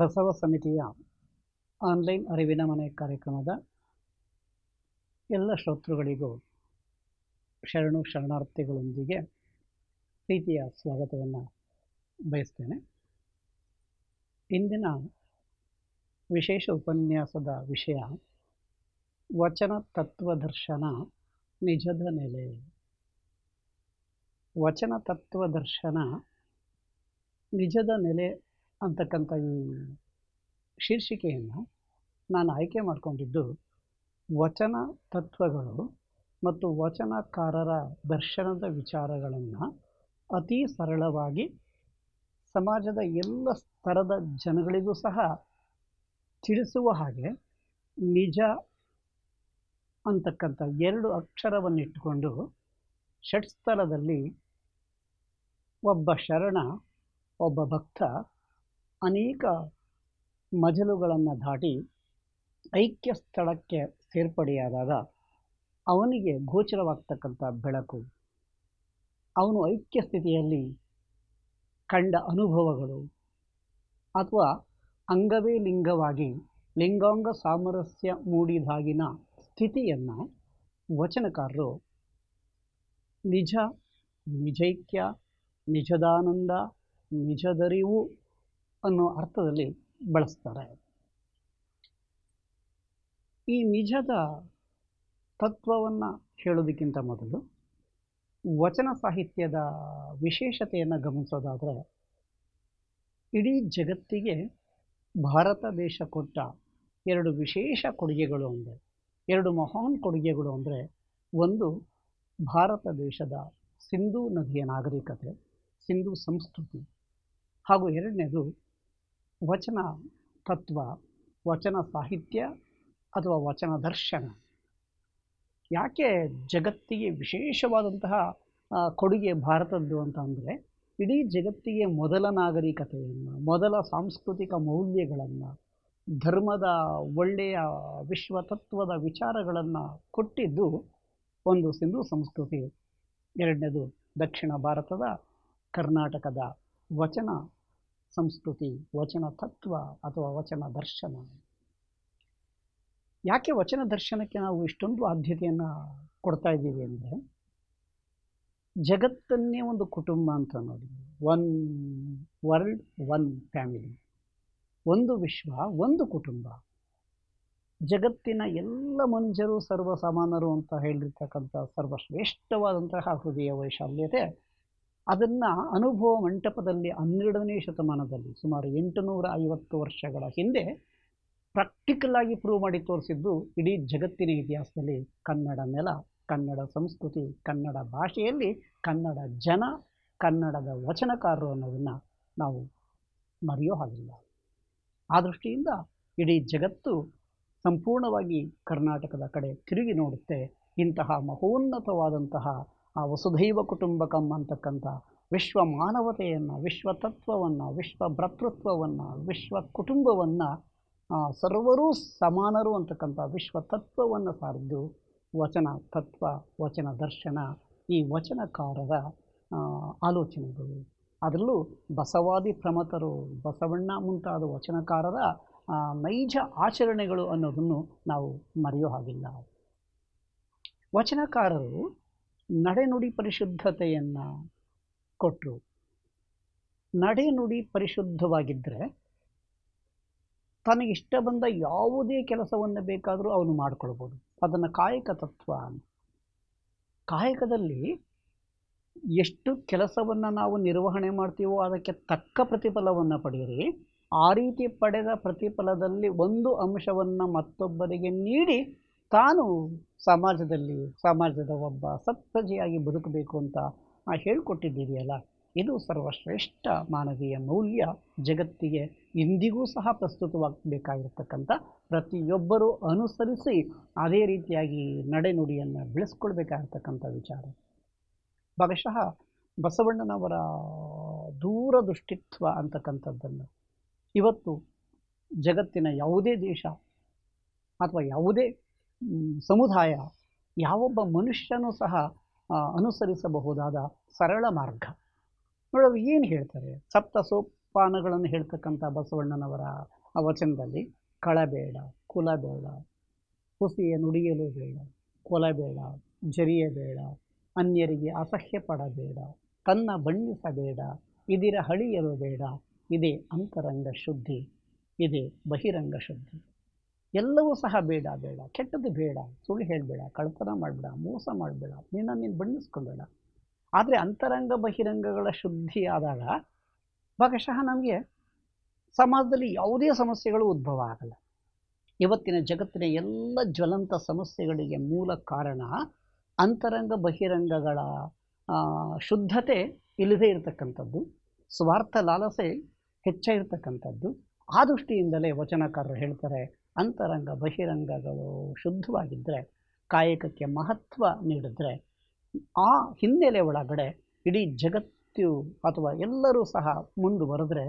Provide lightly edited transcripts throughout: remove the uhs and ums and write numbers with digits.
ಬಸವ ಸಮಿತಿಯ ಆನ್ಲೈನ್ ಅರಿವಿನ ಮನೆ ಕಾರ್ಯಕ್ರಮದ ಎಲ್ಲ ಶ್ರೋತೃಗಳಿಗೂ ಶರಣಾರ್ಥಿಗಳೊಂದಿಗೆ ಪ್ರೀತಿಯ ಸ್ವಾಗತವನ್ನು ಬಯಸ್ತೇನೆ. ಇಂದಿನ ವಿಶೇಷ ಉಪನ್ಯಾಸದ ವಿಷಯ ವಚನ ತತ್ವದರ್ಶನ ನಿಜದ ನೆಲೆ. ವಚನ ತತ್ವದರ್ಶನ ನಿಜದ ನೆಲೆ ಅಂತಕ್ಕಂಥ ಈ ಶೀರ್ಷಿಕೆಯನ್ನು ನಾನು ಆಯ್ಕೆ ಮಾಡಿಕೊಂಡಿದ್ದು ವಚನ ತತ್ವಗಳು ಮತ್ತು ವಚನಕಾರರ ದರ್ಶನದ ವಿಚಾರಗಳನ್ನು ಅತಿ ಸರಳವಾಗಿ ಸಮಾಜದ ಎಲ್ಲ ಸ್ತರದ ಜನಗಳಿಗೂ ಸಹ ತಿಳಿಸುವ ಹಾಗೆ ನಿಜ ಅಂತಕ್ಕಂಥ 2 ಅಕ್ಷರವನ್ನಿಟ್ಟುಕೊಂಡು ಷಟ್ಸ್ಥಲದಲ್ಲಿ ಒಬ್ಬ ಶರಣ, ಒಬ್ಬ ಭಕ್ತ ಅನೇಕ ಮಜಲುಗಳನ್ನು ದಾಟಿ ಐಕ್ಯ ಸ್ಥಳಕ್ಕೆ ಸೇರ್ಪಡೆಯಾದಾಗ ಅವನಿಗೆ ಗೋಚರವಾಗ್ತಕ್ಕಂಥ ಬೆಳಕು, ಅವನು ಐಕ್ಯ ಸ್ಥಿತಿಯಲ್ಲಿ ಕಂಡ ಅನುಭವಗಳು ಅಥವಾ ಅಂಗವೇ ಲಿಂಗವಾಗಿ ಲಿಂಗಾಂಗ ಸಾಮರಸ್ಯ ಮೂಡಿದಾಗಿನ ಸ್ಥಿತಿಯನ್ನು ವಚನಕಾರರು ನಿಜ, ನಿಜೈಕ್ಯ, ನಿಜದಾನಂದ, ನಿಜದರಿವು ಅನ್ನೋ ಅರ್ಥದಲ್ಲಿ ಬಳಸ್ತಾರೆ. ಈ ನಿಜದ ತತ್ವವನ್ನು ಹೇಳೋದಕ್ಕಿಂತ ಮೊದಲು ವಚನ ಸಾಹಿತ್ಯದ ವಿಶೇಷತೆಯನ್ನು ಗಮನಿಸೋದಾದರೆ, ಇಡೀ ಜಗತ್ತಿಗೆ ಭಾರತ ದೇಶ ಕೊಟ್ಟ 2 ವಿಶೇಷ ಕೊಡುಗೆಗಳು ಅಂದರೆ, 2 ಮಹಾನ್ ಕೊಡುಗೆಗಳು ಅಂದರೆ, ಒಂದು ಭಾರತ ದೇಶದ ಸಿಂಧೂ ನದಿಯ ನಾಗರಿಕತೆ, ಸಿಂಧೂ ಸಂಸ್ಕೃತಿ, ಹಾಗೂ ಎರಡನೇದು ವಚನ ತತ್ವ, ವಚನ ಸಾಹಿತ್ಯ ಅಥವಾ ವಚನ ದರ್ಶನ. ಯಾಕೆ ಜಗತ್ತಿಗೆ ವಿಶೇಷವಾದಂತಹ ಕೊಡುಗೆ ಭಾರತದ್ದು ಅಂತ ಅಂದರೆ, ಇಡೀ ಜಗತ್ತಿಗೆ ಮೊದಲ ನಾಗರಿಕತೆಯನ್ನು, ಮೊದಲ ಸಾಂಸ್ಕೃತಿಕ ಮೌಲ್ಯಗಳನ್ನು, ಧರ್ಮದ ಒಳ್ಳೆಯ ವಿಶ್ವತತ್ವದ ವಿಚಾರಗಳನ್ನು ಕೊಟ್ಟಿದ್ದು ಒಂದು ಸಿಂಧೂ ಸಂಸ್ಕೃತಿ, ಎರಡನೇದು ದಕ್ಷಿಣ ಭಾರತದ ಕರ್ನಾಟಕದ ವಚನ ಸಂಸ್ಕೃತಿ, ವಚನ ತತ್ವ ಅಥವಾ ವಚನ ದರ್ಶನ. ಯಾಕೆ ವಚನ ದರ್ಶನಕ್ಕೆ ನಾವು ಇಷ್ಟೊಂದು ಆದ್ಯತೆಯನ್ನು ಕೊಡ್ತಾ ಇದ್ದೀವಿ ಅಂದರೆ, ಜಗತ್ತನ್ನೇ ಒಂದು ಕುಟುಂಬ ಅಂತ ನೋಡಿ, 1 ವರ್ಲ್ಡ್ 1 ಫ್ಯಾಮಿಲಿ, ಒಂದು ವಿಶ್ವ ಒಂದು ಕುಟುಂಬ. ಜಗತ್ತಿನ ಎಲ್ಲ ಮನುಷ್ಯರು ಸರ್ವ ಸಮಾನರು ಅಂತ ಹೇಳಿರ್ತಕ್ಕಂಥ ಸರ್ವಶ್ರೇಷ್ಠವಾದಂತಹ ಹೃದಯ ವೈಶಾಲ್ಯತೆ, ಅದನ್ನು ಅನುಭವ ಮಂಟಪದಲ್ಲಿ 12ನೇ ಶತಮಾನದಲ್ಲಿ ಸುಮಾರು 850 ವರ್ಷಗಳ ಹಿಂದೆ ಪ್ರಾಕ್ಟಿಕಲ್ ಆಗಿ ಪ್ರೂವ್ ಮಾಡಿ ತೋರಿಸಿದ್ದು ಇಡೀ ಜಗತ್ತಿನ ಇತಿಹಾಸದಲ್ಲಿ ಕನ್ನಡ ನೆಲ, ಕನ್ನಡ ಸಂಸ್ಕೃತಿ, ಕನ್ನಡ ಭಾಷೆಯಲ್ಲಿ ಕನ್ನಡ ಜನ, ಕನ್ನಡದ ವಚನಕಾರರು ಅನ್ನೋದನ್ನು ನಾವು ಮರೆಯೋ ಹಾಗಿಲ್ಲ. ಆ ದೃಷ್ಟಿಯಿಂದ ಇಡೀ ಜಗತ್ತು ಸಂಪೂರ್ಣವಾಗಿ ಕರ್ನಾಟಕದ ಕಡೆ ತಿರುಗಿ ನೋಡುತ್ತೆ. ಇಂತಹ ಮಹೋನ್ನತವಾದಂತಹ ಆ ವಸುಧೈವ ಕುಟುಂಬಕಂ ಅಂತಕ್ಕಂಥ ವಿಶ್ವ ಮಾನವತೆಯನ್ನು, ವಿಶ್ವ ತತ್ವವನ್ನು, ವಿಶ್ವ ಭ್ರಾತೃತ್ವವನ್ನು, ವಿಶ್ವ ಕುಟುಂಬವನ್ನು, ಸರ್ವರೂ ಸಮಾನರು ಅಂತಕ್ಕಂಥ ವಿಶ್ವ ತತ್ವವನ್ನು ಸಾರಿದ್ದು ವಚನ ತತ್ವ, ವಚನ ದರ್ಶನ, ಈ ವಚನಕಾರರ ಆಲೋಚನೆಗಳು. ಅದರಲ್ಲೂ ಬಸವಾದಿ ಪ್ರಮತರು, ಬಸವಣ್ಣ ಮುಂತಾದ ವಚನಕಾರರ ನೈಜ ಆಚರಣೆಗಳು ಅನ್ನೋದನ್ನು ನಾವು ಮರೆಯೋ ಹಾಗಿಲ್ಲ. ವಚನಕಾರರು ನಡೆನುಡಿ ಪರಿಶುದ್ಧತೆಯನ್ನು ಕೊಟ್ಟರು. ನಡೆನುಡಿ ಪರಿಶುದ್ಧವಾಗಿದ್ದರೆ ತನಗಿಷ್ಟ ಬಂದ ಯಾವುದೇ ಕೆಲಸವನ್ನು ಬೇಕಾದರೂ ಅವನು ಮಾಡಿಕೊಳ್ಬೋದು. ಅದನ್ನು ಕಾಯಕ ತತ್ವ. ಕಾಯಕದಲ್ಲಿ ಎಷ್ಟು ಕೆಲಸವನ್ನು ನಾವು ನಿರ್ವಹಣೆ ಮಾಡ್ತೀವೋ ಅದಕ್ಕೆ ತಕ್ಕ ಪ್ರತಿಫಲವನ್ನು ಪಡೆಯಿರಿ. ಆ ರೀತಿ ಪಡೆದ ಪ್ರತಿಫಲದಲ್ಲಿ ಒಂದು ಅಂಶವನ್ನು ಮತ್ತೊಬ್ಬರಿಗೆ ನೀಡಿ ತಾನು ಸಮಾಜದ ಒಬ್ಬ ಸತ್ಪ್ರಜೆಯಾಗಿ ಬದುಕಬೇಕು ಅಂತ ಹೇಳಿಕೊಟ್ಟಿದ್ದೀರಿಯಲ್ಲ, ಇದು ಸರ್ವಶ್ರೇಷ್ಠ ಮಾನವೀಯ ಮೌಲ್ಯ. ಜಗತ್ತಿಗೆ ಇಂದಿಗೂ ಸಹ ಪ್ರಸ್ತುತವಾಗಬೇಕಾಗಿರ್ತಕ್ಕಂಥ ಪ್ರತಿಯೊಬ್ಬರೂ ಅನುಸರಿಸಿ ಅದೇ ರೀತಿಯಾಗಿ ನಡೆನುಡಿಯನ್ನು ಬೆಳೆಸ್ಕೊಳ್ಬೇಕಾಗಿರ್ತಕ್ಕಂಥ ವಿಚಾರ. ಭಾಗಶಃ ಬಸವಣ್ಣನವರ ದೂರದೃಷ್ಟಿತ್ವ ಅಂತಕ್ಕಂಥದ್ದನ್ನು ಇವತ್ತು ಜಗತ್ತಿನ ಯಾವುದೇ ದೇಶ ಅಥವಾ ಯಾವುದೇ ಸಮುದಾಯ, ಯಾವೊಬ್ಬ ಮನುಷ್ಯನೂ ಸಹ ಅನುಸರಿಸಬಹುದಾದ ಸರಳ ಮಾರ್ಗ. ನೋಡೋದು ಏನು ಹೇಳ್ತಾರೆ, ಸೋಪಾನಗಳನ್ನು ಹೇಳ್ತಕ್ಕಂಥ ಬಸವಣ್ಣನವರ ಆ ವಚನದಲ್ಲಿ ಕಳಬೇಡ, ಕುಲಬೇಡ, ಹುಸಿಯ ನುಡಿಯಲು ಬೇಡ, ಕೊಲಬೇಡ, ಜರಿಯಬೇಡ, ಅನ್ಯರಿಗೆ ಅಸಹ್ಯ ಪಡಬೇಡ, ತನ್ನ ಬಣ್ಣಿಸಬೇಡ, ಇದಿರ ಹಳಿಯಲು ಬೇಡ, ಇದೇ ಅಂತರಂಗ ಶುದ್ಧಿ, ಇದೇ ಬಹಿರಂಗ ಶುದ್ಧಿ. ಎಲ್ಲವೂ ಸಹ ಬೇಡ ಬೇಡ, ಕೆಟ್ಟದ್ದು ಬೇಡ, ಸುಳ್ಳು ಹೇಳಬೇಡ, ಕಳ್ತನ ಮಾಡಬೇಡ, ಮೋಸ ಮಾಡಬೇಡ, ನೀನು ಬಣ್ಣಿಸ್ಕೊಬೇಡ. ಆದರೆ ಅಂತರಂಗ ಬಹಿರಂಗಗಳ ಶುದ್ಧಿ ಆದಾಗ ಭಾಗಶಃ ನಮಗೆ ಸಮಾಜದಲ್ಲಿ ಯಾವುದೇ ಸಮಸ್ಯೆಗಳು ಉದ್ಭವ ಆಗಲ್ಲ. ಇವತ್ತಿನ ಜಗತ್ತಿನ ಎಲ್ಲ ಜ್ವಲಂತ ಸಮಸ್ಯೆಗಳಿಗೆ ಮೂಲ ಕಾರಣ ಅಂತರಂಗ ಬಹಿರಂಗಗಳ ಶುದ್ಧತೆ ಇಲ್ಲದೇ ಇರತಕ್ಕಂಥದ್ದು, ಸ್ವಾರ್ಥ ಲಾಲಸೆ ಹೆಚ್ಚಾಗಿರ್ತಕ್ಕಂಥದ್ದು. ಆ ದೃಷ್ಟಿಯಿಂದಲೇ ವಚನಕಾರರು ಹೇಳ್ತಾರೆ, ಅಂತರಂಗ ಬಹಿರಂಗಗಳು ಶುದ್ಧವಾಗಿದ್ದರೆ, ಕಾಯಕಕ್ಕೆ ಮಹತ್ವ ನೀಡಿದ್ರೆ, ಆ ಹಿನ್ನೆಲೆ ಒಳಗಡೆ ಇಡೀ ಜಗತ್ತು ಅಥವಾ ಎಲ್ಲರೂ ಸಹ ಮುಂದುವರೆದ್ರೆ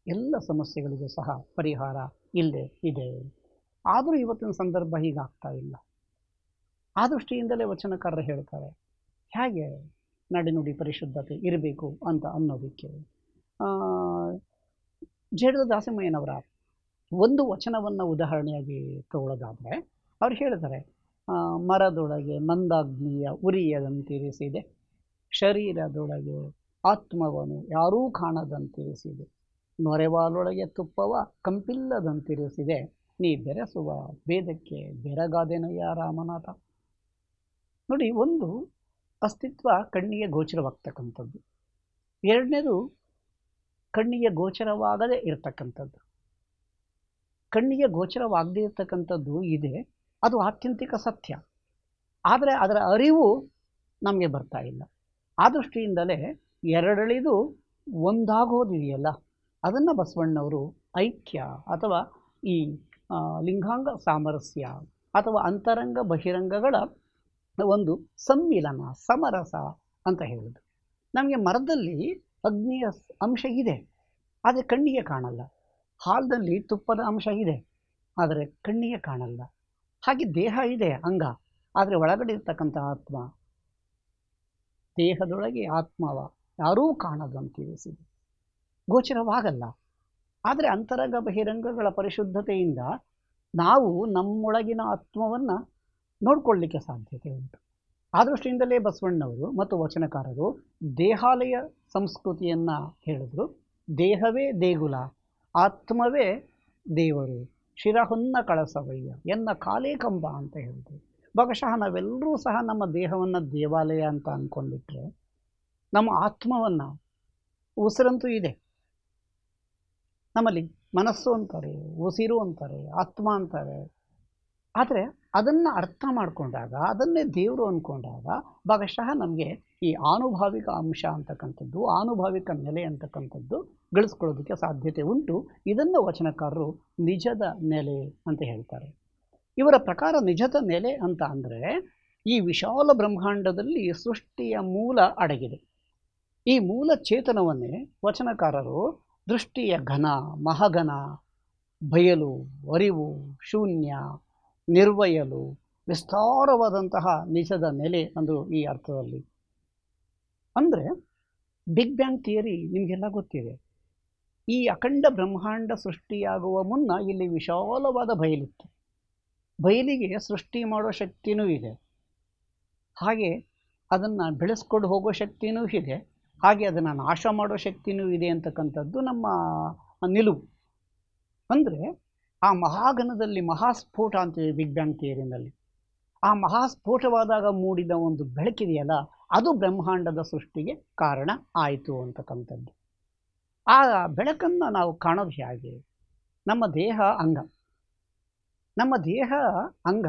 ಎಲ್ಲ ಸಮಸ್ಯೆಗಳಿಗೂ ಸಹ ಪರಿಹಾರ ಇಲ್ಲೇ ಇದೆ. ಆದರೂ ಇವತ್ತಿನ ಸಂದರ್ಭ ಹೀಗಾಗ್ತಾ ಇಲ್ಲ. ಆ ದೃಷ್ಟಿಯಿಂದಲೇ ವಚನಕಾರರು ಹೇಳ್ತಾರೆ ಹೇಗೆ ನಡೆನುಡಿ ಪರಿಶುದ್ಧತೆ ಇರಬೇಕು ಅಂತ ಅನ್ನೋದಕ್ಕೆ. ಜೇಡರ ದಾಸಿಮಯ್ಯನವರ ಒಂದು ವಚನವನ್ನು ಉದಾಹರಣೆಯಾಗಿ ತಗೊಳ್ಳೋದಾದರೆ ಅವ್ರು ಹೇಳ್ತಾರೆ, ಮರದೊಳಗೆ ಮಂದಾಗ್ನಿಯ ಉರಿಯದಂತಿರಿಸಿದೆ, ಶರೀರದೊಳಗೆ ಆತ್ಮವನ್ನು ಯಾರೂ ಕಾಣದಂತಿರಿಸಿದೆ, ನೊರೆವಾಲೊಳಗೆ ತುಪ್ಪವ ಕಂಪಿಲ್ಲದಂತಿರಿಸಿದೆ, ನೀ ಬೆರೆಸುವ ಭೇದಕ್ಕೆ ಬೆರಗಾದೆನಯ್ಯ ರಾಮನಾಥ. ನೋಡಿ, ಒಂದು ಅಸ್ತಿತ್ವ ಕಣ್ಣಿಗೆ ಗೋಚರವಾಗ್ತಕ್ಕಂಥದ್ದು, ಎರಡನೇದು ಕಣ್ಣಿಗೆ ಗೋಚರವಾಗದೇ ಇರತಕ್ಕಂಥದ್ದು. ಕಣ್ಣಿಗೆ ಗೋಚರವಾಗದೇ ಇರತಕ್ಕಂಥದ್ದು ಇದೆ, ಅದು ಆತ್ಯಂತಿಕ ಸತ್ಯ. ಆದರೆ ಅದರ ಅರಿವು ನಮಗೆ ಬರ್ತಾ ಇಲ್ಲ. ಆ ದೃಷ್ಟಿಯಿಂದಲೇ ಎರಡಳಿದು ಒಂದಾಗೋದಿದೆಯಲ್ಲ, ಅದನ್ನು ಬಸವಣ್ಣವರು ಐಕ್ಯ ಅಥವಾ ಈ ಲಿಂಗಾಂಗ ಸಾಮರಸ್ಯ ಅಥವಾ ಅಂತರಂಗ ಬಹಿರಂಗಗಳ ಒಂದು ಸಮ್ಮಿಲನ, ಸಮರಸ ಅಂತ ಹೇಳೋದು. ನಮಗೆ ಮರದಲ್ಲಿ ಅಗ್ನಿಯ ಅಂಶ ಇದೆ, ಆದರೆ ಕಣ್ಣಿಗೆ ಕಾಣಲ್ಲ. ಹಾಲಿನಲ್ಲಿ ತುಪ್ಪದ ಅಂಶ ಇದೆ, ಆದರೆ ಕಣ್ಣಿಗೆ ಕಾಣಲ್ಲ. ಹಾಗೆ ದೇಹ ಇದೆ, ಅಂಗ, ಆದರೆ ಒಳಗಡೆ ಇರ್ತಕ್ಕಂಥ ಆತ್ಮ, ದೇಹದೊಳಗೆ ಆತ್ಮವ ಯಾರೂ ಕಾಣದಂತಿರಿಸಿದೆ, ಗೋಚರವಾಗಲ್ಲ. ಆದರೆ ಅಂತರಂಗ ಬಹಿರಂಗಗಳ ಪರಿಶುದ್ಧತೆಯಿಂದ ನಾವು ನಮ್ಮೊಳಗಿನ ಆತ್ಮವನ್ನು ನೋಡ್ಕೊಳ್ಳಿಕ್ಕೆ ಸಾಧ್ಯತೆ ಉಂಟು. ಆ ದೃಷ್ಟಿಯಿಂದಲೇ ಬಸವಣ್ಣವರು ಮತ್ತು ವಚನಕಾರರು ದೇಹಾಲಯ ಸಂಸ್ಕೃತಿಯನ್ನು ಹೇಳಿದ್ರು. ದೇಹವೇ ದೇಗುಲ, ಆತ್ಮವೇ ದೇವರು, ಶಿರಹೊನ್ನ ಕಳಸವಯ್ಯ ಎನ್ನ ಕಾಲೇ ಕಂಬ ಅಂತ ಹೇಳಿದ್ರು. ಭಾಗಶಃ ನಾವೆಲ್ಲರೂ ಸಹ ನಮ್ಮ ದೇಹವನ್ನು ದೇವಾಲಯ ಅಂತ ಅಂದ್ಕೊಂಡ್ಬಿಟ್ರೆ, ನಮ್ಮ ಆತ್ಮವನ್ನು, ಉಸಿರಂತೂ ಇದೆ ನಮ್ಮಲ್ಲಿ, ಮನಸ್ಸು ಅಂತಾರೆ, ಉಸಿರು ಅಂತಾರೆ, ಆತ್ಮ ಅಂತಾರೆ. ಆದರೆ ಅದನ್ನು ಅರ್ಥ ಮಾಡಿಕೊಂಡಾಗ, ಅದನ್ನೇ ದೇವರು ಅಂದ್ಕೊಂಡಾಗ ಭಾಗಶಃ ನಮಗೆ ಈ ಆನುಭಾವಿಕ ಅಂಶ ಅಂತಕ್ಕಂಥದ್ದು, ಆನುಭಾವಿಕ ನೆಲೆ ಅಂತಕ್ಕಂಥದ್ದು ಗಳಿಸ್ಕೊಳ್ಳೋದಕ್ಕೆ ಸಾಧ್ಯತೆ ಉಂಟು. ಇದನ್ನು ವಚನಕಾರರು ನಿಜದ ನೆಲೆ ಅಂತ ಹೇಳ್ತಾರೆ. ಇವರ ಪ್ರಕಾರ ನಿಜದ ನೆಲೆ ಅಂತ ಅಂದರೆ ಈ ವಿಶಾಲ ಬ್ರಹ್ಮಾಂಡದಲ್ಲಿ ಸೃಷ್ಟಿಯ ಮೂಲ ಅಡಗಿದೆ. ಈ ಮೂಲ ಚೇತನವನ್ನೇ ವಚನಕಾರರು ದೃಷ್ಟಿಯ ಘನ, ಮಹಾಘನ, ಬಯಲು, ಅರಿವು, ಶೂನ್ಯ, ನಿರ್ವಯಲು, ವಿಸ್ತಾರವಾದಂತಹ ನಿಜದ ನೆಲೆ ಅಂದರು ಈ ಅರ್ಥದಲ್ಲಿ. ಅಂದರೆ ಬಿಗ್ ಬ್ಯಾಂಗ್ ಥಿಯರಿ ನಿಮಗೆಲ್ಲ ಗೊತ್ತಿದೆ. ಈ ಅಖಂಡ ಬ್ರಹ್ಮಾಂಡ ಸೃಷ್ಟಿಯಾಗುವ ಮುನ್ನ ಇಲ್ಲಿ ವಿಶಾಲವಾದ ಬಯಲಿತ್ತು. ಬಯಲಿಗೆ ಸೃಷ್ಟಿ ಮಾಡೋ ಶಕ್ತಿನೂ ಇದೆ, ಹಾಗೆ ಅದನ್ನು ಬೆಳೆಸ್ಕೊಂಡು ಹೋಗೋ ಶಕ್ತಿನೂ ಇದೆ, ಹಾಗೆ ಅದನ್ನು ನಾಶ ಮಾಡೋ ಶಕ್ತಿನೂ ಇದೆ ಅಂತಕ್ಕಂಥದ್ದು ನಮ್ಮ ನಿಲುವು. ಅಂದರೆ ಆ ಮಹಾಘನದಲ್ಲಿ ಮಹಾಸ್ಫೋಟ ಅಂತೀವಿ ಬಿಗ್ ಬ್ಯಾಂಗ್ ಥಿಯರಿನಲ್ಲಿ. ಆ ಮಹಾಸ್ಫೋಟವಾದಾಗ ಮೂಡಿದ ಒಂದು ಬೆಳಕಿದೆಯಲ್ಲ, ಅದು ಬ್ರಹ್ಮಾಂಡದ ಸೃಷ್ಟಿಗೆ ಕಾರಣ ಆಯಿತು ಅಂತಕ್ಕಂಥದ್ದು. ಆ ಬೆಳಕನ್ನು ನಾವು ಕಾಣೋದು ಹೇಗೆ? ನಮ್ಮ ದೇಹ ಅಂಗ, ನಮ್ಮ ದೇಹ ಅಂಗ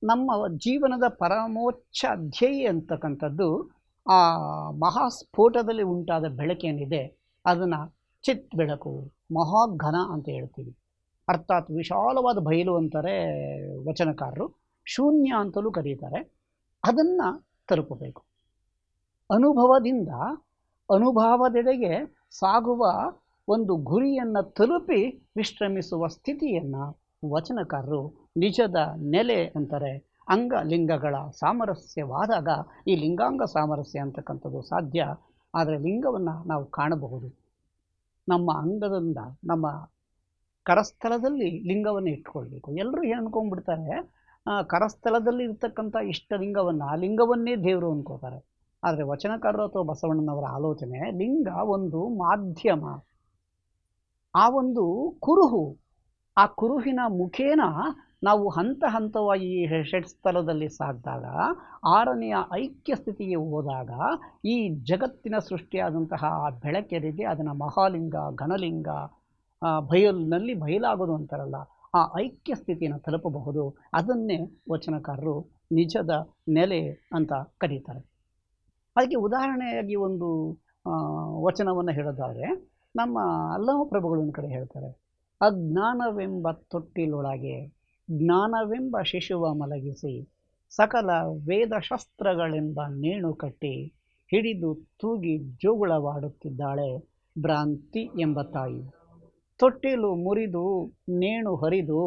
ನಮ್ಮ ಜೀವನದ ಪರಮೋಚ್ಚ ಧ್ಯೇಯ ಅಂತಕ್ಕಂಥದ್ದು ಆ ಮಹಾಸ್ಫೋಟದಲ್ಲಿ ಉಂಟಾದ ಬೆಳಕೇನಿದೆ ಅದನ್ನು ಚಿತ್ ಬೆಳಕು, ಮಹಾಘನ ಅಂತ ಹೇಳ್ತೀವಿ. ಅರ್ಥಾತ್ ವಿಶಾಲವಾದ ಬಯಲು ಅಂತಾರೆ ವಚನಕಾರರು, ಶೂನ್ಯ ಅಂತಲೂ ಕರೀತಾರೆ. ಅದನ್ನು ತಲುಪಬೇಕು. ಅನುಭವದಿಂದ ಅನುಭವದೆಡೆಗೆ ಸಾಗುವ ಒಂದು ಗುರಿಯನ್ನು ತಲುಪಿ ವಿಶ್ರಮಿಸುವ ಸ್ಥಿತಿಯನ್ನು ವಚನಕಾರರು ನಿಜದ ನೆಲೆ ಅಂತಾರೆ. ಅಂಗ ಲಿಂಗಗಳ ಸಾಮರಸ್ಯವಾದಾಗ ಈ ಲಿಂಗಾಂಗ ಸಾಮರಸ್ಯ ಅಂತಕ್ಕಂಥದ್ದು ಸಾಧ್ಯ. ಆದರೆ ಲಿಂಗವನ್ನು ನಾವು ಕಾಣಬಹುದು. ನಮ್ಮ ಅಂಗದಿಂದ ನಮ್ಮ ಕರಸ್ಥಲದಲ್ಲಿ ಲಿಂಗವನ್ನು ಇಟ್ಕೊಳ್ಬೇಕು. ಎಲ್ಲರೂ ಏನು ಅನ್ಕೊಂಡ್ಬಿಡ್ತಾರೆ, ಕರಸ್ಥಲದಲ್ಲಿ ಇರ್ತಕ್ಕಂಥ ಇಷ್ಟಲಿಂಗವನ್ನು ಆ ಲಿಂಗವನ್ನೇ ದೇವರು ಅನ್ಕೋತಾರೆ. ಆದರೆ ವಚನಕಾರರು ಅಥವಾ ಬಸವಣ್ಣನವರ ಆಲೋಚನೆ ಲಿಂಗ ಒಂದು ಮಾಧ್ಯಮ, ಆ ಒಂದು ಕುರುಹು, ಆ ಕುರುಹಿನ ಮುಖೇನ ನಾವು ಹಂತ ಹಂತವಾಗಿ ಈ ಷಟ್ಸ್ಥಲದಲ್ಲಿ ಸಾಗಿದಾಗ 6ನೆಯ ಐಕ್ಯ ಸ್ಥಿತಿಗೆ ಹೋದಾಗ ಈ ಜಗತ್ತಿನ ಸೃಷ್ಟಿಯಾದಂತಹ ಆ ಬೆಳಕೆರಿಗೆ ಅದನ್ನು ಮಹಾಲಿಂಗ, ಘನಲಿಂಗ, ಬಯಲಿನಲ್ಲಿ ಬಯಲಾಗೋದು ಅಂತಾರಲ್ಲ, ಆ ಐಕ್ಯ ಸ್ಥಿತಿಯನ್ನು ತಲುಪಬಹುದು. ಅದನ್ನೇ ವಚನಕಾರರು ನಿಜದ ನೆಲೆ ಅಂತ ಕರೀತಾರೆ. ಅದಕ್ಕೆ ಉದಾಹರಣೆಯಾಗಿ ಒಂದು ವಚನವನ್ನು ಹೇಳೋದಾದರೆ ನಮ್ಮ ಅಲ್ಲಮ ಪ್ರಭುಗಳು ಒಂದು ಕಡೆ ಹೇಳ್ತಾರೆ, ಅಜ್ಞಾನವೆಂಬ ತೊಟ್ಟಿಲೊಳಗೆ ಜ್ಞಾನವೆಂಬ ಶಿಶುವ ಮಲಗಿಸಿ ಸಕಲ ವೇದಶಸ್ತ್ರಗಳೆಂಬ ನೇಣು ಕಟ್ಟಿ ಹಿಡಿದು ತೂಗಿ ಜೋಗುಳವಾಡುತ್ತಿದ್ದಾಳೆ ಭ್ರಾಂತಿ ಎಂಬ ತಾಯಿ. ತೊಟ್ಟಿಲು ಮುರಿದು ನೇಣು ಹರಿದು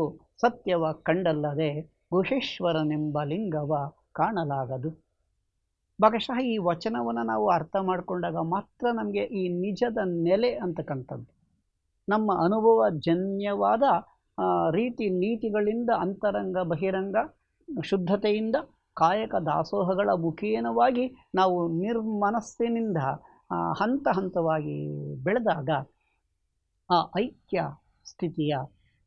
ಸತ್ಯವ ಕಂಡಲ್ಲದೆ ಗುಹೇಶ್ವರನೆಂಬ ಲಿಂಗವ ಕಾಣಲಾಗದು. ಭಾಗಶಃ ಈ ವಚನವನ್ನು ನಾವು ಅರ್ಥ ಮಾಡಿಕೊಂಡಾಗ ಮಾತ್ರ ನಮಗೆ ಈ ನಿಜದ ನೆಲೆ ಅಂತಕ್ಕಂಥದ್ದು, ನಮ್ಮ ಅನುಭವ ಜನ್ಯವಾದ ರೀತಿ ನೀತಿಗಳಿಂದ ಅಂತರಂಗ ಬಹಿರಂಗ ಶುದ್ಧತೆಯಿಂದ ಕಾಯಕ ದಾಸೋಹಗಳ ಮುಖೇನವಾಗಿ ನಾವು ನಿರ್ಮನಸ್ಸಿನಿಂದ ಹಂತ ಹಂತವಾಗಿ ಬೆಳೆದಾಗ ಆ ಐಕ್ಯ ಸ್ಥಿತಿಯ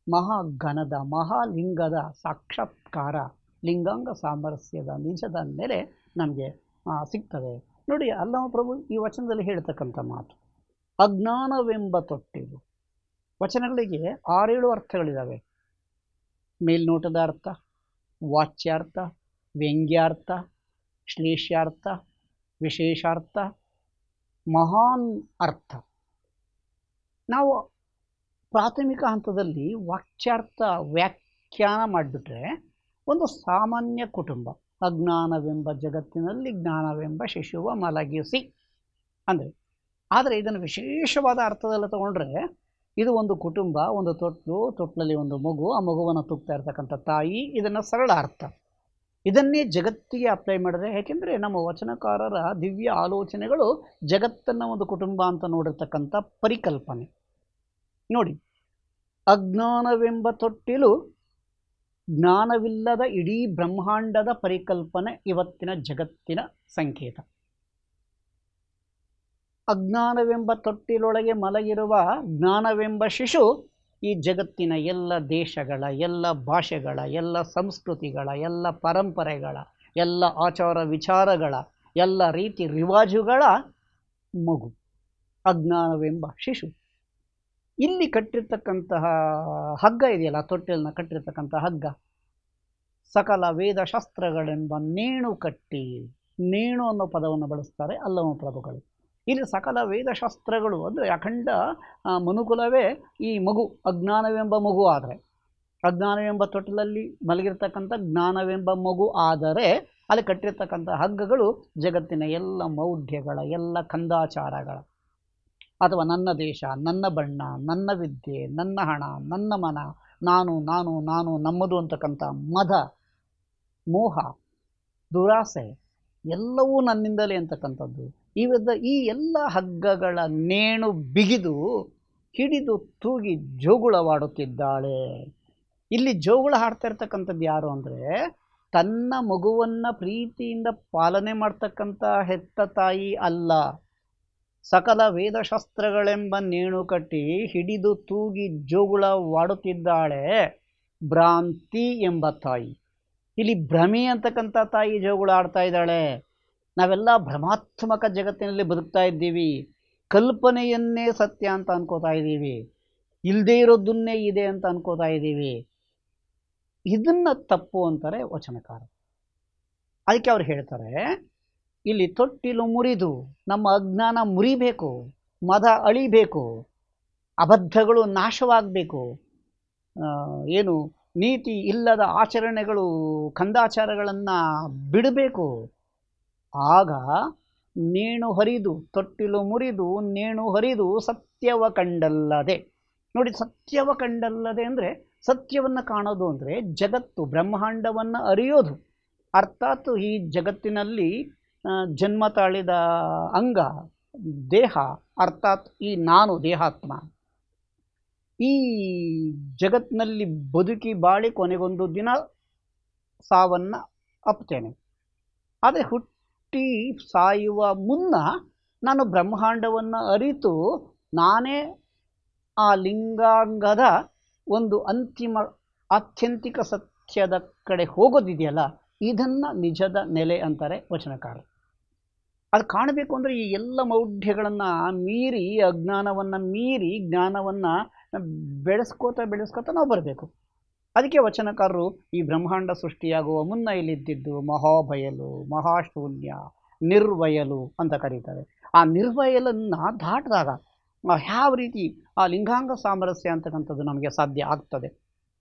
ಮಹಾಘನದ ಮಹಾಲಿಂಗದ ಸಾಕ್ಷಾತ್ಕಾರ, ಲಿಂಗಾಂಗ ಸಾಮರಸ್ಯದ ನಿಜದ ನೆಲೆ ನಮಗೆ ಸಿಗ್ತದೆ. ನೋಡಿ, ಅಲ್ಲಮ ಪ್ರಭು ಈ ವಚನದಲ್ಲಿ ಹೇಳ್ತಕ್ಕಂಥ ಮಾತು ಅಜ್ಞಾನವೆಂಬ ತೊಟ್ಟಿಲು. ವಚನಗಳಿಗೆ 6-7 ಅರ್ಥಗಳಿದ್ದಾವೆ. ಮೇಲ್ನೋಟದ ಅರ್ಥ, ವಾಚ್ಯಾರ್ಥ, ವ್ಯಂಗ್ಯಾರ್ಥ, ಶ್ಲೇಷ್ಯಾರ್ಥ, ವಿಶೇಷಾರ್ಥ, ಮಹಾನ್ ಅರ್ಥ. ನಾವು ಪ್ರಾಥಮಿಕ ಹಂತದಲ್ಲಿ ವಾಚ್ಯಾರ್ಥ ವ್ಯಾಖ್ಯಾನ ಮಾಡಿಬಿಟ್ರೆ ಒಂದು ಸಾಮಾನ್ಯ ಕುಟುಂಬ, ಅಜ್ಞಾನವೆಂಬ ಜಗತ್ತಿನಲ್ಲಿ ಜ್ಞಾನವೆಂಬ ಶಿಶುವ ಮಲಗಿಸಿ ಅಂದರೆ. ಆದರೆ ಇದನ್ನು ವಿಶೇಷವಾದ ಅರ್ಥದಲ್ಲಿ ತಗೊಂಡ್ರೆ ಇದು ಒಂದು ಕುಟುಂಬ, ಒಂದು ತೊಟ್ಲಲ್ಲಿ ಒಂದು ಮಗು, ಆ ಮಗುವನ್ನು ತೂಗ್ತಾ ಇರ್ತಕ್ಕಂಥ ತಾಯಿ. ಇದನ್ನು ಸರಳ ಅರ್ಥ. ಇದನ್ನೇ ಜಗತ್ತಿಗೆ ಅಪ್ಲೈ ಮಾಡಿದ್ರೆ, ಯಾಕೆಂದರೆ ನಮ್ಮ ವಚನಕಾರರ ದಿವ್ಯ ಆಲೋಚನೆಗಳು ಜಗತ್ತನ್ನು ಒಂದು ಕುಟುಂಬ ಅಂತ ನೋಡಿರ್ತಕ್ಕಂಥ ಪರಿಕಲ್ಪನೆ. ನೋಡಿ, ಅಜ್ಞಾನವೆಂಬ ತೊಟ್ಟಿಲು ಜ್ಞಾನವಿಲ್ಲದ ಇಡೀ ಬ್ರಹ್ಮಾಂಡದ ಪರಿಕಲ್ಪನೆ ಇವತ್ತಿನ ಜಗತ್ತಿನ ಸಂಕೇತ. ಅಜ್ಞಾನವೆಂಬ ತೊಟ್ಟಿಲೊಳಗೆ ಮಲಗಿರುವ ಜ್ಞಾನವೆಂಬ ಶಿಶು ಈ ಜಗತ್ತಿನ ಎಲ್ಲ ದೇಶಗಳ, ಎಲ್ಲ ಭಾಷೆಗಳ, ಎಲ್ಲ ಸಂಸ್ಕೃತಿಗಳ, ಎಲ್ಲ ಪರಂಪರೆಗಳ, ಎಲ್ಲ ಆಚಾರ ವಿಚಾರಗಳ, ಎಲ್ಲ ರೀತಿ ರಿವಾಜುಗಳ ಮಗು ಅಜ್ಞಾನವೆಂಬ ಶಿಶು. ಇಲ್ಲಿ ಕಟ್ಟಿರ್ತಕ್ಕಂತಹ ಹಗ್ಗ ಇದೆಯಲ್ಲ, ತೊಟ್ಟಿಲನ್ನ ಕಟ್ಟಿರ್ತಕ್ಕಂಥ ಹಗ್ಗ, ಸಕಲ ವೇದಶಾಸ್ತ್ರಗಳೆಂಬ ನೇಣು ಕಟ್ಟಿ, ನೇಣು ಅನ್ನೋ ಪದವನ್ನು ಬಳಸ್ತಾರೆ ಅಲ್ಲಮ ಪ್ರಭುಗಳು. ಇಲ್ಲಿ ಸಕಲ ವೇದಶಾಸ್ತ್ರಗಳು ಅಂದರೆ ಅಖಂಡ ಮನುಕುಲವೇ ಈ ಮಗು, ಅಜ್ಞಾನವೆಂಬ ಮಗು. ಆದರೆ ಅಜ್ಞಾನವೆಂಬ ತೊಟ್ಟಿಲಲ್ಲಿ ಮಲಗಿರ್ತಕ್ಕಂಥ ಜ್ಞಾನವೆಂಬ ಮಗು ಆದರೆ ಅಲ್ಲಿ ಕಟ್ಟಿರ್ತಕ್ಕಂಥ ಹಗ್ಗಗಳು ಜಗತ್ತಿನ ಎಲ್ಲ ಮೌಢ್ಯಗಳ, ಎಲ್ಲ ಕಂದಾಚಾರಗಳ, ಅಥವಾ ನನ್ನ ದೇಶ, ನನ್ನ ಬಣ್ಣ, ನನ್ನ ವಿದ್ಯೆ, ನನ್ನ ಹಣ, ನನ್ನ ಮನ, ನಾನು ನಾನು ನಾನು ನಮ್ಮದು ಅಂತಕ್ಕಂಥ ಮದ, ಮೋಹ, ದುರಾಸೆ ಎಲ್ಲವೂ ನನ್ನಿಂದಲೇ ಅಂತಕ್ಕಂಥದ್ದು. ಈ ಎಲ್ಲ ಹಗ್ಗಗಳ ನೇಣು ಬಿಗಿದು ಹಿಡಿದು ತೂಗಿ ಜೋಗುಳವಾಡುತ್ತಿದ್ದಾಳೆ. ಇಲ್ಲಿ ಜೋಗುಳ ಹಾಡ್ತಾ ಇರ್ತಕ್ಕಂಥದ್ದು ಯಾರು ಅಂದರೆ ತನ್ನ ಮಗುವನ್ನು ಪ್ರೀತಿಯಿಂದ ಪಾಲನೆ ಮಾಡ್ತಕ್ಕಂಥ ಹೆತ್ತ ತಾಯಿ ಅಲ್ಲ. ಸಕಲ ವೇದಶಾಸ್ತ್ರಗಳೆಂಬ ನೇಣು ಕಟ್ಟಿ ಹಿಡಿದು ತೂಗಿ ಜೋಗುಳವಾಡುತ್ತಿದ್ದಾಳೆ ಭ್ರಾಂತಿ ಎಂಬ ತಾಯಿ. ಇಲ್ಲಿ ಭ್ರಮೆ ಅಂತಕ್ಕಂಥ ತಾಯಿ ಜೋಗುಳ ಆಡ್ತಾ ಇದ್ದಾಳೆ. ನಾವೆಲ್ಲ ಭ್ರಮಾತ್ಮಕ ಜಗತ್ತಿನಲ್ಲಿ ಬದುಕ್ತಾ ಇದ್ದೀವಿ, ಕಲ್ಪನೆಯನ್ನೇ ಸತ್ಯ ಅಂತ ಅನ್ಕೋತಾ ಇದ್ದೀವಿ, ಇಲ್ಲದೇ ಇರೋದನ್ನೇ ಇದೆ ಅಂತ ಅನ್ಕೋತಾ ಇದ್ದೀವಿ. ಇದನ್ನು ತಪ್ಪು ಅಂತಾರೆ ವಚನಕಾರ. ಅದಕ್ಕೆ ಅವ್ರು ಹೇಳ್ತಾರೆ, ಇಲ್ಲಿ ತೊಟ್ಟಿಲು ಮುರಿದು ನಮ್ಮ ಅಜ್ಞಾನ ಮುರಿಬೇಕು, ಮದ ಅಳಿಬೇಕು, ಅಬದ್ಧಗಳು ನಾಶವಾಗಬೇಕು, ಏನು ನೀತಿ ಇಲ್ಲದ ಆಚರಣೆಗಳು ಕಂದಾಚಾರಗಳನ್ನು ಬಿಡಬೇಕು. ಆಗ ನೇಣು ಹರಿದು, ತೊಟ್ಟಿಲು ಮುರಿದು ನೇಣು ಹರಿದು ಸತ್ಯವ ಕಂಡಲ್ಲದೆ. ನೋಡಿ, ಸತ್ಯವ ಕಂಡಲ್ಲದೆ ಅಂದರೆ ಸತ್ಯವನ್ನು ಕಾಣೋದು ಅಂದರೆ ಜಗತ್ತು ಬ್ರಹ್ಮಾಂಡವನ್ನು ಅರಿಯೋದು. ಅರ್ಥಾತ್ ಈ ಜಗತ್ತಿನಲ್ಲಿ ಜನ್ಮ ತಾಳಿದ ಅಂಗ ದೇಹ ಅರ್ಥಾತ್ ಈ ನಾನು ದೇಹಾತ್ಮ ಈ ಜಗತ್ತಿನಲ್ಲಿ ಬದುಕಿ ಬಾಳಿ ಕೊನೆಗೊಂದು ದಿನ ಸಾವನ್ನು ಅಪ್ತೇನೆ. ಆದರೆ ಹುಟ್ಟಿ ಸಾಯುವ ಮುನ್ನ ನಾನು ಬ್ರಹ್ಮಾಂಡವನ್ನು ಅರಿತು ನಾನೇ ಆ ಲಿಂಗಾಂಗದ ಒಂದು ಅಂತಿಮ ಆತ್ಯಂತಿಕ ಸತ್ಯದ ಕಡೆ ಹೋಗೋದಿದೆಯಲ್ಲ, ಇದನ್ನು ನಿಜದ ನೆಲೆ ಅಂತಾರೆ ವಚನಕಾರರು. ಅದು ಕಾಣಬೇಕು ಅಂದರೆ ಈ ಎಲ್ಲ ಮೌಢ್ಯಗಳನ್ನು ಮೀರಿ, ಅಜ್ಞಾನವನ್ನು ಮೀರಿ ಜ್ಞಾನವನ್ನು ಬೆಳೆಸ್ಕೋತಾ ನಾವು ಬರಬೇಕು. ಅದಕ್ಕೆ ವಚನಕಾರರು ಈ ಬ್ರಹ್ಮಾಂಡ ಸೃಷ್ಟಿಯಾಗುವ ಮುನ್ನ ಇಲ್ಲಿದ್ದಿದ್ದು ಮಹಾಬಯಲು, ಮಹಾಶೂನ್ಯ, ನಿರ್ವಯಲು ಅಂತ ಕರೀತಾರೆ. ಆ ನಿರ್ವಯಲನ್ನು ದಾಟಿದಾಗ ಯಾವ ರೀತಿ ಆ ಲಿಂಗಾಂಗ ಸಾಮರಸ್ಯ ಅಂತಕ್ಕಂಥದ್ದು ನಮಗೆ ಸಾಧ್ಯ ಆಗ್ತದೆ.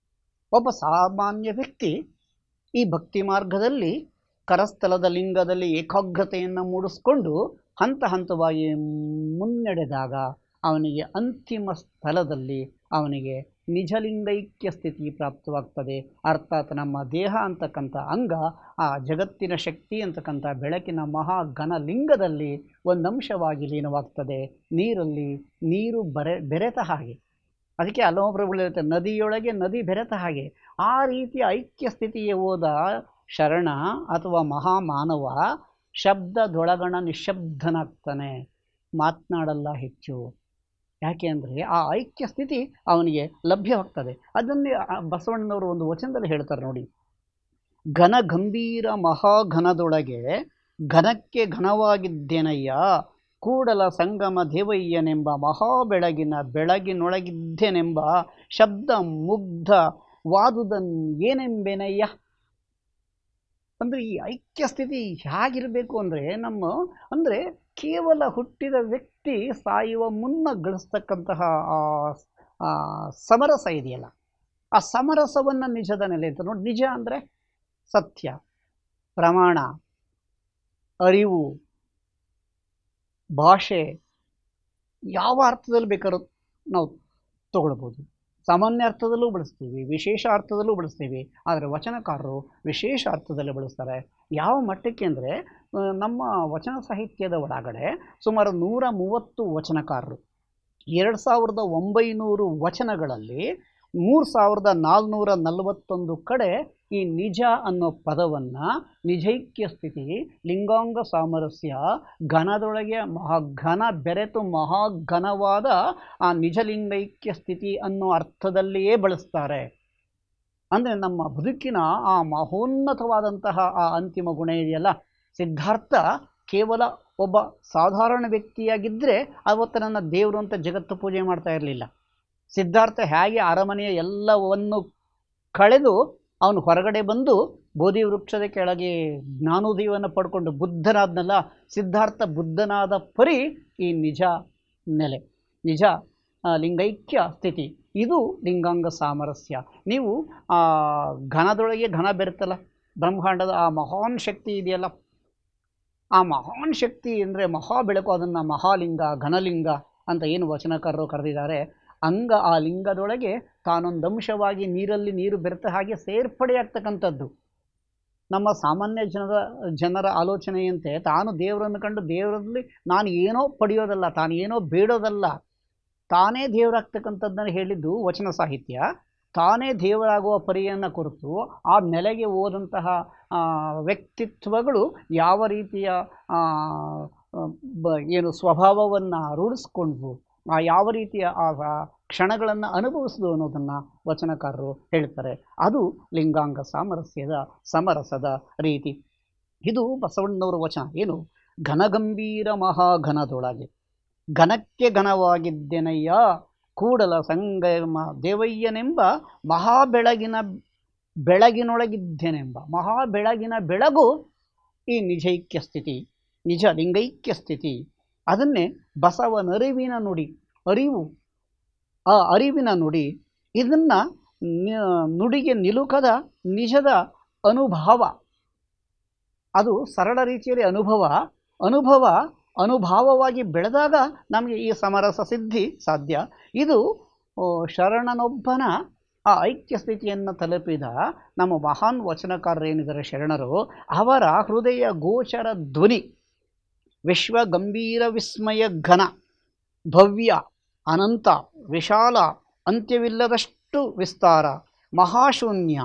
ಒಬ್ಬ ಸಾಮಾನ್ಯ ವ್ಯಕ್ತಿ ಈ ಭಕ್ತಿ ಮಾರ್ಗದಲ್ಲಿ ಕರಸ್ಥಲದ ಲಿಂಗದಲ್ಲಿ ಏಕಾಗ್ರತೆಯನ್ನು ಮೂಡಿಸ್ಕೊಂಡು ಹಂತ ಹಂತವಾಗಿ ಮುನ್ನಡೆದಾಗ ಅವನಿಗೆ ಅಂತಿಮ ಸ್ಥಳದಲ್ಲಿ ಅವನಿಗೆ ನಿಜಲಿಂಗೈಕ್ಯ ಸ್ಥಿತಿ ಪ್ರಾಪ್ತವಾಗ್ತದೆ. ಅರ್ಥಾತ್ ನಮ್ಮ ದೇಹ ಅಂತಕ್ಕಂಥ ಅಂಗ ಆ ಜಗತ್ತಿನ ಶಕ್ತಿ ಅಂತಕ್ಕಂಥ ಬೆಳಕಿನ ಮಹಾಘನಲಿಂಗದಲ್ಲಿ ಒಂದಂಶವಾಗಿ ಲೀನವಾಗ್ತದೆ. ನೀರಲ್ಲಿ ನೀರು ಬೆರೆತ ಹಾಗೆ. ಅದಕ್ಕೆ ಹಲವೊಬ್ಬರು ಹೇಳ್ತಾರೆ ನದಿಯೊಳಗೆ ನದಿ ಬೆರೆತ ಹಾಗೆ. ಆ ರೀತಿಯ ಐಕ್ಯ ಸ್ಥಿತಿಗೆ ಹೋದ ಶರಣ ಅಥವಾ ಮಹಾಮಾನವ ಶಬ್ದದೊಳಗಣ ನಿಶಬ್ದನಾಗ್ತಾನೆ, ಮಾತನಾಡಲ್ಲ ಹೆಚ್ಚು. ಯಾಕೆ ಅಂದರೆ ಆ ಐಕ್ಯ ಸ್ಥಿತಿ ಅವನಿಗೆ ಲಭ್ಯವಾಗ್ತದೆ. ಅದನ್ನೇ ಬಸವಣ್ಣನವರು ಒಂದು ವಚನದಲ್ಲಿ ಹೇಳ್ತಾರೆ ನೋಡಿ, ಘನ ಗಂಭೀರ ಮಹಾಘನದೊಳಗೆ ಘನಕ್ಕೆ ಘನವಾಗಿದ್ದೇನಯ್ಯ, ಕೂಡಲ ಸಂಗಮ ದೇವಯ್ಯನೆಂಬ ಮಹಾಬೆಳಗಿನ ಬೆಳಗಿನೊಳಗಿದ್ದೇನೆಂಬ ಶಬ್ದ ಮುಗ್ಧ ವಾದುದನ್ ಏನೆಂಬೆನಯ್ಯ. ಅಂದರೆ ಈ ಐಕ್ಯ ಸ್ಥಿತಿ ಹೇಗಿರಬೇಕು ಅಂದರೆ ಕೇವಲ ಹುಟ್ಟಿದ ವ್ಯಕ್ತಿ ಸಾಯುವ ಮುನ್ನ ಗಳಿಸ್ತಕ್ಕಂತಹ ಸಮರಸ ಇದೆಯಲ್ಲ, ಆ ಸಮರಸವನ್ನು ನಿಜದ ನೆಲೆ ಅಂತ ನೋಡಿ. ನಿಜ ಅಂದರೆ ಸತ್ಯ, ಪ್ರಮಾಣ, ಅರಿವು, ಭಾಷೆ, ಯಾವ ಅರ್ಥದಲ್ಲಿ ಬೇಕಾದ್ರೂ ನಾವು ತಗೊಳ್ಬೋದು. ಸಾಮಾನ್ಯ ಅರ್ಥದಲ್ಲೂ ಬಳಸ್ತೀವಿ, ವಿಶೇಷ ಅರ್ಥದಲ್ಲೂ ಬಳಸ್ತೀವಿ. ಆದರೆ ವಚನಕಾರರು ವಿಶೇಷ ಅರ್ಥದಲ್ಲಿ ಬಳಸ್ತಾರೆ. ಯಾವ ಮಟ್ಟಕ್ಕೆ ಅಂದರೆ ನಮ್ಮ ವಚನ ಸಾಹಿತ್ಯದ ಒಳಗಡೆ ಸುಮಾರು 130 ವಚನಕಾರರು 2900 ವಚನಗಳಲ್ಲಿ 3441 ಕಡೆ ಈ ನಿಜ ಅನ್ನೋ ಪದವನ್ನು ನಿಜೈಕ್ಯ ಸ್ಥಿತಿ, ಲಿಂಗಾಂಗ ಸಾಮರಸ್ಯ, ಘನದೊಳಗೆ ಮಹಾಘನ ಬೆರೆತು ಮಹಾಘನವಾದ ಆ ನಿಜಲಿಂಗೈಕ್ಯ ಸ್ಥಿತಿ ಅನ್ನೋ ಅರ್ಥದಲ್ಲಿಯೇ ಬಳಸ್ತಾರೆ. ಅಂದರೆ ನಮ್ಮ ಬದುಕಿನ ಆ ಮಹೋನ್ನತವಾದಂತಹ ಆ ಅಂತಿಮ ಗುಣ ಇದೆಯಲ್ಲ, ಸಿದ್ಧಾರ್ಥ ಕೇವಲ ಒಬ್ಬ ಸಾಧಾರಣ ವ್ಯಕ್ತಿಯಾಗಿದ್ದರೆ ಅವತ್ತು ನನ್ನ ದೇವರು ಅಂತ ಜಗತ್ತು ಪೂಜೆ ಮಾಡ್ತಾ ಇರಲಿಲ್ಲ. ಸಿದ್ಧಾರ್ಥ ಹೇಗೆ ಅರಮನೆಯ ಎಲ್ಲವನ್ನು ಕಳೆದು ಅವನು ಹೊರಗಡೆ ಬಂದು ಬೋಧಿ ವೃಕ್ಷದ ಕೆಳಗೆ ಜ್ಞಾನೋದಯವನ್ನು ಪಡ್ಕೊಂಡು ಬುದ್ಧನಾದ್ನಲ್ಲ, ಸಿದ್ಧಾರ್ಥ ಬುದ್ಧನಾದ ಪರಿ ಈ ನಿಜ ನೆಲೆ, ನಿಜ ಲಿಂಗೈಕ್ಯ ಸ್ಥಿತಿ, ಇದು ಲಿಂಗಾಂಗ ಸಾಮರಸ್ಯ. ನೀವು ಘನದೊಳಗೆ ಘನ ಬೆರೆತಲ್ಲ, ಬ್ರಹ್ಮಾಂಡದ ಆ ಮಹಾನ್ ಶಕ್ತಿ ಇದೆಯಲ್ಲ, ಆ ಮಹಾನ್ ಶಕ್ತಿ ಅಂದರೆ ಮಹಾ ಬೆಳಕು, ಅದನ್ನು ಮಹಾಲಿಂಗ, ಘನಲಿಂಗ ಅಂತ ಏನು ವಚನಕಾರರು ಕರೆದಿದ್ದಾರೆ. ಅಂಗ ಆ ಲಿಂಗದೊಳಗೆ ತಾನೊಂದಂಶವಾಗಿ ನೀರಲ್ಲಿ ನೀರು ಬೆರೆತ ಹಾಗೆ ಸೇರ್ಪಡೆಯಾಗ್ತಕ್ಕಂಥದ್ದು. ನಮ್ಮ ಸಾಮಾನ್ಯ ಜನರ ಆಲೋಚನೆಯಂತೆ ತಾನು ದೇವರನ್ನು ಕಂಡು ದೇವರಲ್ಲಿ ನಾನು ಏನೋ ಪಡೆಯೋದಲ್ಲ, ತಾನು ಏನೋ ಬೇಡೋದಲ್ಲ, ತಾನೇ ದೇವರಾಗ್ತಕ್ಕಂಥದ್ದನ್ನು ಹೇಳಿದ್ದು ವಚನ ಸಾಹಿತ್ಯ. ತಾನೇ ದೇವರಾಗುವ ಪರಿಯನ್ನು ಕುರಿತು ಆ ನೆಲೆಗೆ ಹೋದಂತಹ ವ್ಯಕ್ತಿತ್ವಗಳು ಯಾವ ರೀತಿಯ ಏನು ಸ್ವಭಾವವನ್ನು ರೂಢಿಸ್ಕೊಂಡ್ವು, ಯಾವ ರೀತಿಯ ಆ ಕ್ಷಣಗಳನ್ನು ಅನುಭವಿಸಿದ್ವು ಅನ್ನೋದನ್ನು ವಚನಕಾರರು ಹೇಳ್ತಾರೆ. ಅದು ಲಿಂಗಾಂಗ ಸಾಮರಸ್ಯದ ಸಮರಸದ ರೀತಿ. ಇದು ಬಸವಣ್ಣನವರ ವಚನ. ಏನು? ಘನಗಂಭೀರ ಮಹಾಘನದೊಳಗೆ ಘನಕ್ಕೆ ಘನವಾಗಿದ್ದೇನಯ್ಯ, ಕೂಡಲ ಸಂಗಮ ದೇವಯ್ಯನೆಂಬ ಬೆಳಗಿನೊಳಗಿದ್ದೇನೆಂಬ ಮಹಾಬೆಳಗಿನ ಬೆಳಗು ಈ ನಿಜೈಕ್ಯ ಸ್ಥಿತಿ, ನಿಜ ಲಿಂಗೈಕ್ಯ ಸ್ಥಿತಿ. ಅದನ್ನೇ ಬಸವನರಿವಿನ ನುಡಿ, ಅರಿವು, ಆ ಅರಿವಿನ ನುಡಿ, ಇದನ್ನು ನುಡಿಗೆ ನಿಲುಕದ ನಿಜದ ಅನುಭವ. ಅದು ಸರಳ ರೀತಿಯಲ್ಲಿ ಅನುಭವವಾಗಿ ಬೆಳೆದಾಗ ನಮಗೆ ಈ ಸಮರಸ ಸಿದ್ಧಿ ಸಾಧ್ಯ. ಇದು ಶರಣನೊಬ್ಬನ ಆ ಐಕ್ಯ ಸ್ಥಿತಿಯನ್ನು ತಲುಪಿದ ನಮ್ಮ ಮಹಾನ್ ವಚನಕಾರರೇನಿದ್ದಾರೆ ಶರಣರು, ಅವರ ಹೃದಯ ಗೋಚರ ಧ್ವನಿ ವಿಶ್ವ ಗಂಭೀರ ವಿಸ್ಮಯ ಘನ ಭವ್ಯ ಅನಂತ ವಿಶಾಲ ಅಂತ್ಯವಿಲ್ಲದಷ್ಟು ವಿಸ್ತಾರ ಮಹಾಶೂನ್ಯ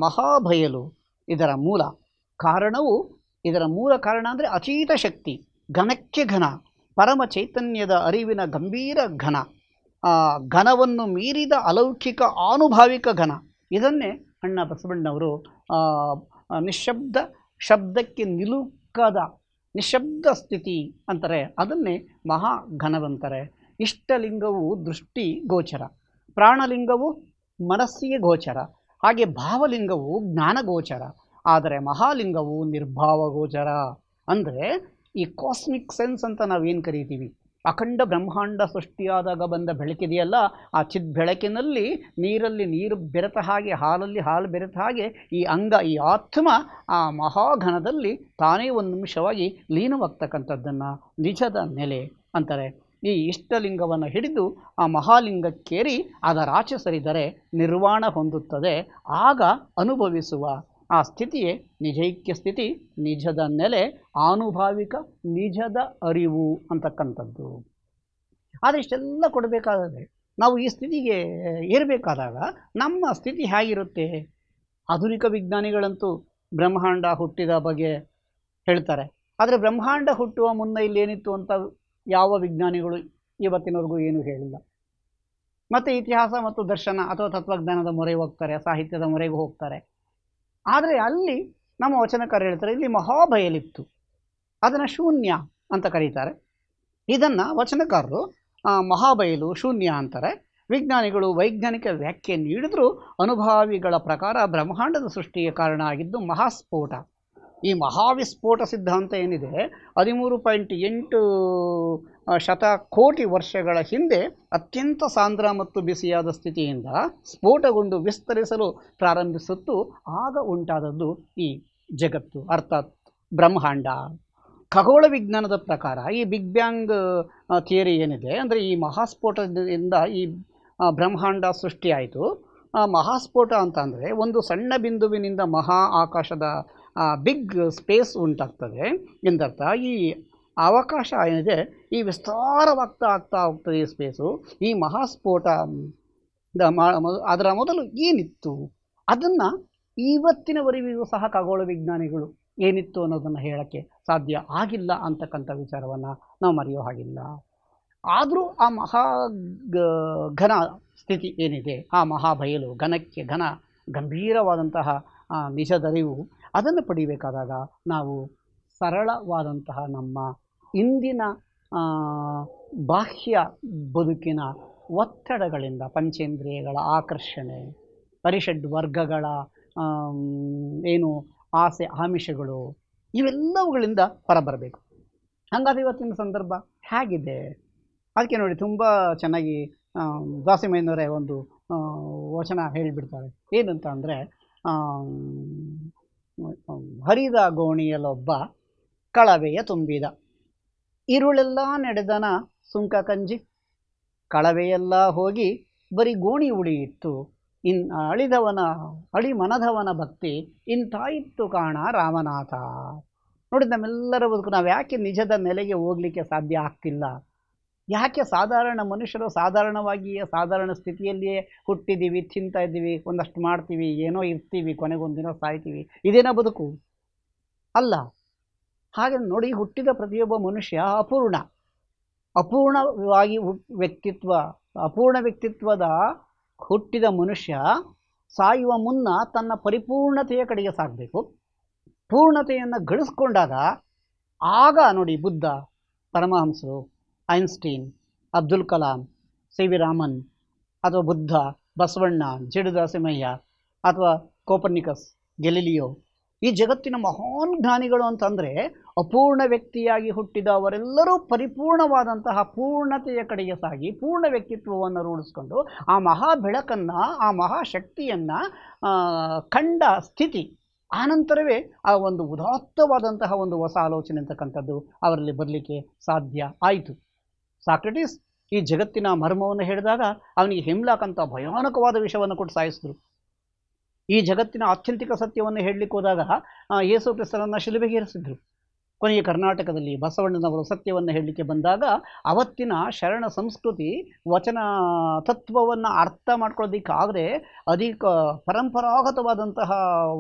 ಮಹಾಬಯಲು ಇದರ ಮೂಲ ಕಾರಣವು. ಇದರ ಮೂಲ ಕಾರಣ ಅಂದರೆ ಅತೀತ ಶಕ್ತಿ, ಘನಕ್ಕೆ ಘನ, ಪರಮ ಚೈತನ್ಯದ ಅರಿವಿನ ಗಂಭೀರ ಘನ, ಘನವನ್ನು ಮೀರಿದ ಅಲೌಕಿಕ ಆನುಭಾವಿಕ ಘನ. ಇದನ್ನೇ ಅಣ್ಣ ಬಸವಣ್ಣವರು ನಿಶ್ಶಬ್ದ, ಶಬ್ದಕ್ಕೆ ನಿಲುಕದ ನಿಶ್ಶಬ್ದ ಸ್ಥಿತಿ ಅಂತಾರೆ. ಅದನ್ನೇ ಮಹಾಘನವಂತಾರೆ. ಇಷ್ಟಲಿಂಗವು ದೃಷ್ಟಿ ಗೋಚರ, ಪ್ರಾಣಲಿಂಗವು ಮನಸ್ಸಿಗೆ ಗೋಚರ, ಹಾಗೆ ಭಾವಲಿಂಗವು ಜ್ಞಾನಗೋಚರ, ಆದರೆ ಮಹಾಲಿಂಗವು ನಿರ್ಭಾವ ಗೋಚರ. ಅಂದರೆ ಈ ಕಾಸ್ಮಿಕ್ ಸೆನ್ಸ್ ಅಂತ ನಾವೇನು ಕರಿತೀವಿ, ಅಖಂಡ ಬ್ರಹ್ಮಾಂಡ ಸೃಷ್ಟಿಯಾದಾಗ ಬಂದ ಬೆಳಕಿದೆಯಲ್ಲ, ಆ ಚಿತ್ ಬೆಳಕಿನಲ್ಲಿ ನೀರಲ್ಲಿ ನೀರು ಬೆರೆತ ಹಾಗೆ, ಹಾಲಲ್ಲಿ ಹಾಲು ಬೆರೆತ ಹಾಗೆ ಈ ಅಂಗ, ಈ ಆತ್ಮ ಆ ಮಹಾಘನದಲ್ಲಿ ತಾನೇ ಒಂದು ನಿಮಿಷವಾಗಿ ಲೀನವಾಗ್ತಕ್ಕಂಥದ್ದನ್ನು ನಿಜದ ನೆಲೆ ಅಂತಾರೆ. ಈ ಇಷ್ಟಲಿಂಗವನ್ನು ಹಿಡಿದು ಆ ಮಹಾಲಿಂಗಕ್ಕೇರಿ ಅದರಾಚೆ ಸರಿದರೆ ನಿರ್ವಾಣ ಹೊಂದುತ್ತದೆ. ಆಗ ಅನುಭವಿಸುವ ಆ ಸ್ಥಿತಿಯೇ ನಿಜೈಕ್ಯ ಸ್ಥಿತಿ, ನಿಜದ ನೆಲೆ, ಆನುಭಾವಿಕ ನಿಜದ ಅರಿವು ಅಂತಕ್ಕಂಥದ್ದು. ಆದರೆ ಇಷ್ಟೆಲ್ಲ ಕೊಡಬೇಕಾದರೆ ನಾವು ಈ ಸ್ಥಿತಿಗೆ ಏರಬೇಕಾದಾಗ ನಮ್ಮ ಸ್ಥಿತಿ ಹೇಗಿರುತ್ತೆ? ಆಧುನಿಕ ವಿಜ್ಞಾನಿಗಳಂತೂ ಬ್ರಹ್ಮಾಂಡ ಹುಟ್ಟಿದ ಬಗ್ಗೆ ಹೇಳ್ತಾರೆ. ಆದರೆ ಬ್ರಹ್ಮಾಂಡ ಹುಟ್ಟುವ ಮುನ್ನ ಇಲ್ಲೇನಿತ್ತು ಅಂತ ಯಾವ ವಿಜ್ಞಾನಿಗಳು ಇವತ್ತಿನವರೆಗೂ ಏನೂ ಹೇಳಿಲ್ಲ. ಮತ್ತು ಇತಿಹಾಸ ಮತ್ತು ದರ್ಶನ ಅಥವಾ ತತ್ವಜ್ಞಾನದ ಮೊರೆಗೆ ಹೋಗ್ತಾರೆ, ಸಾಹಿತ್ಯದ ಮೊರೆಗೆ ಹೋಗ್ತಾರೆ. ಆದರೆ ಅಲ್ಲಿ ನಮ್ಮ ವಚನಕಾರ ಹೇಳ್ತಾರೆ, ಇಲ್ಲಿ ಮಹಾಬಯಲಿತ್ತು, ಅದನ್ನು ಶೂನ್ಯ ಅಂತ ಕರೀತಾರೆ. ಇದನ್ನು ವಚನಕಾರರು ಮಹಾಬಯಲು, ಶೂನ್ಯ ಅಂತಾರೆ. ವಿಜ್ಞಾನಿಗಳು ವೈಜ್ಞಾನಿಕ ವ್ಯಾಖ್ಯೆ ನೀಡಿದರೂ ಅನುಭಾವಿಗಳ ಪ್ರಕಾರ ಬ್ರಹ್ಮಾಂಡದ ಸೃಷ್ಟಿಗೆ ಕಾರಣ ಆಗಿದ್ದು ಮಹಾಸ್ಫೋಟ. ಈ ಮಹಾವಿಸ್ಫೋಟ ಸಿದ್ಧಾಂತ ಏನಿದೆ 13.8 ಶತಕೋಟಿ ವರ್ಷಗಳ ಹಿಂದೆ ಅತ್ಯಂತ ಸಾಂದ್ರ ಮತ್ತು ಬಿಸಿಯಾದ ಸ್ಥಿತಿಯಿಂದ ಸ್ಫೋಟಗೊಂಡು ವಿಸ್ತರಿಸಲು ಪ್ರಾರಂಭಿಸುತ್ತು. ಆಗ ಉಂಟಾದದ್ದು ಈ ಜಗತ್ತು, ಅರ್ಥಾತ್ ಬ್ರಹ್ಮಾಂಡ. ಖಗೋಳ ವಿಜ್ಞಾನದ ಪ್ರಕಾರ ಈ ಬಿಗ್ ಬ್ಯಾಂಗ್ ಥಿಯರಿ ಏನಿದೆ, ಅಂದರೆ ಈ ಮಹಾಸ್ಫೋಟದಿಂದ ಈ ಬ್ರಹ್ಮಾಂಡ ಸೃಷ್ಟಿಯಾಯಿತು. ಮಹಾಸ್ಫೋಟ ಅಂತ ಅಂದರೆ ಒಂದು ಸಣ್ಣ ಬಿಂದುವಿನಿಂದ ಮಹಾ ಆಕಾಶದ ಬಿಗ್ ಸ್ಪೇಸ್ ಉಂಟಾಗ್ತದೆ ಎಂದರ್ಥ. ಈ ಅವಕಾಶ ಏನಿದೆ ಈ ವಿಸ್ತಾರವಾಗ್ತಾ ಹೋಗ್ತದೆ ಈ ಸ್ಪೇಸು. ಈ ಮಹಾಸ್ಫೋಟ ಅದರ ಮೊದಲು ಏನಿತ್ತು ಅದನ್ನು ಇವತ್ತಿನವರೆಗೂ ಸಹ ಖಗೋಳ ವಿಜ್ಞಾನಿಗಳು ಏನಿತ್ತು ಅನ್ನೋದನ್ನು ಹೇಳೋಕ್ಕೆ ಸಾಧ್ಯ ಆಗಿಲ್ಲ ಅಂತಕ್ಕಂಥ ವಿಚಾರವನ್ನು ನಾವು ಮರೆಯೋ ಹಾಗಿಲ್ಲ. ಆದರೂ ಆ ಘನ ಸ್ಥಿತಿ ಏನಿದೆ, ಆ ಮಹಾಬಯಲು, ಘನಕ್ಕೆ ಘನ, ಗಂಭೀರವಾದಂತಹ ನಿಜದರಿವು, ಅದನ್ನು ಪಡಿಬೇಕಾದಾಗ ನಾವು ಸರಳವಾದಂತಹ ನಮ್ಮ ಇಂದಿನ ಬಾಹ್ಯ ಬದುಕಿನ ಒತ್ತಡಗಳಿಂದ, ಪಂಚೇಂದ್ರಿಯಗಳ ಆಕರ್ಷಣೆ, ಪರಿಷಡ್ ವರ್ಗಗಳ ಏನು ಆಸೆ ಆಮಿಷಗಳು, ಇವೆಲ್ಲವುಗಳಿಂದ ಹೊರಬರಬೇಕು. ಹಾಗಾದ್ರೆ ಇವತ್ತಿನ ಸಂದರ್ಭ ಹೇಗಿದೆ? ಅದಕ್ಕೆ ನೋಡಿ, ತುಂಬ ಚೆನ್ನಾಗಿ ದಾಸಿಮಯ್ಯನವರೇ ಒಂದು ವಚನ ಹೇಳಿಬಿಡ್ತಾರೆ. ಏನಂತ ಅಂದರೆ, ಹರಿದ ಗೋಣಿಯಲ್ಲೊಬ್ಬ ಕಳವೆಯ ತುಂಬಿದ, ಇರುಳೆಲ್ಲ ನಡೆದನ ಸುಂಕ ಕಂಜಿ, ಕಳವೆಯೆಲ್ಲ ಹೋಗಿ ಬರೀ ಗೋಣಿ ಉಳಿಯಿತ್ತು, ಅಳಿಮನದವನ ಭಕ್ತಿ ಇಂತಾಯಿತ್ತು ಕಾಣ ರಾಮನಾಥ. ನೋಡಿ, ನಮ್ಮೆಲ್ಲರ ಬದುಕು ನಾವು ಯಾಕೆ ನಿಜದ ನೆಲೆಗೆ ಹೋಗಲಿಕ್ಕೆ ಸಾಧ್ಯ ಆಗ್ತಿಲ್ಲ? ಯಾಕೆ ಸಾಧಾರಣ ಮನುಷ್ಯರು ಸಾಧಾರಣವಾಗಿಯೇ ಸಾಧಾರಣ ಸ್ಥಿತಿಯಲ್ಲಿಯೇ ಹುಟ್ಟಿದ್ದೀವಿ, ತಿಂತಾ ಇದ್ದೀವಿ, ಒಂದಷ್ಟು ಮಾಡ್ತೀವಿ, ಏನೋ ಇರ್ತೀವಿ, ಕೊನೆಗೊಂದಿನ ಸಾಯ್ತೀವಿ, ಇದೇನೋ ಬದುಕು ಅಲ್ಲ. ಹಾಗೆ ನೋಡಿ, ಹುಟ್ಟಿದ ಪ್ರತಿಯೊಬ್ಬ ಮನುಷ್ಯ ಅಪೂರ್ಣವಾಗಿ ಅಪೂರ್ಣ ವ್ಯಕ್ತಿತ್ವದ ಹುಟ್ಟಿದ ಮನುಷ್ಯ ಸಾಯುವ ಮುನ್ನ ತನ್ನ ಪರಿಪೂರ್ಣತೆಯ ಕಡೆಗೆ ಸಾಗಬೇಕು. ಪೂರ್ಣತೆಯನ್ನು ಗಳಿಸ್ಕೊಂಡಾಗ ಆಗ ನೋಡಿ, ಬುದ್ಧ, ಪರಮಹಂಸರು, ಐನ್ಸ್ಟೀನ್, ಅಬ್ದುಲ್ ಕಲಾಂ, ಸಿ ವಿ ರಾಮನ್, ಅಥವಾ ಬುದ್ಧ, ಬಸವಣ್ಣ, ದಾಸಿಮಯ್ಯ, ಅಥವಾ ಕೋಪರ್ನಿಕಸ್, ಗೆಲಿಲಿಯೋ, ಈ ಜಗತ್ತಿನ ಮಹಾನ್ ಜ್ಞಾನಿಗಳು ಅಂತಂದರೆ ಅಪೂರ್ಣ ವ್ಯಕ್ತಿಯಾಗಿ ಹುಟ್ಟಿದ ಅವರೆಲ್ಲರೂ ಪರಿಪೂರ್ಣವಾದಂತಹ ಪೂರ್ಣತೆಯ ಕಡೆಗೆ ಸಾಗಿ ಪೂರ್ಣ ವ್ಯಕ್ತಿತ್ವವನ್ನು ರೂಢಿಸ್ಕೊಂಡು ಆ ಮಹಾ ಬೆಳಕನ್ನು, ಆ ಮಹಾಶಕ್ತಿಯನ್ನು ಕಂಡ ಸ್ಥಿತಿ. ಆನಂತರವೇ ಆ ಒಂದು ಉದಾತ್ತವಾದಂತಹ ಒಂದು ಹೊಸ ಆಲೋಚನೆ ಅಂತಕ್ಕಂಥದ್ದು ಅವರಲ್ಲಿ ಬರಲಿಕ್ಕೆ ಸಾಧ್ಯ ಆಯಿತು. ಸಾಕ್ರೆಟಿಸ್ ಈ ಜಗತ್ತಿನ ಮರ್ಮವನ್ನು ಹೇಳಿದಾಗ ಅವನಿಗೆ ಹಿಮ್ಲಾಕ್ ಅಂತ ಭಯಾನಕವಾದ ವಿಷಯವನ್ನು ಕೊಟ್ಟು ಸಾಯಿಸಿದ್ರು. ಈ ಜಗತ್ತಿನ ಆತ್ಯಂತಿಕ ಸತ್ಯವನ್ನು ಹೇಳಲಿಕ್ಕೆ ಹೋದಾಗ ಯೇಸು ಕ್ರಿಸ್ತನನ್ನು ಶಿಲುಬೆಗೆ ಏರಿಸಿದ್ರು. ಕೊನೆಗೆ ಕರ್ನಾಟಕದಲ್ಲಿ ಬಸವಣ್ಣನವರು ಸತ್ಯವನ್ನು ಹೇಳಲಿಕ್ಕೆ ಬಂದಾಗ ಅವತ್ತಿನ ಶರಣ ಸಂಸ್ಕೃತಿ ವಚನ ತತ್ವವನ್ನು ಅರ್ಥ ಮಾಡ್ಕೊಳ್ಳೋದಕ್ಕಾಗದೆ ಪರಂಪರಾಗತವಾದಂತಹ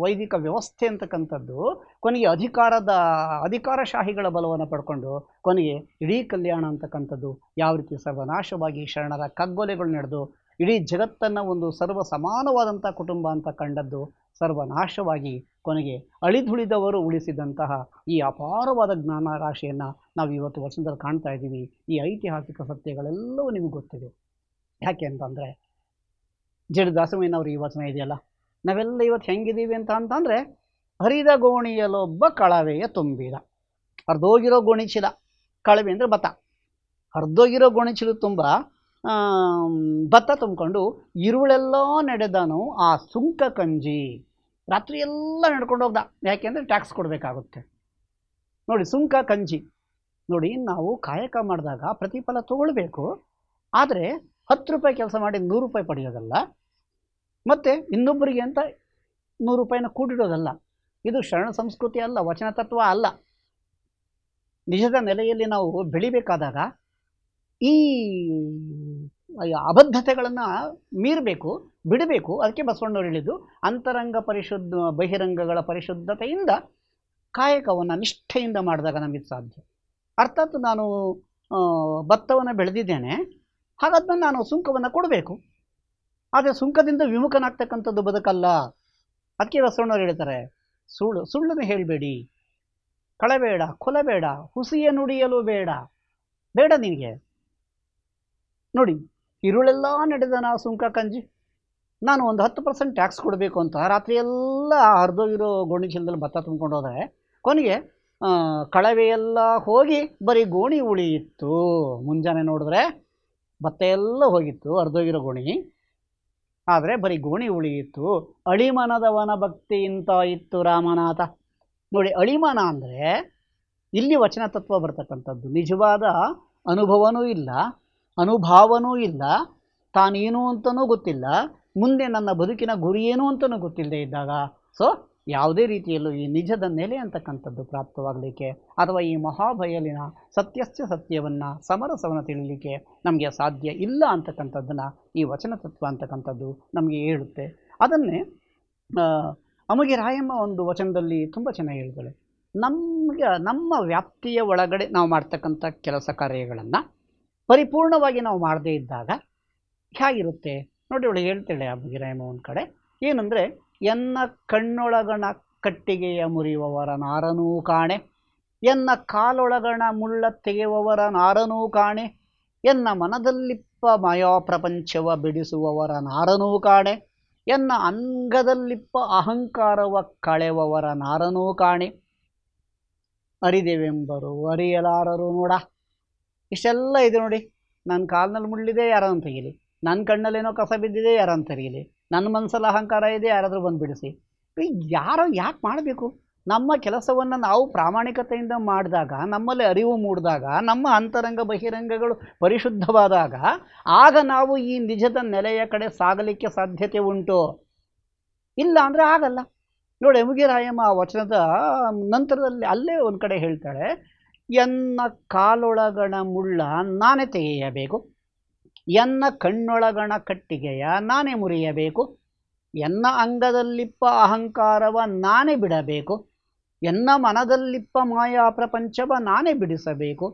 ವೈದಿಕ ವ್ಯವಸ್ಥೆ ಅಂತಕ್ಕಂಥದ್ದು ಕೊನೆಗೆ ಅಧಿಕಾರಶಾಹಿಗಳ ಬಲವನ್ನು ಪಡ್ಕೊಂಡು ಕೊನೆಗೆ ಇಡೀ ಕಲ್ಯಾಣ ಅಂತಕ್ಕಂಥದ್ದು ಯಾವ ರೀತಿ ಸರ್ವನಾಶವಾಗಿ ಶರಣರ ಕಗ್ಗೊಲೆಗಳು ನಡೆದು ಇಡೀ ಜಗತ್ತನ್ನು ಒಂದು ಸರ್ವ ಸಮಾನವಾದಂಥ ಕುಟುಂಬ ಅಂತ ಕಂಡದ್ದು ಸರ್ವನಾಶವಾಗಿ ಕೊನೆಗೆ ಅಳಿದುಳಿದವರು ಉಳಿಸಿದಂತಹ ಈ ಅಪಾರವಾದ ಜ್ಞಾನ ರಾಶಿಯನ್ನು ನಾವು ಇವತ್ತು ವಚನದಲ್ಲಿ ಕಾಣ್ತಾ ಇದ್ದೀವಿ. ಈ ಐತಿಹಾಸಿಕ ಸತ್ಯಗಳೆಲ್ಲವೂ ನಿಮಗೆ ಗೊತ್ತಿದೆ. ಯಾಕೆ ಅಂತಂದರೆ ಜಡಿ ದಾಸಮಯ್ಯನವರು ಈ ವಚನ ಇದೆಯಲ್ಲ, ನಾವೆಲ್ಲ ಇವತ್ತು ಹೆಂಗಿದ್ದೀವಿ ಅಂತಂದರೆ ಹರಿದ ಗೋಣಿಯಲ್ಲೊಬ್ಬ ಕಳವೆಯ ತುಂಬಿದ. ಹರಿದೋಗಿರೋ ಗೋಣಿಚೀಲ, ಕಳವೆ ಅಂದರೆ ಭತ್ತ, ಹರಿದೋಗಿರೋ ಗೋಣಿಚೀಲ ತುಂಬ ಭತ್ತ ತುಂಬಿಕೊಂಡು ಇರುಳೆಲ್ಲ ನಡೆದನು ಆ ಸುಂಕ ಕಂಜಿ. ರಾತ್ರಿ ಎಲ್ಲ ನಡ್ಕೊಂಡು ಹೋಗ್ದ, ಯಾಕೆಂದರೆ ಟ್ಯಾಕ್ಸ್ ಕೊಡಬೇಕಾಗುತ್ತೆ ನೋಡಿ. ಸುಂಕ ಕಂಜಿ ನೋಡಿ, ನಾವು ಕಾಯಕ ಮಾಡಿದಾಗ ಪ್ರತಿಫಲ ತಗೊಳ್ಬೇಕು, ಆದರೆ 10 ರೂಪಾಯಿ ಕೆಲಸ ಮಾಡಿ 100 ರೂಪಾಯಿ ಪಡೆಯೋದಲ್ಲ, ಮತ್ತು ಇನ್ನೊಬ್ಬರಿಗೆ ಅಂತ 100 ರೂಪಾಯಿನ ಕೂಡಿಡೋದಲ್ಲ. ಇದು ಶರಣ ಸಂಸ್ಕೃತಿ ಅಲ್ಲ, ವಚನ ತತ್ವ ಅಲ್ಲ. ನಿಜದ ನೆಲೆಯಲ್ಲಿ ನಾವು ಬೆಳಿಬೇಕಾದಾಗ ಈ ಅಬದ್ಧತೆಗಳನ್ನು ಮೀರಬೇಕು, ಬಿಡಬೇಕು. ಅದಕ್ಕೆ ಬಸವಣ್ಣವ್ರು ಹೇಳಿದ್ದು ಅಂತರಂಗ ಪರಿಶುದ್ಧ ಬಹಿರಂಗಗಳ ಪರಿಶುದ್ಧತೆಯಿಂದ ಕಾಯಕವನ್ನು ನಿಷ್ಠೆಯಿಂದ ಮಾಡಿದಾಗ ನಮಗೆ ಸಾಧ್ಯ. ಅರ್ಥಾತ್ ನಾನು ಭತ್ತವನ್ನು ಬೆಳೆದಿದ್ದೇನೆ, ಹಾಗಾದ್ಮೇಲೆ ನಾನು ಸುಂಕವನ್ನು ಕೊಡಬೇಕು, ಆದರೆ ಸುಂಕದಿಂದ ವಿಮುಖನಾಗ್ತಕ್ಕಂಥದ್ದು ಬದುಕಲ್ಲ. ಅದಕ್ಕೆ ಬಸವಣ್ಣವ್ರು ಹೇಳ್ತಾರೆ, ಸುಳ್ಳನ್ನು ಹೇಳಬೇಡಿ, ಕಳಬೇಡ, ಕೊಲಬೇಡ, ಹುಸಿಯ ನುಡಿಯಲು ಬೇಡ ನಿನಗೆ. ನೋಡಿ, ಇರುಳೆಲ್ಲ ನಡೆದ ಸುಂಕ ಕಂಜಿ, ನಾನು ಒಂದು 10% ಟ್ಯಾಕ್ಸ್ ಕೊಡಬೇಕು ಅಂತ ರಾತ್ರಿ ಎಲ್ಲ ಹರಿದೋಗಿರೋ ಗೋಣಿ ಚೀಲದಲ್ಲಿ ಭತ್ತ ತುಂಬ್ಕೊಂಡು ಹೋದರೆ ಕೊನೆಗೆ ಕಳವೆಯೆಲ್ಲ ಹೋಗಿ ಬರೀ ಗೋಣಿ ಉಳಿಯಿತು. ಮುಂಜಾನೆ ನೋಡಿದ್ರೆ ಭತ್ತ ಎಲ್ಲ ಹೋಗಿತ್ತು, ಹರಿದೋಗಿರೋ ಗೋಣಿ, ಆದರೆ ಬರೀ ಗೋಣಿ ಉಳಿಯಿತು. ಅಳಿಮನದವನ ಭಕ್ತಿ ಇಂತ ಇತ್ತು ರಾಮನಾಥ. ನೋಡಿ, ಅಳಿಮನ ಅಂದರೆ ಇಲ್ಲಿ ವಚನ ತತ್ವ ಬರ್ತಕ್ಕಂಥದ್ದು. ನಿಜವಾದ ಅನುಭವನೂ ಇಲ್ಲ, ಅನುಭಾವನೂ ಇಲ್ಲ, ತಾನೇನು ಅಂತಲೂ ಗೊತ್ತಿಲ್ಲ, ಮುಂದೆ ನನ್ನ ಬದುಕಿನ ಗುರಿ ಏನು ಅಂತಲೂ ಗೊತ್ತಿಲ್ಲದೆ ಇದ್ದಾಗ ಸೊ ಯಾವುದೇ ರೀತಿಯಲ್ಲೂ ಈ ನಿಜದ ನೆಲೆ ಅಂತಕ್ಕಂಥದ್ದು ಪ್ರಾಪ್ತವಾಗಲಿಕ್ಕೆ ಅಥವಾ ಈ ಮಹಾಬಯಲಿನ ಸತ್ಯವನ್ನು ಸಮರಸವನ್ನು ತಿಳಿಲಿಕ್ಕೆ ನಮಗೆ ಸಾಧ್ಯ ಇಲ್ಲ ಅಂತಕ್ಕಂಥದ್ದನ್ನು ಈ ವಚನ ತತ್ವ ಅಂತಕ್ಕಂಥದ್ದು ನಮಗೆ ಹೇಳುತ್ತೆ. ಅದನ್ನೇ ಅಮಗೆ ರಾಯಮ್ಮ ಒಂದು ವಚನದಲ್ಲಿ ತುಂಬ ಚೆನ್ನಾಗಿ ಹೇಳ್ತಾಳೆ. ನಮ್ಮ ವ್ಯಾಪ್ತಿಯ ಒಳಗಡೆ ನಾವು ಮಾಡ್ತಕ್ಕಂಥ ಕೆಲಸ ಕಾರ್ಯಗಳನ್ನು ಪರಿಪೂರ್ಣವಾಗಿ ನಾವು ಮಾಡದೇ ಇದ್ದಾಗ ಹೇಗಿರುತ್ತೆ ನೋಡಿ. ಅವಳು ಹೇಳ್ತಾಳೆ ಅಮಗೆ ರಾಯಮ್ಮ ಒಂದು ಕಡೆ ಏನಂದರೆ, ಎನ್ನ ಕಣ್ಣೊಳಗಣ ಕಟ್ಟಿಗೆಯ ಮುರಿಯುವವರ ನಾರನೂ ಕಾಣೆ, ಎನ್ನ ಕಾಲೊಳಗಣ ಮುಳ್ಳ ತೆಗೆಯುವವರ ನಾರನೂ ಕಾಣೆ, ಎನ್ನ ಮನದಲ್ಲಿಪ್ಪ ಮಾಯಾ ಪ್ರಪಂಚವ ಬಿಡಿಸುವವರ ನಾರನೂ ಕಾಣೆ, ಎನ್ನ ಅಂಗದಲ್ಲಿಪ್ಪ ಅಹಂಕಾರವ ಕಳೆವವರ ನಾರನೂ ಕಾಣೆ, ಅರಿದೆವೆಂಬರು ಅರಿಯಲಾರರು ನೋಡ. ಇಷ್ಟೆಲ್ಲ ಇದೆ ನೋಡಿ. ನನ್ನ ಕಾಲಿನಲ್ಲಿ ಮುಳ್ಳಿದೆ, ಯಾರನ್ನು ತೆಗೀಲಿ, ನನ್ನ ಕಣ್ಣಲ್ಲೇನೋ ಕಸ ಬಿದ್ದಿದೆ, ಯಾರನ್ನು ತೆಗೀಲಿ, ನನ್ನ ಮನಸ್ಸಲ್ಲಿ ಅಹಂಕಾರ ಇದೆ, ಯಾರಾದರೂ ಬಂದು ಬಿಡಿಸಿ. ಯಾರೋ ಯಾಕೆ ಮಾಡಬೇಕು? ನಮ್ಮ ಕೆಲಸವನ್ನು ನಾವು ಪ್ರಾಮಾಣಿಕತೆಯಿಂದ ಮಾಡಿದಾಗ, ನಮ್ಮಲ್ಲಿ ಅರಿವು ಮೂಡಿದಾಗ, ನಮ್ಮ ಅಂತರಂಗ ಬಹಿರಂಗಗಳು ಪರಿಶುದ್ಧವಾದಾಗ ಆಗ ನಾವು ಈ ನಿಜದ ನೆಲೆಯ ಕಡೆ ಸಾಗಲಿಕ್ಕೆ ಸಾಧ್ಯತೆ ಉಂಟು. ಇಲ್ಲ ಅಂದರೆ ಆಗಲ್ಲ. ನೋಡಿ, ಎಮುಗೆ ರಾಯಮ್ಮ ಆ ವಚನದ ನಂತರದಲ್ಲಿ ಅಲ್ಲೇ ಒಂದು ಕಡೆ ಹೇಳ್ತಾಳೆ, ಎನ್ನ ಕಾಲೊಳಗಣ ಮುಳ್ಳ ನಾನೇ ತೆಗೆಯಬೇಕು, ಎನ್ನ ಕಣ್ಣೊಳಗಣ ಕಟ್ಟಿಗೆಯ ನಾನೇ ಮುರಿಯಬೇಕು, ಎನ್ನ ಅಂಗದಲ್ಲಿಪ್ಪ ಅಹಂಕಾರವ ನಾನೇ ಬಿಡಬೇಕು, ಎನ್ನ ಮನದಲ್ಲಿಪ್ಪ ಮಾಯಾ ಪ್ರಪಂಚವ ನಾನೇ ಬಿಡಿಸಬೇಕು.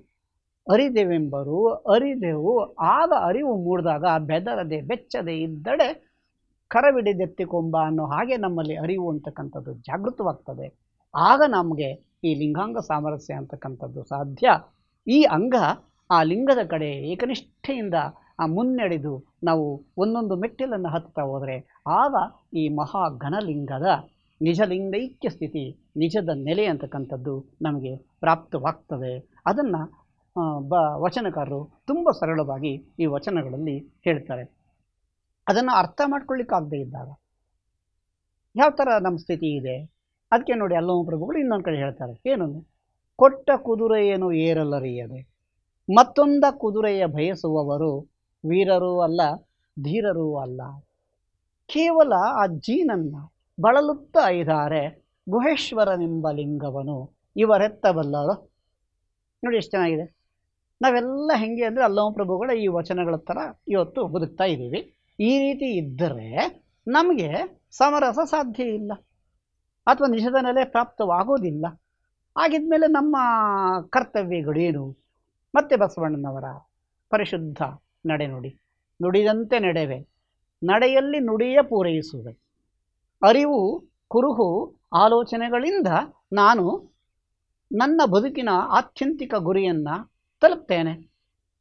ಅರಿದೆವೆಂಬರು ಅರಿದೆವು, ಆಗ ಅರಿವು ಮೂಡಿದಾಗ ಬೆದರದೆ ಬೆಚ್ಚದೆ ಇದ್ದಡೆ ಕರವಿಡಿದೆತ್ತಿಕೊಂಬ ಅನ್ನೋ ಹಾಗೆ ನಮ್ಮಲ್ಲಿ ಅರಿವು ಅಂತಕ್ಕಂಥದ್ದು ಜಾಗೃತವಾಗ್ತದೆ. ಆಗ ನಮಗೆ ಈ ಲಿಂಗಾಂಗ ಸಾಮರಸ್ಯ ಅಂತಕ್ಕಂಥದ್ದು ಸಾಧ್ಯ. ಈ ಅಂಗ ಆ ಲಿಂಗದ ಕಡೆ ಏಕನಿಷ್ಠೆಯಿಂದ ಮುನ್ನಡೆದು ನಾವು ಒಂದೊಂದು ಮೆಟ್ಟಿಲನ್ನು ಹತ್ತಾ ಹೋದರೆ ಆಗ ಈ ಮಹಾ ಘನಲಿಂಗದ ನಿಜಲಿಂಗೈಕ್ಯ ಸ್ಥಿತಿ, ನಿಜದ ನೆಲೆ ಅಂತಕ್ಕಂಥದ್ದು ನಮಗೆ ಪ್ರಾಪ್ತವಾಗ್ತದೆ. ಅದನ್ನು ವಚನಕಾರರು ತುಂಬ ಸರಳವಾಗಿ ಈ ವಚನಗಳಲ್ಲಿ ಹೇಳ್ತಾರೆ. ಅದನ್ನು ಅರ್ಥ ಮಾಡ್ಕೊಳ್ಳಿಕ್ಕಾಗದೇ ಇದ್ದಾಗ ಯಾವ ಥರ ನಮ್ಮ ಸ್ಥಿತಿ ಇದೆ ಅದಕ್ಕೆ ನೋಡಿ ಅಲ್ಲಮ ಪ್ರಭುಗಳು ಇನ್ನೊಂದು ಕಡೆ ಹೇಳ್ತಾರೆ. ಏನೊಂದು ಕೊಟ್ಟ ಕುದುರೆಯನ್ನು ಏರಲರಿಯದೆ ಮತ್ತೊಂದ ಕುದುರೆಯ ಬಯಸುವವರು ವೀರರೂ ಅಲ್ಲ ಧೀರರೂ ಅಲ್ಲ. ಕೇವಲ ಆ ಜೀನನ್ನು ಬಳಲುತ್ತಾ ಇದ್ದಾರೆ ಗುಹೇಶ್ವರನೆಂಬ ಲಿಂಗವನು ಇವರೆತ್ತ ಬಲ್ಲರು. ನೋಡಿ ಎಷ್ಟು ಚೆನ್ನಾಗಿದೆ. ನಾವೆಲ್ಲ ಹೆಂಗೆ ಅಂದರೆ ಅಲ್ಲಮ ಪ್ರಭುಗಳ ಈ ವಚನಗಳ ಥರ ಇವತ್ತು ಬದುಕ್ತಾ ಇದ್ದೀವಿ. ಈ ರೀತಿ ಇದ್ದರೆ ನಮಗೆ ಸಮರಸ ಸಾಧ್ಯ ಇಲ್ಲ, ಅಥವಾ ನಿಜದ ನೆಲೆ ಪ್ರಾಪ್ತವಾಗೋದಿಲ್ಲ. ಆಗಿದ್ಮೇಲೆ ನಮ್ಮ ಕರ್ತವ್ಯಗಳೇನು? ಮತ್ತೆ ಬಸವಣ್ಣನವರ ಪರಿಶುದ್ಧ ನಡೆನುಡಿ, ನುಡಿದಂತೆ ನಡೆವೆ, ನಡೆಯಲ್ಲಿ ನುಡಿಯ ಪೂರೈಸುವೆ, ಅರಿವು ಕುರುಹು ಆಲೋಚನೆಗಳಿಂದ ನಾನು ನನ್ನ ಬದುಕಿನ ಆತ್ಯಂತಿಕ ಗುರಿಯನ್ನು ತಲುಪ್ತೇನೆ.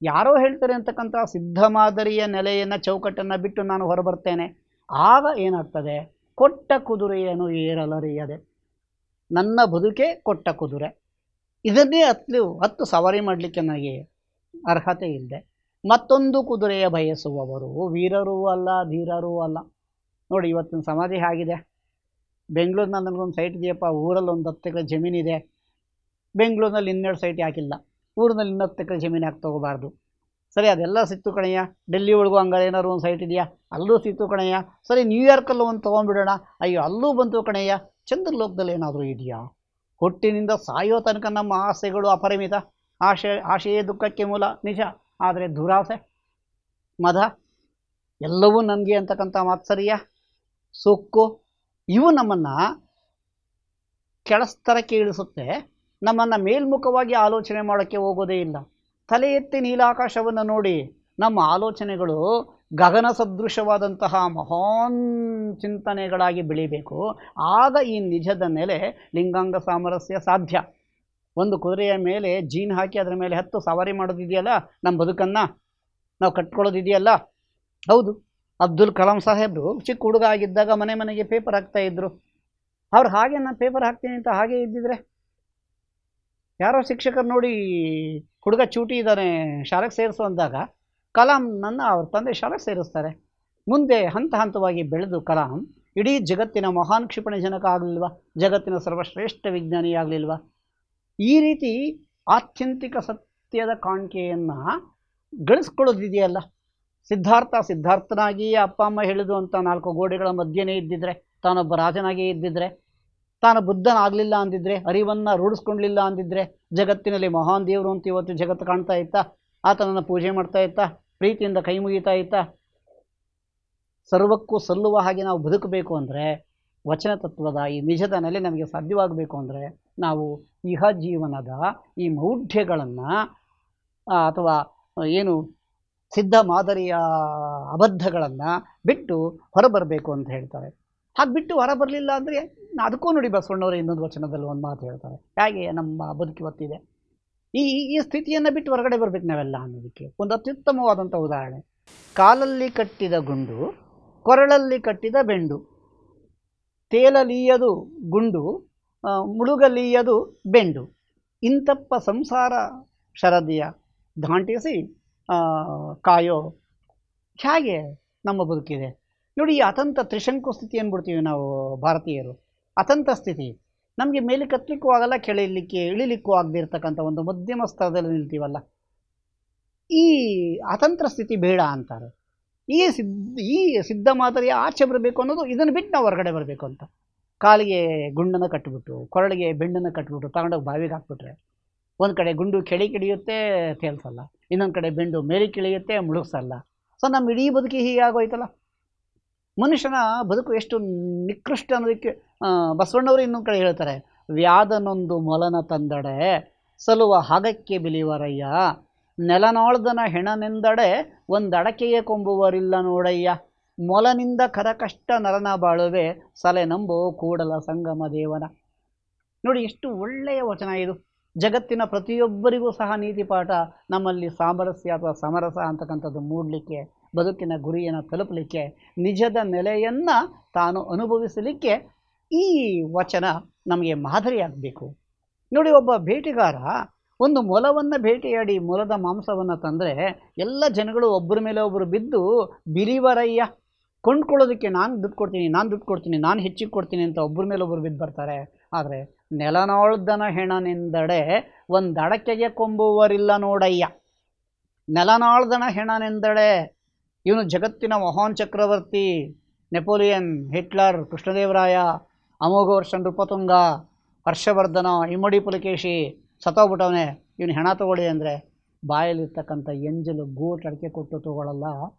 ಯಾರೋ ಹೇಳ್ತಾರೆ ಅಂತಕ್ಕಂಥ ಸಿದ್ಧ ಮಾದರಿಯ ನೆಲೆಯನ್ನು, ಚೌಕಟ್ಟನ್ನು ಬಿಟ್ಟು ನಾನು ಹೊರಬರ್ತೇನೆ. ಆಗ ಏನಾಗ್ತದೆ? ಕೊಟ್ಟ ಕುದುರೆಯನ್ನು ಏರಲರಿಯದೆ, ನನ್ನ ಬದುಕೆ ಕೊಟ್ಟ ಕುದುರೆ, ಇದನ್ನೇ ಹತ್ತು ಸವಾರಿ ಮಾಡಲಿಕ್ಕೆ ನನಗೆ ಅರ್ಹತೆ ಇಲ್ಲದೆ ಮತ್ತೊಂದು ಕುದುರೆಯ ಬಯಸುವವರು ವೀರರೂ ಅಲ್ಲ, ಧೀರರೂ ಅಲ್ಲ. ನೋಡಿ ಇವತ್ತಿನ ಸಮಾಜ ಹೇಗಿದೆ. ಬೆಂಗಳೂರಿನಲ್ಲಿ ನನಗೊಂದು ಸೈಟ್ ಇದೆಯಪ್ಪ, ಊರಲ್ಲಿ ಒಂದು 10 ಎಕರೆ ಜಮೀನಿದೆ, ಬೆಂಗಳೂರಿನಲ್ಲಿ 12 ಸೈಟ್ ಯಾಕಿಲ್ಲ, ಊರಿನಲ್ಲಿ 10 ಎಕರೆ ಜಮೀನು ಯಾಕೆ ತೊಗೋಬಾರ್ದು? ಸರಿ, ಅದೆಲ್ಲ ಸಿಕ್ತು ಕಣಯ್ಯ. ಡೆಲ್ಲಿ ಒಳಗೂ ಹಂಗಾರೆ ಏನಾದ್ರು ಒಂದು ಸೈಟ್ ಇದೆಯಾ? ಅಲ್ಲೂ ಸಿಕ್ತು ಕಣಯ್ಯ. ಸರಿ, ನ್ಯೂಯಾರ್ಕಲ್ಲೂ ಒಂದು ತೊಗೊಂಡ್ಬಿಡೋಣ. ಅಯ್ಯೋ, ಅಲ್ಲೂ ಬಂತು ಕಣಯ್ಯ. ಚಂದ್ರಲೋಕದಲ್ಲಿ ಏನಾದರೂ ಇದೆಯಾ? ಹುಟ್ಟಿನಿಂದ ಸಾಯೋ ತನಕ ನಮ್ಮ ಆಸೆಗಳು ಅಪರಿಮಿತ. ಆಶೆಯೇ ದುಃಖಕ್ಕೆ ಮೂಲ, ನಿಜ. ಆದರೆ ದುರಾಸೆ, ಮದ, ಎಲ್ಲವೂ ನನಗೆ ಅಂತಕ್ಕಂಥ ಮಾತ್ಸರ್ಯ, ಸೊಕ್ಕು, ಇವು ನಮ್ಮನ್ನು ಕೆಳಸ್ತರಕ್ಕೆ ಇಳಿಸುತ್ತೆ. ನಮ್ಮನ್ನು ಮೇಲ್ಮುಖವಾಗಿ ಆಲೋಚನೆ ಮಾಡೋಕ್ಕೆ ಹೋಗೋದೇ ಇಲ್ಲ. ತಲೆ ಎತ್ತಿ ನೀಲಾಕಾಶವನ್ನು ನೋಡಿ ನಮ್ಮ ಆಲೋಚನೆಗಳು ಗಗನ ಸದೃಶವಾದಂತಹ ಮಹಾನ್ ಚಿಂತನೆಗಳಾಗಿ ಬೆಳಿಬೇಕು. ಆಗ ಈ ನಿಜದ ನೆಲೆ ಲಿಂಗಾಂಗ ಸಾಮರಸ್ಯ ಸಾಧ್ಯ. ಒಂದು ಕುದುರೆಯ ಮೇಲೆ ಜೀನ್ ಹಾಕಿ ಅದರ ಮೇಲೆ 10 ಸವಾರಿ ಮಾಡೋದಿದೆಯಲ್ಲ, ನಮ್ಮ ಬದುಕನ್ನು ನಾವು ಕಟ್ಕೊಳ್ಳೋದಿದೆಯಲ್ಲ. ಹೌದು, ಅಬ್ದುಲ್ ಕಲಾಂ ಸಾಹೇಬರು ಚಿಕ್ಕ ಹುಡುಗ ಆಗಿದ್ದಾಗ ಮನೆ ಮನೆಗೆ ಪೇಪರ್ ಹಾಕ್ತಾಯಿದ್ರು. ಅವ್ರು ಹಾಗೆ ನಾನು ಪೇಪರ್ ಹಾಕ್ತೀನಿ ಅಂತ ಹಾಗೆ ಇದ್ದಿದ್ರೆ, ಯಾರೋ ಶಿಕ್ಷಕರು ನೋಡಿ ಹುಡುಗ ಚೂಟಿ ಇದ್ದಾನೆ ಶಾಲೆಗೆ ಸೇರಿಸು ಅಂದಾಗ ಕಲಾಂನನ್ನು ಅವ್ರ ತಂದೆ ಶಾಲೆಗೆ ಸೇರಿಸ್ತಾರೆ. ಮುಂದೆ ಹಂತ ಹಂತವಾಗಿ ಬೆಳೆದು ಕಲಾಂ ಇಡೀ ಜಗತ್ತಿನ ಮಹಾನ್ ಕ್ಷಿಪಣಿ ಜನಕ ಆಗಲಿಲ್ವ? ಜಗತ್ತಿನ ಸರ್ವಶ್ರೇಷ್ಠ ವಿಜ್ಞಾನಿ ಆಗಲಿಲ್ವ? ಈ ರೀತಿ ಆತ್ಯಂತಿಕ ಸತ್ಯದ ಕಾಣಿಕೆಯನ್ನು ಗಳಿಸ್ಕೊಳ್ಳೋದಿದೆಯಲ್ಲ. ಸಿದ್ಧಾರ್ಥನಾಗಿ ಅಪ್ಪ ಅಮ್ಮ ಹೇಳಿದ್ರು ಅಂತ 4 ಗೋಡೆಗಳ ಮಧ್ಯೆನೇ ಇದ್ದಿದ್ರೆ, ತಾನೊಬ್ಬ ರಾಜನಾಗಿಯೇ ಇದ್ದಿದ್ರೆ, ತಾನು ಬುದ್ಧನಾಗಲಿಲ್ಲ ಅಂದಿದ್ರೆ, ಅರಿವನ್ನು ರೂಢಿಸ್ಕೊಳ್ಳಲಿಲ್ಲ ಅಂದಿದ್ರೆ, ಜಗತ್ತಿನಲ್ಲಿ ಮಹಾನ್ ದೇವರು ಅಂತ ಇವತ್ತು ಜಗತ್ತು ಕಾಣ್ತಾ ಇತ್ತಾ? ಆತನನ್ನು ಪೂಜೆ ಮಾಡ್ತಾ ಇತ್ತಾ? ಪ್ರೀತಿಯಿಂದ ಕೈ ಮುಗಿತಾ ಇತ್ತಾ? ಸರ್ವಕ್ಕೂ ಸಲ್ಲುವ ಹಾಗೆ ನಾವು ಬದುಕಬೇಕು ಅಂದರೆ, ವಚನ ತತ್ವದ ಈ ನಿಜದ ನೆಲೆ ನಮಗೆ ಸಾಧ್ಯವಾಗಬೇಕು ಅಂದರೆ, ನಾವು ಇಹ ಜೀವನದ ಈ ಮೌಢ್ಯಗಳನ್ನು ಅಥವಾ ಏನು ಸಿದ್ಧ ಮಾದರಿಯ ಅಬದ್ಧಗಳನ್ನು ಬಿಟ್ಟು ಹೊರಬರಬೇಕು ಅಂತ ಹೇಳ್ತಾರೆ. ಹಾಗೆ ಬಿಟ್ಟು ಹೊರಬರಲಿಲ್ಲ ಅಂದರೆ ಅದಕ್ಕೂ ನೋಡಿ ಬಸವಣ್ಣವರು ಇನ್ನೊಂದು ವಚನದಲ್ಲಿ ಒಂದು ಮಾತು ಹೇಳ್ತಾರೆ. ಹೇಗೆ ನಮ್ಮ ಬದುಕಿವತ್ತಿದೆ, ಈ ಸ್ಥಿತಿಯನ್ನು ಬಿಟ್ಟು ಹೊರಗಡೆ ಬರಬೇಕು ನಾವೆಲ್ಲ ಅನ್ನೋದಕ್ಕೆ ಒಂದು ಅತ್ಯುತ್ತಮವಾದಂಥ ಉದಾಹರಣೆ. ಕಾಲಲ್ಲಿ ಕಟ್ಟಿದ ಗುಂಡು, ಕೊರಳಲ್ಲಿ ಕಟ್ಟಿದ ಬೆಂಡು, ತೇಲಲೀಯದು ಗುಂಡು, ಮುಳುಗಲೀಯದು ಬೆಂಡು, ಇಂತಪ್ಪ ಸಂಸಾರ ಶರದಿಯ ದಾಂಟಿಸಿ ಕಾಯೋ. ಹೇಗೆ ನಮ್ಮ ಬದುಕಿದೆ ನೋಡಿ. ಈ ಅತಂತ್ರ ತ್ರಿಶಂಕು ಸ್ಥಿತಿ ಅಂದ್ಬಿಡ್ತೀವಿ ನಾವು ಭಾರತೀಯರು. ಅತಂತ್ರ ಸ್ಥಿತಿ, ನಮಗೆ ಮೇಲೆ ಕತ್ತಲಿಕ್ಕೂ ಆಗಲ್ಲ, ಕೆಳಲಿಕ್ಕೆ ಇಳಿಲಿಕ್ಕೂ ಆಗದೆ ಇರ್ತಕ್ಕಂಥ ಒಂದು ಮಧ್ಯಮ ಸ್ತರದಲ್ಲಿ ನಿಲ್ತೀವಲ್ಲ. ಈ ಅತಂತ್ರ ಸ್ಥಿತಿ ಬೇಡ ಅಂತಾರೆ. ಈ ಸಿದ್ಧ ಮಾದರಿಯ ಆಚೆ ಬರಬೇಕು ಅನ್ನೋದು, ಇದನ್ನು ಬಿಟ್ಟು ನಾವು ಹೊರಗಡೆ ಬರಬೇಕು ಅಂತ. ಕಾಲಿಗೆ ಗುಂಡನ್ನು ಕಟ್ಟಿಬಿಟ್ಟು, ಕೊರಳಿಗೆ ಬೆಂಡನ್ನು ಕಟ್ಟಿಬಿಟ್ಟು ತಗೊಂಡೋಗಿ ಬಾವಿಗೆ ಹಾಕ್ಬಿಟ್ರೆ, ಒಂದು ಕಡೆ ಗುಂಡು ಕೆಳಿಯುತ್ತೆ, ತೇಲ್ಸಲ್ಲ. ಇನ್ನೊಂದು ಕಡೆ ಬೆಂಡು ಮೇಲೆ ಕಿಳಿಯುತ್ತೆ, ಮುಳುಗಿಸಲ್ಲ. ಸೊ ನಮ್ಮ ಇಡೀ ಬದುಕಿ ಹೀಗೆ ಆಗೋಯ್ತಲ್ಲ. ಮನುಷ್ಯನ ಬದುಕು ಎಷ್ಟು ನಿಕೃಷ್ಟ ಅನ್ನೋದಕ್ಕೆ ಬಸವಣ್ಣವರು ಇನ್ನೊಂದು ಕಡೆ ಹೇಳ್ತಾರೆ. ವ್ಯಾಧನೊಂದು ಮೊಲನ ತಂದಡೆ ಸಲುವ ಹಾಗಕ್ಕೆ ಬಿಲಿವರಯ್ಯ, ನೆಲನಾಳ್ದನ ಹೆಣನೆಂದಡೆ ಒಂದಡಕೆಯ ಕೊಂಬುವರಿಲ್ಲ ನೋಡಯ್ಯ, ಮೊಲನಿಂದ ಕರಕಷ್ಟ ನರನ ಬಾಳುವೆ ಸಲೆ ನಂಬೋ ಕೂಡಲ ಸಂಗಮ ದೇವನ. ನೋಡಿ ಎಷ್ಟು ಒಳ್ಳೆಯ ವಚನ ಇದು. ಜಗತ್ತಿನ ಪ್ರತಿಯೊಬ್ಬರಿಗೂ ಸಹ ನೀತಿ ಪಾಠ. ನಮ್ಮಲ್ಲಿ ಸಾಮರಸ್ಯ ಅಥವಾ ಸಮರಸ ಅಂತಕ್ಕಂಥದ್ದು ಮೂಡಲಿಕ್ಕೆ, ಬದುಕಿನ ಗುರಿಯನ್ನು ತಲುಪಲಿಕ್ಕೆ, ನಿಜದ ನೆಲೆಯನ್ನು ತಾನು ಅನುಭವಿಸಲಿಕ್ಕೆ ಈ ವಚನ ನಮಗೆ ಮಾದರಿಯಾಗಬೇಕು. ನೋಡಿ, ಒಬ್ಬ ಬೇಟೆಗಾರ ಒಂದು ಮೊಲವನ್ನು ಬೇಟೆಯಾಡಿ ಮೊಲದ ಮಾಂಸವನ್ನು ತಂದರೆ ಎಲ್ಲ ಜನಗಳು ಒಬ್ಬರ ಮೇಲೆ ಒಬ್ಬರು ಬಿದ್ದು ಬಿಲಿವರಯ್ಯ, ಕೊಂಡ್ಕೊಳ್ಳೋದಕ್ಕೆ ನಾನು ದುಡ್ಡು ಕೊಡ್ತೀನಿ, ನಾನು ಹೆಚ್ಚಿಗೆ ಕೊಡ್ತೀನಿ ಅಂತ ಒಬ್ಬರ ಮೇಲೆ ಒಬ್ಬರು ಬಿದ್ದು ಬರ್ತಾರೆ. ಆದರೆ ನೆಲನಾಳ್ದನ ಹೆಣನೆಂದಡೆ ಒಂದು ಅಡಕೆಗೆ ಕೊಂಬುವರಿಲ್ಲ ನೋಡಯ್ಯ. ನೆಲನಾಳ್ದನ ಹೆಣನೆಂದಡೆ ಇವನು ಜಗತ್ತಿನ ಮಹಾನ್ ಚಕ್ರವರ್ತಿ, ನೆಪೋಲಿಯನ್, ಹಿಟ್ಲರ್, ಕೃಷ್ಣದೇವರಾಯ, ಅಮೋಘ ವರ್ಷ ನೃಪತುಂಗ, ಹರ್ಷವರ್ಧನ ಇಮ್ಮಡಿ ಪುಲಕೇಶಿ ಸತ್ತೋಗ್ಬಿಟ್ಟವನೇ, ಇವನು ಹೆಣ ತಗೊಳ್ಳಿ ಅಂದರೆ ಬಾಯಲ್ಲಿರ್ತಕ್ಕಂಥ ಎಂಜಲು ಗೂಟ್ ಅಡಿಕೆ ಕೊಟ್ಟು ತಗೊಳ್ಳಲ್ಲ.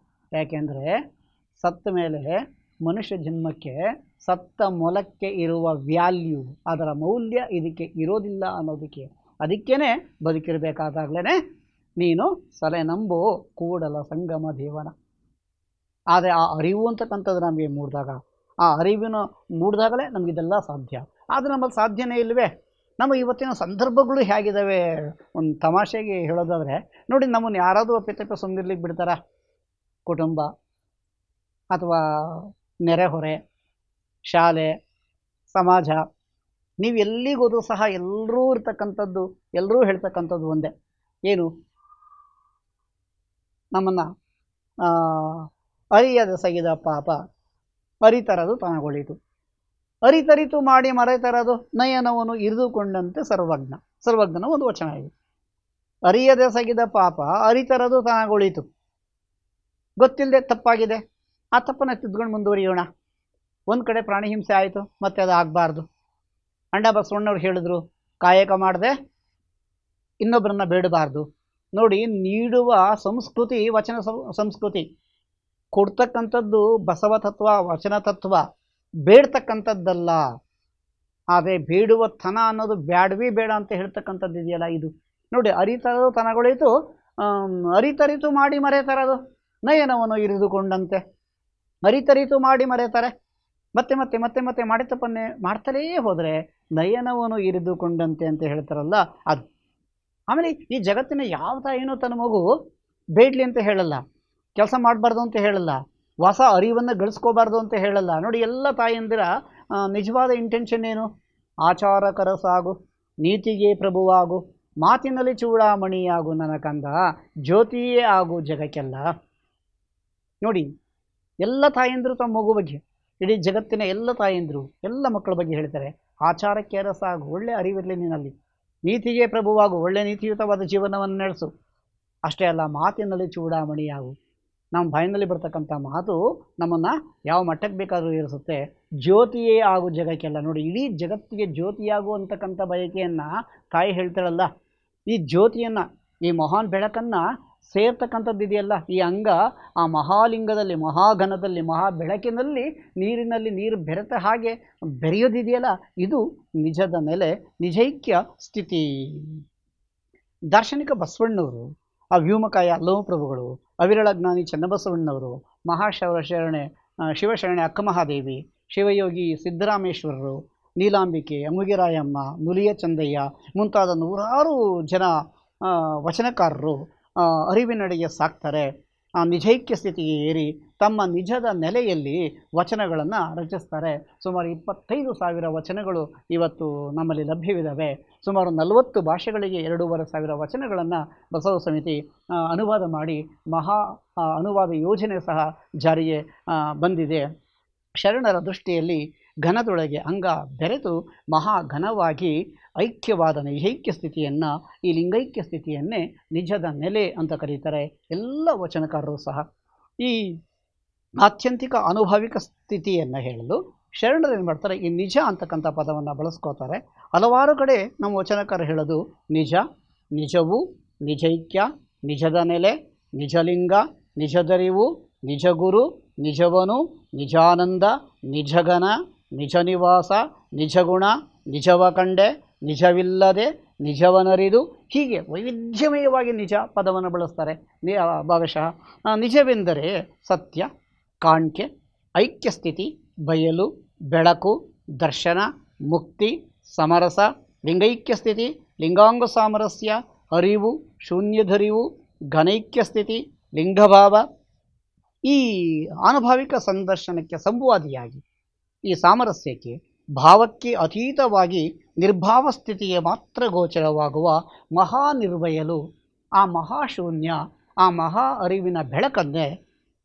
ಯಾಕೆಂದರೆ ಸತ್ತ ಮೇಲೆ ಮನುಷ್ಯ ಜನ್ಮಕ್ಕೆ ಸತ್ತ ಮೊಲಕ್ಕೆ ಇರುವ ವ್ಯಾಲ್ಯೂ, ಅದರ ಮೌಲ್ಯ ಇದಕ್ಕೆ ಇರೋದಿಲ್ಲ ಅನ್ನೋದಕ್ಕೆ. ಅದಕ್ಕೇ ಬದುಕಿರಬೇಕಾದಾಗಲೇ ನೀನು ಸಲೆ ನಂಬು ಕೂಡಲ ಸಂಗಮ ದೇವನ. ಆದರೆ ಆ ಅರಿವು ಅಂತಕ್ಕಂಥದ್ದು ನಮಗೆ ಮೂಡಿದಾಗ, ಆ ಅರಿವಿನ ಮೂಡಿದಾಗಲೇ ನಮಗಿದೆಲ್ಲ ಸಾಧ್ಯ. ಆದರೆ ನಮ್ಮಲ್ಲಿ ಸಾಧ್ಯನೇ ಇಲ್ಲವೇ? ನಮ್ಮ ಇವತ್ತಿನ ಸಂದರ್ಭಗಳು ಹೇಗಿದ್ದಾವೆ? ಒಂದು ತಮಾಷೆಗೆ ಹೇಳೋದಾದರೆ ನೋಡಿ, ನಮ್ಮನ್ನು ಯಾರಾದರೂ ಅಪ್ಪಿತಪ್ಪಿ ಸುಮ್ಮನಿರ್ಲಿಕ್ಕೆ ಬಿಡ್ತಾರ? ಕುಟುಂಬ ಅಥವಾ ನೆರೆಹೊರೆ, ಶಾಲೆ, ಸಮಾಜ, ನೀವು ಎಲ್ಲಿಗೋದ್ರೂ ಸಹ ಎಲ್ಲರೂ ಇರ್ತಕ್ಕಂಥದ್ದು, ಎಲ್ಲರೂ ಹೇಳ್ತಕ್ಕಂಥದ್ದು ಒಂದೇ. ಏನು? ನಮ್ಮನ್ನು ಅರಿಯದ ಸಗಿದ ಪಾಪ ಅರಿತರದು ತನಗೊಳಿತು, ಅರಿತರಿತು ಮಾಡಿ ಮರೆತರದು ನಯನವನು ಇರಿದುಕೊಂಡಂತೆ ಸರ್ವಜ್ಞ. ಸರ್ವಜ್ಞನ ಒಂದು ವಚನ ಇದೆ. ಅರಿಯದೆ ಸಗಿದ ಪಾಪ ಅರಿತರದು ತನಗೊಳಿತು. ಗೊತ್ತಿಲ್ಲದೆ ತಪ್ಪಾಗಿದೆ, ಆ ತಪ್ಪನ್ನು ತಿದ್ಕೊಂಡು ಮುಂದುವರಿಯೋಣ. ಒಂದು ಕಡೆ ಪ್ರಾಣಿ ಹಿಂಸೆ ಆಯಿತು, ಮತ್ತೆ ಅದು ಆಗಬಾರ್ದು. ಅಣ್ಣ ಬಸವಣ್ಣವ್ರು ಹೇಳಿದ್ರು, ಕಾಯಕ ಮಾಡದೆ ಇನ್ನೊಬ್ಬರನ್ನ ಬೇಡಬಾರ್ದು. ನೋಡಿ, ನೀಡುವ ಸಂಸ್ಕೃತಿ ವಚನ ಸಂಸ್ಕೃತಿ. ಕೊಡ್ತಕ್ಕಂಥದ್ದು ಬಸವ ತತ್ವ, ವಚನ ತತ್ವ. ಬೇಡ್ತಕ್ಕಂಥದ್ದಲ್ಲ. ಆದರೆ ಬೇಡುವ ತನ ಅನ್ನೋದು ಬ್ಯಾಡವೇ ಬೇಡ ಅಂತ ಹೇಳ್ತಕ್ಕಂಥದ್ದು ಇದೆಯಲ್ಲ, ಇದು ನೋಡಿ. ಅರಿತರದು ತನಗೊಳಿತು, ಅರಿತರಿತು ಮಾಡಿ ಮರೆತರದು ನಯನವನ್ನು ಇರಿದುಕೊಂಡಂತೆ. ಅರಿತರಿತು ಮಾಡಿ ಮರೆತಾರೆ, ಮತ್ತೆ ಮತ್ತೆ ಮತ್ತೆ ಮತ್ತೆ ಮಾಡಿ ತಪ್ಪನ್ನೇ ಮಾಡ್ತಲೇ ಹೋದರೆ ನಯನವನ್ನು ಇರಿದುಕೊಂಡಂತೆ ಅಂತ ಹೇಳ್ತಾರಲ್ಲ ಅದು. ಆಮೇಲೆ ಈ ಜಗತ್ತಿನ ಯಾವ ತಾಯಿನೂ ತನ್ನ ಮಗು ಬೇಡಲಿ ಅಂತ ಹೇಳಲ್ಲ, ಕೆಲಸ ಮಾಡಬಾರ್ದು ಅಂತ ಹೇಳಲ್ಲ, ಹೊಸ ಅರಿವನ್ನು ಗಳಿಸ್ಕೋಬಾರ್ದು ಅಂತ ಹೇಳಲ್ಲ. ನೋಡಿ, ಎಲ್ಲ ತಾಯಿಯಂದಿರ ನಿಜವಾದ ಇಂಟೆನ್ಷನ್ ಏನು? ಆಚಾರಕರ ಸಾಗು, ನೀತಿಗೆ ಪ್ರಭುವಾಗು, ಮಾತಿನಲ್ಲಿ ಚೂಡಾಮಣಿಯಾಗು ನನ್ನ ಕಂದ, ಜ್ಯೋತಿಯೇ ಆಗು ಜಗಕ್ಕೆಲ್ಲ. ನೋಡಿ, ಎಲ್ಲ ತಾಯಂದಿರು ತಮ್ಮ ಮಗು ಬಗ್ಗೆ, ಇಡೀ ಜಗತ್ತಿನ ಎಲ್ಲ ತಾಯಂದಿರು ಎಲ್ಲ ಮಕ್ಕಳ ಬಗ್ಗೆ ಹೇಳ್ತಾರೆ, ಆಚಾರಕ್ಕೆ ರಸಾಗು, ಒಳ್ಳೆ ಅರಿವಿರಲಿ ನಿನ್ನಲ್ಲಿ, ನೀತಿಗೆ ಪ್ರಭುವಾಗು, ಒಳ್ಳೆ ನೀತಿಯುತವಾದ ಜೀವನವನ್ನು ನಡೆಸು. ಅಷ್ಟೇ ಅಲ್ಲ, ಮಾತಿನಲ್ಲಿ ಚೂಡಾಮಣಿಯಾಗು. ನಮ್ಮ ಬಾಯಿನಲ್ಲಿ ಬರ್ತಕ್ಕಂಥ ಮಾತು ನಮ್ಮನ್ನು ಯಾವ ಮಟ್ಟಕ್ಕೆ ಬೇಕಾದರೂ ಇರಿಸುತ್ತೆ. ಜ್ಯೋತಿಯೇ ಆಗು ಜಗಕ್ಕೆಲ್ಲ. ನೋಡಿ, ಇಡೀ ಜಗತ್ತಿಗೆ ಜ್ಯೋತಿಯಾಗು ಅಂತಕ್ಕಂಥ ಬಯಕೆಯನ್ನು ತಾಯಿ ಹೇಳ್ತಾಳಲ್ಲ. ಈ ಜ್ಯೋತಿಯನ್ನು, ಈ ಮಹಾನ್ ಬೆಳಕನ್ನು ಸೇರ್ತಕ್ಕಂಥದ್ದು ಇದೆಯಲ್ಲ, ಈ ಅಂಗ ಆ ಮಹಾಲಿಂಗದಲ್ಲಿ, ಮಹಾಘನದಲ್ಲಿ, ಮಹಾ ಬೆಳಕಿನಲ್ಲಿ, ನೀರಿನಲ್ಲಿ ನೀರು ಬೆರೆತ ಹಾಗೆ ಬೆರೆಯೋದಿದೆಯಲ್ಲ, ಇದು ನಿಜದ ನೆಲೆ, ನಿಜೈಕ್ಯ ಸ್ಥಿತಿ. ದಾರ್ಶನಿಕ ಬಸವಣ್ಣವರು, ಆ ವ್ಯೋಮಕಾಯ ಅಲ್ಲಮಪ್ರಭುಗಳು, ಅವಿರಳ ಜ್ಞಾನಿ ಚನ್ನಬಸವಣ್ಣವರು, ಮಹಾಶಿವಶರಣೆ ಶಿವಶರಣೆ ಅಕ್ಕಮಹಾದೇವಿ, ಶಿವಯೋಗಿ ಸಿದ್ದರಾಮೇಶ್ವರರು, ನೀಲಾಂಬಿಕೆ, ಅಮುಗಿರಾಯಮ್ಮ, ನುಲಿಯ ಚಂದಯ್ಯ ಮುಂತಾದ ನೂರಾರು ಜನ ವಚನಕಾರರು ಅರಿವಿನಡೆಗೆ ಸಾಕ್ತಾರೆ. ಆ ನಿಜೈಕ್ಯ ಸ್ಥಿತಿಗೆ ಏರಿ ತಮ್ಮ ನಿಜದ ನೆಲೆಯಲ್ಲಿ ವಚನಗಳನ್ನು ರಚಿಸ್ತಾರೆ. ಸುಮಾರು 25,000 ವಚನಗಳು ಇವತ್ತು ನಮ್ಮಲ್ಲಿ ಲಭ್ಯವಿದ್ದಾವೆ. ಸುಮಾರು 40 ಭಾಷೆಗಳಿಗೆ 2,500 ವಚನಗಳನ್ನು ಬಸವ ಸಮಿತಿ ಅನುವಾದ ಮಾಡಿ ಮಹಾ ಅನುವಾದ ಯೋಜನೆ ಸಹ ಜಾರಿಗೆ ಬಂದಿದೆ. ಶರಣರ ದೃಷ್ಟಿಯಲ್ಲಿ ಘನದೊಳಗೆ ಅಂಗ ಬೆರೆತು ಮಹಾಘನವಾಗಿ ಐಕ್ಯವಾದ ನಿಜೈಕ್ಯ ಸ್ಥಿತಿಯನ್ನು, ಈ ಲಿಂಗೈಕ್ಯ ಸ್ಥಿತಿಯನ್ನೇ ನಿಜದ ನೆಲೆ ಅಂತ ಕರೀತಾರೆ ಎಲ್ಲ ವಚನಕಾರರು ಸಹ. ಈ ಆತ್ಯಂತಿಕ ಅನುಭಾವಿಕ ಸ್ಥಿತಿಯನ್ನು ಹೇಳಲು ಶರಣರು ಏನು ಮಾಡ್ತಾರೆ, ಈ ನಿಜ ಅಂತಕ್ಕಂಥ ಪದವನ್ನು ಬಳಸ್ಕೋತಾರೆ. ಹಲವಾರು ಕಡೆ ನಮ್ಮ ವಚನಕಾರ ಹೇಳೋದು ನಿಜ, ನಿಜವು, ನಿಜೈಕ್ಯ, ನಿಜದ ನೆಲೆ, ನಿಜಲಿಂಗ, ನಿಜದರಿವು, ನಿಜಗುರು, ನಿಜವನು, ನಿಜಾನಂದ, ನಿಜಗನ, ನಿಜ ನಿವಾಸ, ನಿಜಗುಣ, ನಿಜವ ಕಂಡೆ, ನಿಜವಿಲ್ಲದೆ, ನಿಜವನರಿದು, ಹೀಗೆ ವೈವಿಧ್ಯಮಯವಾಗಿ ನಿಜ ಪದವನ್ನು ಬಳಸ್ತಾರೆ. ಭಾಗಶಃ ನಿಜವೆಂದರೆ ಸತ್ಯ, ಕಾಣ್ಕೆ, ಐಕ್ಯಸ್ಥಿತಿ, ಬಯಲು, ಬೆಳಕು, ದರ್ಶನ, ಮುಕ್ತಿ, ಸಮರಸ, ಲಿಂಗೈಕ್ಯ ಸ್ಥಿತಿ, ಲಿಂಗಾಂಗ ಸಾಮರಸ್ಯ, ಅರಿವು, ಶೂನ್ಯಧರಿವು, ಘನೈಕ್ಯಸ್ಥಿತಿ, ಲಿಂಗಭಾವ. ಈ ಅನುಭಾವಿಕ ಸಂದರ್ಶನಕ್ಕೆ ಸಂವಾದಿಯಾಗಿ, ಈ ಸಾಮರಸ್ಯಕ್ಕೆ, ಭಾವಕ್ಕೆ ಅತೀತವಾಗಿ ನಿರ್ಭಾವ ಸ್ಥಿತಿಗೆ ಮಾತ್ರ ಗೋಚರವಾಗುವ ಮಹಾನಿರ್ವಯಲು, ಆ ಮಹಾಶೂನ್ಯ, ಆ ಮಹಾ ಅರಿವಿನ ಬೆಳಕನ್ನೇ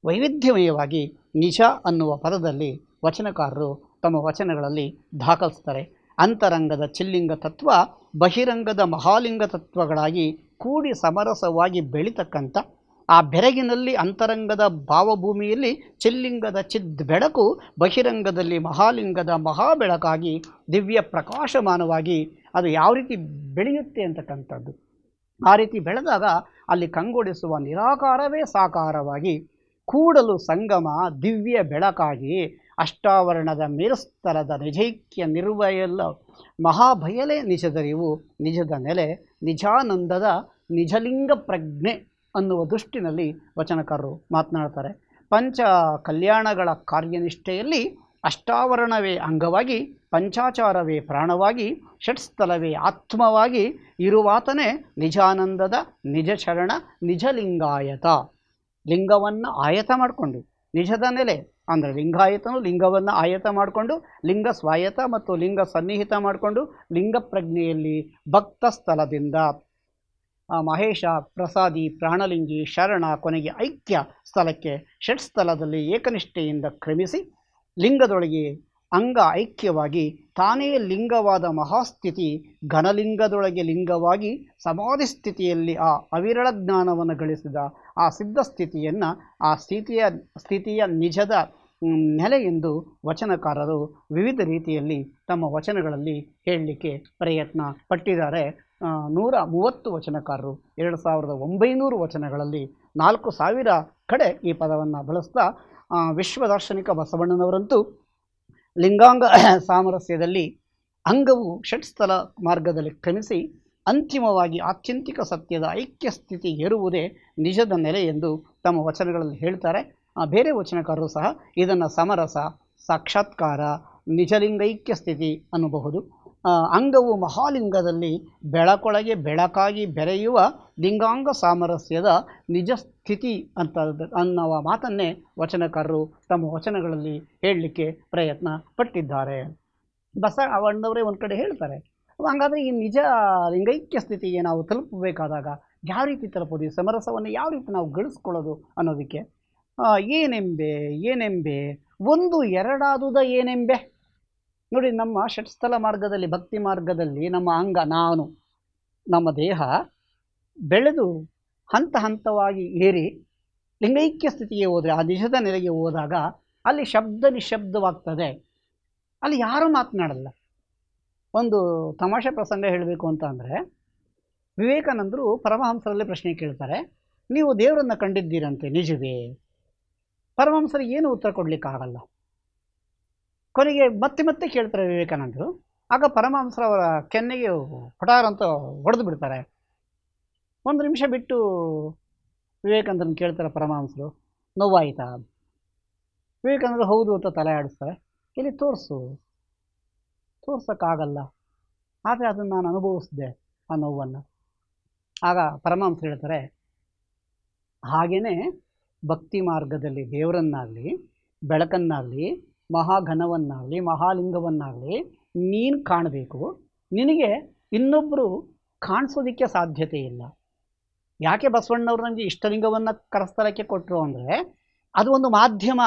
ವೈವಿಧ್ಯಮಯವಾಗಿ ನಿಜ ಅನ್ನುವ ಪದದಲ್ಲಿ ವಚನಕಾರರು ತಮ್ಮ ವಚನಗಳಲ್ಲಿ ದಾಖಲಿಸ್ತಾರೆ. ಅಂತರಂಗದ ಚಿಲ್ಲಿಂಗ ತತ್ವ ಬಹಿರಂಗದ ಮಹಾಲಿಂಗ ತತ್ವಗಳಾಗಿ ಕೂಡಿ ಸಮರಸವಾಗಿ ಬೆಳೀತಕ್ಕಂಥ ಆ ಬೆರಗಿನಲ್ಲಿ ಅಂತರಂಗದ ಭಾವಭೂಮಿಯಲ್ಲಿ ಚಿಲ್ಲಿಂಗದ ಚಿದ್ ಬೆಳಕು ಬಹಿರಂಗದಲ್ಲಿ ಮಹಾಲಿಂಗದ ಮಹಾಬೆಳಕಾಗಿ ದಿವ್ಯ ಪ್ರಕಾಶಮಾನವಾಗಿ ಅದು ಯಾವ ರೀತಿ ಬೆಳೆಯುತ್ತೆ ಅಂತಕ್ಕಂಥದ್ದು. ಆ ರೀತಿ ಬೆಳೆದಾಗ ಅಲ್ಲಿ ಕಂಗೊಳಿಸುವ ನಿರಾಕಾರವೇ ಸಾಕಾರವಾಗಿ ಕೂಡಲು ಸಂಗಮ ದಿವ್ಯ ಬೆಳಕಾಗಿ ಅಷ್ಟಾವರಣದ ಮೇಲ್ಸ್ಥಳದ ನಿಜೈಕ್ಯ ನಿರ್ವಯಲ್ಲ ಮಹಾಭಯಲೇ ನಿಜದರಿವು ನಿಜದ ನೆಲೆ ನಿಜಾನಂದದ ನಿಜಲಿಂಗ ಪ್ರಜ್ಞೆ ಅನ್ನುವ ದೃಷ್ಟಿನಲ್ಲಿ ವಚನಕಾರರು ಮಾತನಾಡ್ತಾರೆ. ಪಂಚ ಕಲ್ಯಾಣಗಳ ಕಾರ್ಯನಿಷ್ಠೆಯಲ್ಲಿ ಅಷ್ಟಾವರಣವೇ ಅಂಗವಾಗಿ ಪಂಚಾಚಾರವೇ ಪ್ರಾಣವಾಗಿ ಷಟ್ಸ್ಥಲವೇ ಆತ್ಮವಾಗಿ ಇರುವಾತನೇ ನಿಜಾನಂದದ ನಿಜ ಶರಣ ನಿಜಲಿಂಗಾಯತ. ಲಿಂಗವನ್ನು ಆಯತ ಮಾಡಿಕೊಂಡು ನಿಜದ ನೆಲೆ ಅಂದರೆ ಲಿಂಗಾಯತನು ಲಿಂಗವನ್ನು ಆಯತ ಮಾಡಿಕೊಂಡು ಲಿಂಗ ಸ್ವಾಯತ ಮತ್ತು ಲಿಂಗ ಸನ್ನಿಹಿತ ಮಾಡಿಕೊಂಡು ಲಿಂಗ ಪ್ರಜ್ಞೆಯಲ್ಲಿ ಭಕ್ತ ಸ್ಥಳದಿಂದ ಮಹೇಶ ಪ್ರಸಾದಿ ಪ್ರಾಣಲಿಂಗಿ ಶರಣ ಕೊನೆಗೆ ಐಕ್ಯ ಸ್ಥಳಕ್ಕೆ ಷಟ್ಸ್ಥಲದಲ್ಲಿ ಏಕನಿಷ್ಠೆಯಿಂದ ಕ್ರಮಿಸಿ ಲಿಂಗದೊಳಗೆ ಅಂಗ ಐಕ್ಯವಾಗಿ ತಾನೇ ಲಿಂಗವಾದ ಮಹಾಸ್ಥಿತಿ ಘನಲಿಂಗದೊಳಗೆ ಲಿಂಗವಾಗಿ ಸಮಾಧಿ ಸ್ಥಿತಿಯಲ್ಲಿ ಆ ಅವಿರಳ ಜ್ಞಾನವನ್ನು ಗಳಿಸಿದ ಆ ಸಿದ್ಧ ಸ್ಥಿತಿಯನ್ನು ಆ ಸ್ಥಿತಿಯ ನಿಜದ ನೆಲೆ ಎಂದು ವಚನಕಾರರು ವಿವಿಧ ರೀತಿಯಲ್ಲಿ ತಮ್ಮ ವಚನಗಳಲ್ಲಿ ಹೇಳಲಿಕ್ಕೆ ಪ್ರಯತ್ನ ಪಟ್ಟಿದ್ದಾರೆ. 130 ವಚನಕಾರರು 2900 ವಚನಗಳಲ್ಲಿ 4000 ಕಡೆ ಈ ಪದವನ್ನು ಬಳಸ್ತಾ ವಿಶ್ವದಾರ್ಶನಿಕ ಬಸವಣ್ಣನವರಂತೂ ಲಿಂಗಾಂಗ ಸಾಮರಸ್ಯದಲ್ಲಿ ಅಂಗವು ಷಟ್ಸ್ಥಲ ಮಾರ್ಗದಲ್ಲಿ ಕ್ರಮಿಸಿ ಅಂತಿಮವಾಗಿ ಆತ್ಯಂತಿಕ ಸತ್ಯದ ಐಕ್ಯ ಸ್ಥಿತಿ ಏರುವುದೇ ನಿಜದ ನೆಲೆ ಎಂದು ತಮ್ಮ ವಚನಗಳಲ್ಲಿ ಹೇಳ್ತಾರೆ. ಬೇರೆ ವಚನಕಾರರು ಸಹ ಇದನ್ನು ಸಮರಸ ಸಾಕ್ಷಾತ್ಕಾರ ನಿಜಲಿಂಗೈಕ್ಯ ಸ್ಥಿತಿ ಅನ್ನಬಹುದು. ಅಂಗವು ಮಹಾಲಿಂಗದಲ್ಲಿ ಬೆಳಕೊಳಗೆ ಬೆಳಕಾಗಿ ಬೆರೆಯುವ ಲಿಂಗಾಂಗ ಸಾಮರಸ್ಯದ ನಿಜ ಸ್ಥಿತಿ ಅಂತ ಅನ್ನುವ ಮಾತನ್ನೇ ವಚನಕಾರರು ತಮ್ಮ ವಚನಗಳಲ್ಲಿ ಹೇಳಲಿಕ್ಕೆ ಪ್ರಯತ್ನ ಪಟ್ಟಿದ್ದಾರೆ. ಬಸವಣ್ಣವರೇ ಒಂದು ಕಡೆ ಹೇಳ್ತಾರೆ, ಹಾಗಾದರೆ ಈ ನಿಜ ಲಿಂಗೈಕ್ಯ ಸ್ಥಿತಿಗೆ ನಾವು ತಲುಪಬೇಕಾದಾಗ ಯಾವ ರೀತಿ ತಲುಪೋದು, ಈ ಸಮರಸವನ್ನು ಯಾವ ರೀತಿ ನಾವು ಗಳಿಸ್ಕೊಳ್ಳೋದು ಅನ್ನೋದಕ್ಕೆ ಏನೆಂಬೆ ಒಂದು ಎರಡಾದುದ ಏನೆಂಬೆ. ನೋಡಿ, ನಮ್ಮ ಷಟ್ಸ್ಥಲ ಮಾರ್ಗದಲ್ಲಿ ಭಕ್ತಿ ಮಾರ್ಗದಲ್ಲಿ ನಮ್ಮ ಅಂಗ ನಾನು ನಮ್ಮ ದೇಹ ಬೆಳೆದು ಹಂತ ಹಂತವಾಗಿ ಏರಿ ಲಿಂಗೈಕ್ಯ ಸ್ಥಿತಿಗೆ ಹೋದರೆ ಆ ನಿಜದ ನೆಲೆಗೆ ಹೋದಾಗ ಅಲ್ಲಿ ಶಬ್ದ ನಿಶಬ್ದವಾಗ್ತದೆ, ಅಲ್ಲಿ ಯಾರೂ ಮಾತನಾಡಲ್ಲ. ಒಂದು ತಮಾಷೆ ಪ್ರಸಂಗ ಹೇಳಬೇಕು ಅಂತ ಅಂದರೆ, ವಿವೇಕಾನಂದರು ಪರಮಹಂಸರಲ್ಲಿ ಪ್ರಶ್ನೆ ಕೇಳ್ತಾರೆ, ನೀವು ದೇವರನ್ನು ಕಂಡಿದ್ದೀರಂತೆ ನಿಜವೇ? ಪರಮಹಂಸರಿಗೆ ಏನು ಉತ್ತರ ಕೊಡಲಿಕ್ಕಾಗಲ್ಲ. ಕೊನೆಗೆ ಮತ್ತೆ ಕೇಳ್ತಾರೆ ವಿವೇಕಾನಂದರು. ಆಗ ಪರಮಹಂಸರವರ ಕೆನ್ನೆಗೆ ಪಟಾರ್ ಅಂತ ಹೊಡೆದು ಬಿಡ್ತಾರೆ. 1 ನಿಮಿಷ ಬಿಟ್ಟು ವಿವೇಕಾನಂದರನ್ನು ಕೇಳ್ತಾರೆ ಪರಮಹಂಸರು, ನೋವಾಯಿತಾ? ವಿವೇಕಾನಂದರು ಹೌದು ಅಂತ ತಲೆ ಆಡಿಸ್ತಾರೆ. ಇಲ್ಲಿ ತೋರ್ಸೋಕ್ಕಾಗಲ್ಲ, ಆದರೆ ಅದನ್ನು ನಾನು ಅನುಭವಿಸಿದೆ ಆ ನೋವನ್ನು. ಆಗ ಪರಮಹಂಸರು ಹೇಳ್ತಾರೆ, ಹಾಗೆಯೇ ಭಕ್ತಿ ಮಾರ್ಗದಲ್ಲಿ ದೇವರನ್ನಾಗಲಿ ಬೆಳಕನ್ನಾಗಲಿ ಮಹಾಘನವನ್ನಾಗಲಿ ಮಹಾಲಿಂಗವನ್ನಾಗಲಿ ನೀನು ಕಾಣಬೇಕು. ನಿನಗೆ ಇನ್ನೊಬ್ಬರು ಕಾಣಿಸೋದಕ್ಕೆ ಸಾಧ್ಯತೆ ಇಲ್ಲ. ಯಾಕೆ ಬಸವಣ್ಣವ್ರು ನಮಗೆ ಇಷ್ಟಲಿಂಗವನ್ನು ಕರಸ್ಥಳಕ್ಕೆ ಕೊಟ್ಟರು ಅಂದರೆ, ಅದು ಒಂದು ಮಾಧ್ಯಮ,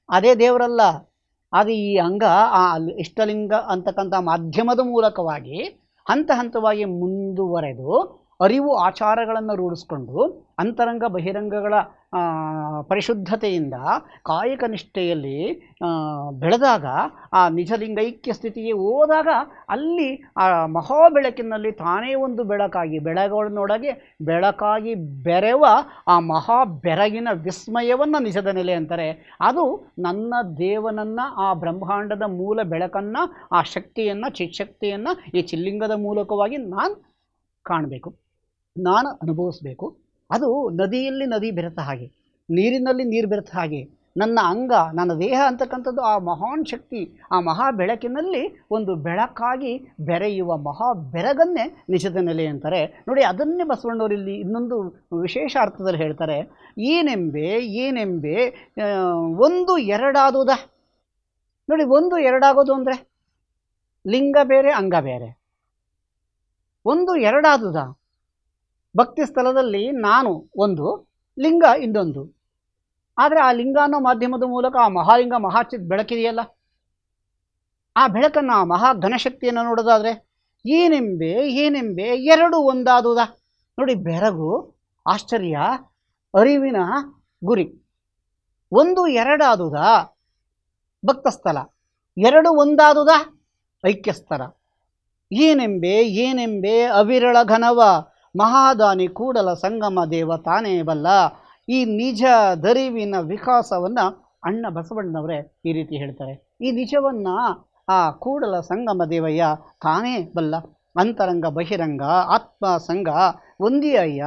ಅದೇ ದೇವರಲ್ಲ. ಅದು ಈ ಅಂಗ ಆ ಇಷ್ಟಲಿಂಗ ಅಂತಕ್ಕಂಥ ಮಾಧ್ಯಮದ ಮೂಲಕವಾಗಿ ಹಂತ ಹಂತವಾಗಿ ಮುಂದುವರೆದು ಅರಿವು ಆಚಾರಗಳನ್ನು ರೂಢಿಸ್ಕೊಂಡು ಅಂತರಂಗ ಬಹಿರಂಗಗಳ ಪರಿಶುದ್ಧತೆಯಿಂದ ಕಾಯಕ ನಿಷ್ಠೆಯಲ್ಲಿ ಬೆಳೆದಾಗ ಆ ನಿಜಲಿಂಗೈಕ್ಯ ಸ್ಥಿತಿಗೆ ಹೋದಾಗ ಅಲ್ಲಿ ಆ ಮಹಾಬೆಳಕಿನಲ್ಲಿ ತಾನೇ ಒಂದು ಬೆಳಕಾಗಿ ಬೆಳಗೊಳನೊಳಗೆ ಬೆಳಕಾಗಿ ಬೆರೆವ ಆ ಮಹಾ ಬೆರಗಿನ ವಿಸ್ಮಯವನ್ನು ನಿಜದ ನೆಲೆ ಅಂತಾರೆ. ಅದು ನನ್ನ ದೇವನನ್ನು, ಆ ಬ್ರಹ್ಮಾಂಡದ ಮೂಲ ಬೆಳಕನ್ನು, ಆ ಶಕ್ತಿಯನ್ನು, ಚಿತ್ಶಕ್ತಿಯನ್ನು ಈ ಚಿಲ್ಲಿಂಗದ ಮೂಲಕವಾಗಿ ನಾನು ಕಾಣಬೇಕು, ನಾನು ಅನುಭವಿಸಬೇಕು. ಅದು ನದಿಯಲ್ಲಿ ನದಿ ಬೆರೆತ ಹಾಗೆ, ನೀರಿನಲ್ಲಿ ನೀರು ಬೆರೆತ ಹಾಗೆ ನನ್ನ ಅಂಗ, ನನ್ನ ದೇಹ ಅಂತಕ್ಕಂಥದ್ದು ಆ ಮಹಾನ್ ಶಕ್ತಿ, ಆ ಮಹಾ ಬೆಳಕಿನಲ್ಲಿ ಒಂದು ಬೆಳಕಾಗಿ ಬೆರೆಯುವ ಮಹಾ ಬೆರಗನ್ನೇ ನಿಜದ ನೆಲೆ ಅಂತಾರೆ. ನೋಡಿ, ಅದನ್ನೇ ಬಸವಣ್ಣವರು ಇಲ್ಲಿ ಇನ್ನೊಂದು ವಿಶೇಷ ಅರ್ಥದಲ್ಲಿ ಹೇಳ್ತಾರೆ, ಏನೆಂಬೆ ಒಂದು ಎರಡಾದುದ. ನೋಡಿ, ಒಂದು ಎರಡಾಗೋದು ಅಂದರೆ ಲಿಂಗ ಬೇರೆ ಅಂಗ ಬೇರೆ. ಒಂದು ಎರಡಾದುದ, ಭಕ್ತಿ ಸ್ಥಳದಲ್ಲಿ ನಾನು ಒಂದು, ಲಿಂಗ ಇನ್ನೊಂದು. ಆದರೆ ಆ ಲಿಂಗ ಅನ್ನೋ ಮಾಧ್ಯಮದ ಮೂಲಕ ಆ ಮಹಾಲಿಂಗ ಮಹಾಚಿತ್ ಬೆಳಕಿದೆಯಲ್ಲ, ಆ ಬೆಳಕನ್ನು, ಆ ಮಹಾ ಘನಶಕ್ತಿಯನ್ನು ನೋಡೋದಾದರೆ ಏನೆಂಬೆ ಎರಡು ಒಂದಾದುದ. ನೋಡಿ, ಬೆರಗು ಆಶ್ಚರ್ಯ, ಅರಿವಿನ ಗುರಿ. ಒಂದು ಎರಡಾದುದಾ ಭಕ್ತಸ್ಥಲ, ಎರಡು ಒಂದಾದುದಾ ಐಕ್ಯಸ್ಥಲ. ಏನೆಂಬೆ ಅವಿರಳ ಘನವ ಮಹಾದಾನಿ ಕೂಡಲ ಸಂಗಮ ದೇವ ತಾನೇ ಬಲ್ಲ. ಈ ನಿಜ ದರಿವಿನ ವಿಕಾಸವನ್ನು ಅಣ್ಣ ಬಸವಣ್ಣನವರೇ ಈ ರೀತಿ ಹೇಳ್ತಾರೆ. ಈ ನಿಜವನ್ನು ಆ ಕೂಡಲ ಸಂಗಮ ದೇವಯ್ಯ ತಾನೇ ಬಲ್ಲ. ಅಂತರಂಗ ಬಹಿರಂಗ ಆತ್ಮ ಸಂಘ ಒಂದೇ ಅಯ್ಯ,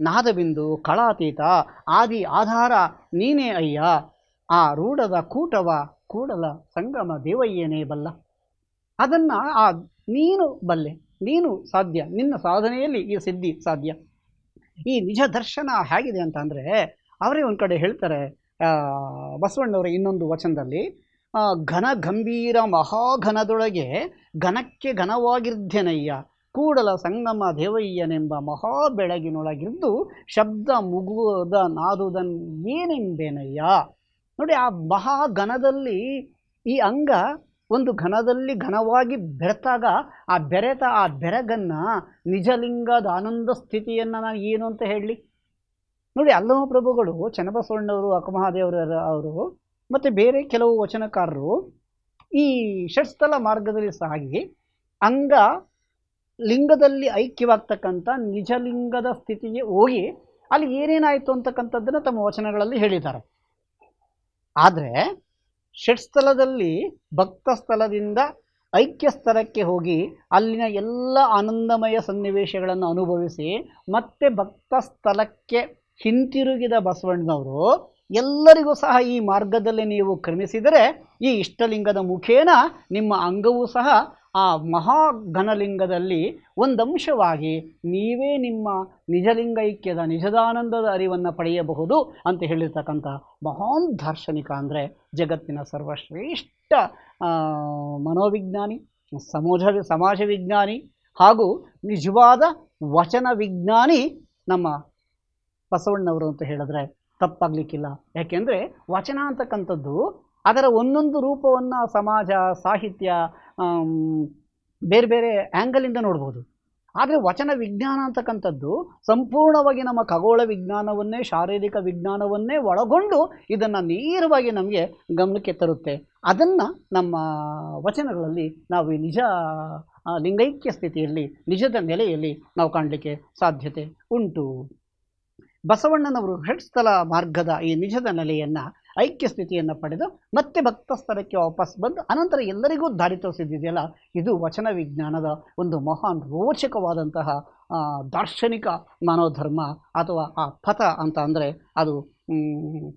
ನಾದಬಿಂದು ಕಳಾತೀತ ಆದಿ ಆಧಾರ ನೀನೇ ಅಯ್ಯ. ಆ ರೂಢದ ಕೂಟವ ಕೂಡಲ ಸಂಗಮ ದೇವಯ್ಯನೇ ಬಲ್ಲ. ಅದನ್ನು ನೀನು ಬಲ್ಲೆ, ನೀನು ಸಾಧ್ಯ, ನಿನ್ನ ಸಾಧನೆಯಲ್ಲಿ ಈ ಸಿದ್ಧಿ ಸಾಧ್ಯ. ಈ ನಿಜ ದರ್ಶನ ಹೇಗಿದೆ ಅಂತ ಅಂದರೆ ಅವರೇ ಒಂದು ಕಡೆ ಹೇಳ್ತಾರೆ, ಬಸವಣ್ಣವರ ಇನ್ನೊಂದು ವಚನದಲ್ಲಿ, ಘನ ಗಂಭೀರ ಮಹಾಘನದೊಳಗೆ ಘನಕ್ಕೆ ಘನವಾಗಿರ್ಧೆನಯ್ಯ, ಕೂಡಲ ಸಂಗಮ ದೇವಯ್ಯನೆಂಬ ಮಹಾ ಬೆಳಗಿನೊಳಗಿದ್ದು ಶಬ್ದ ಮುಗುದ ನಾದುದನ್ ಏನೆಂಬೇನಯ್ಯ. ನೋಡಿ, ಆ ಮಹಾಘನದಲ್ಲಿ ಈ ಅಂಗ ಒಂದು ಘನದಲ್ಲಿ ಘನವಾಗಿ ಬೆರೆತಾಗ ಆ ಬೆರಗನ್ನು ನಿಜಲಿಂಗದ ಆನಂದ ಸ್ಥಿತಿಯನ್ನು ನಾನು ಏನು ಅಂತ ಹೇಳಲಿ. ನೋಡಿ, ಅಲ್ಲಮ ಪ್ರಭುಗಳು, ಚನ್ನಬಸವಣ್ಣವರು, ಅಕ್ಕಮಹಾದೇವರ ಅವರು ಮತ್ತು ಬೇರೆ ಕೆಲವು ವಚನಕಾರರು ಈ ಷಟ್ಸ್ಥಲ ಮಾರ್ಗದಲ್ಲಿ ಸಾಗಿ ಅಂಗ ಲಿಂಗದಲ್ಲಿ ಐಕ್ಯವಾಗ್ತಕ್ಕಂಥ ನಿಜಲಿಂಗದ ಸ್ಥಿತಿಗೆ ಹೋಗಿ ಅಲ್ಲಿ ಏನೇನಾಯಿತು ಅಂತಕ್ಕಂಥದ್ದನ್ನು ತಮ್ಮ ವಚನಗಳಲ್ಲಿ ಹೇಳಿದ್ದಾರೆ. ಆದರೆ ಷಟ್ಸ್ಥಲದಲ್ಲಿ ಭಕ್ತ ಸ್ಥಳದಿಂದ ಐಕ್ಯ ಸ್ಥಳಕ್ಕೆ ಹೋಗಿ ಅಲ್ಲಿನ ಎಲ್ಲ ಆನಂದಮಯ ಸನ್ನಿವೇಶಗಳನ್ನು ಅನುಭವಿಸಿ ಮತ್ತೆ ಭಕ್ತ ಸ್ಥಳಕ್ಕೆ ಹಿಂತಿರುಗಿದ ಬಸವಣ್ಣನವರು ಎಲ್ಲರಿಗೂ ಸಹ ಈ ಮಾರ್ಗದಲ್ಲಿ ನೀವು ಕ್ರಮಿಸಿದರೆ ಈ ಇಷ್ಟಲಿಂಗದ ಮುಖೇನ ನಿಮ್ಮ ಅಂಗವೂ ಸಹ ಆ ಮಹಾಘನಲಿಂಗದಲ್ಲಿ ಒಂದಂಶವಾಗಿ ನೀವೇ ನಿಮ್ಮ ನಿಜಲಿಂಗೈಕ್ಯದ ನಿಜದಾನಂದದ ಅರಿವನ್ನು ಪಡೆಯಬಹುದು ಅಂತ ಹೇಳಿರ್ತಕ್ಕಂಥ ಮಹಾನ್ ದಾರ್ಶನಿಕ ಅಂದರೆ ಜಗತ್ತಿನ ಸರ್ವಶ್ರೇಷ್ಠ ಮನೋವಿಜ್ಞಾನಿ, ಸಮಾಜ ವಿಜ್ಞಾನಿ ಹಾಗೂ ನಿಜವಾದ ವಚನ ವಿಜ್ಞಾನಿ ನಮ್ಮ ಬಸವಣ್ಣವರು ಅಂತ ಹೇಳಿದ್ರೆ ತಪ್ಪಾಗಲಿಕ್ಕಿಲ್ಲ. ಯಾಕೆಂದರೆ ವಚನ ಅಂತಕ್ಕಂಥದ್ದು ಅದರ ಒಂದೊಂದು ರೂಪವನ್ನು ಸಮಾಜ, ಸಾಹಿತ್ಯ, ಬೇರೆ ಬೇರೆ ಆ್ಯಂಗಲಿಂದ ನೋಡ್ಬೋದು. ಆದರೆ ವಚನ ವಿಜ್ಞಾನ ಅಂತಕ್ಕಂಥದ್ದು ಸಂಪೂರ್ಣವಾಗಿ ನಮ್ಮ ಖಗೋಳ ವಿಜ್ಞಾನವನ್ನೇ, ಶಾರೀರಿಕ ವಿಜ್ಞಾನವನ್ನೇ ಒಳಗೊಂಡು ಇದನ್ನು ನೇರವಾಗಿ ನಮಗೆ ಗಮನಕ್ಕೆ ತರುತ್ತೆ. ಅದನ್ನು ನಮ್ಮ ವಚನಗಳಲ್ಲಿ ನಾವು ಈ ನಿಜ ಲಿಂಗೈಕ್ಯ ಸ್ಥಿತಿಯಲ್ಲಿ, ನಿಜದ ನೆಲೆಯಲ್ಲಿ ನಾವು ಕಾಣಲಿಕ್ಕೆ ಸಾಧ್ಯತೆ ಉಂಟು. ಬಸವಣ್ಣನವರು ಷಟ್ಸ್ಥಲ ಮಾರ್ಗದ ಈ ನಿಜದ ನೆಲೆಯನ್ನು, ಐಕ್ಯ ಸ್ಥಿತಿಯನ್ನು ಪಡೆದು ಮತ್ತೆ ಭಕ್ತ ಸ್ಥಳಕ್ಕೆ ವಾಪಸ್ ಬಂದು ಅನಂತರ ಎಲ್ಲರಿಗೂ ದಾರಿ ತೋರಿಸಿದೆಯಲ್ಲ, ಇದು ವಚನ ವಿಜ್ಞಾನದ ಒಂದು ಮಹಾನ್ ರೋಚಕವಾದಂತಹ ದಾರ್ಶನಿಕ ಮನೋಧರ್ಮ ಅಥವಾ ಆ ಪಥ ಅಂತ ಅಂದರೆ ಅದು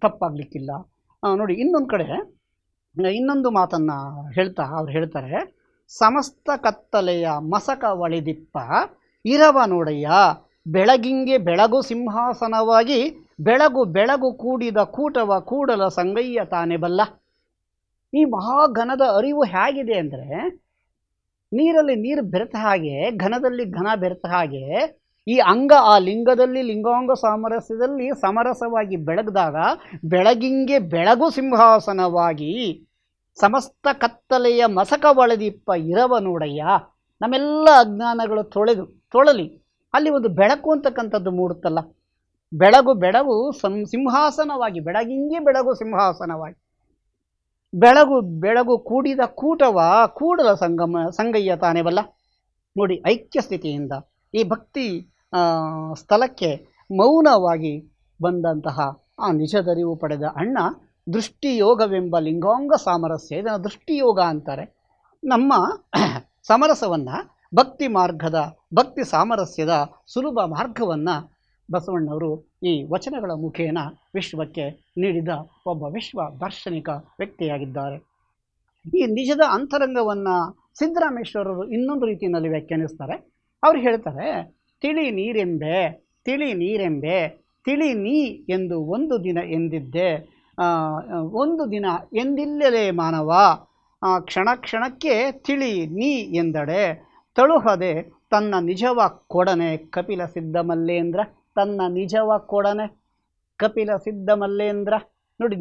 ತಪ್ಪಾಗಲಿಕ್ಕಿಲ್ಲ. ನೋಡಿ, ಇನ್ನೊಂದು ಕಡೆ ಇನ್ನೊಂದು ಮಾತನ್ನು ಹೇಳ್ತಾ ಅವ್ರು ಹೇಳ್ತಾರೆ, ಸಮಸ್ತ ಕತ್ತಲೆಯ ಮಸಕ ಒಳಿದಿಪ್ಪ ಇರವ ನೋಡಯ್ಯ, ಬೆಳಗಿಂಗೆ ಬೆಳಗು ಸಿಂಹಾಸನವಾಗಿ ಬೆಳಗು ಕೂಡಿದ ಕೂಟವ ಕೂಡಲ ಸಂಗಯ್ಯ ತಾನೇ ಬಲ್ಲ. ಈ ಮಹಾಘನದ ಅರಿವು ಹೇಗಿದೆ ಅಂದರೆ, ನೀರಲ್ಲಿ ನೀರು ಬೆರೆತ ಹಾಗೆ, ಘನದಲ್ಲಿ ಘನ ಬೆರೆತ ಹಾಗೆ ಈ ಅಂಗ ಆ ಲಿಂಗದಲ್ಲಿ ಲಿಂಗಾಂಗ ಸಾಮರಸ್ಯದಲ್ಲಿ ಸಮರಸವಾಗಿ ಬೆಳಗ್ದಾಗ ಬೆಳಗಿಂಗೆ ಬೆಳಗು ಸಿಂಹಾಸನವಾಗಿ ಸಮಸ್ತ ಕತ್ತಲೆಯ ಮಸಕ ಒಳೆದಿಪ್ಪ ಇರವ ನೋಡಯ್ಯ. ನಮ್ಮೆಲ್ಲ ಅಜ್ಞಾನಗಳು ತೊಳಲಿ, ಅಲ್ಲಿ ಒಂದು ಬೆಳಕು ಅಂತಕ್ಕಂಥದ್ದು ಮೂಡುತ್ತಲ್ಲ, ಬೆಳಗು ಸಿಂಹಾಸನವಾಗಿ, ಬೆಳಗಿಂಗೆ ಬೆಳಗು ಸಿಂಹಾಸನವಾಗಿ ಬೆಳಗು ಕೂಡಿದ ಕೂಟವ ಕೂಡಲ ಸಂಗಯ್ಯ ತಾನೇ ಬಲ್ಲ. ನೋಡಿ, ಐಕ್ಯ ಸ್ಥಿತಿಯಿಂದ ಈ ಭಕ್ತಿ ಸ್ಥಳಕ್ಕೆ ಮೌನವಾಗಿ ಬಂದಂತಹ ಆ ನಿಜದರಿವು ಪಡೆದ ಅಣ್ಣ ದೃಷ್ಟಿಯೋಗವೆಂಬ ಲಿಂಗಾಂಗ ಸಾಮರಸ್ಯ, ಇದನ್ನು ದೃಷ್ಟಿಯೋಗ ಅಂತಾರೆ. ನಮ್ಮ ಸಮರಸವನ್ನು, ಭಕ್ತಿ ಮಾರ್ಗದ, ಭಕ್ತಿ ಸಾಮರಸ್ಯದ ಸುಲಭ ಮಾರ್ಗವನ್ನು ಬಸವಣ್ಣವರು ಈ ವಚನಗಳ ಮುಖೇನ ವಿಶ್ವಕ್ಕೆ ನೀಡಿದ ಒಬ್ಬ ವಿಶ್ವ ದಾರ್ಶನಿಕ ವ್ಯಕ್ತಿಯಾಗಿದ್ದಾರೆ. ಈ ನಿಜದ ಅಂತರಂಗವನ್ನು ಸಿದ್ದರಾಮೇಶ್ವರರು ಇನ್ನೊಂದು ರೀತಿಯಲ್ಲಿ ವ್ಯಾಖ್ಯಾನಿಸ್ತಾರೆ. ಅವರು ಹೇಳ್ತಾರೆ, ತಿಳಿ ನೀರೆಂಬೆ ತಿಳಿ ನೀ ಎಂದು ಒಂದು ದಿನ ಎಂದಿದ್ದೆ, ಒಂದು ದಿನ ಎಂದಿಲ್ಲಲೇ ಮಾನವ, ಕ್ಷಣ ಕ್ಷಣಕ್ಕೆ ತಿಳಿ ನೀ ಎಂದಡೆ, ತಳುಹದೆ ತನ್ನ ನಿಜವ ಕೊಡನೆ ಕಪಿಲ ಸಿದ್ಧ ಮಲ್ಲೇಂದ್ರ, ತನ್ನ ನಿಜವ ಕೊಡನೆ ಕಪಿಲ ಸಿದ್ಧ ಮಲ್ಲೇಂದ್ರ. ನೋಡಿ,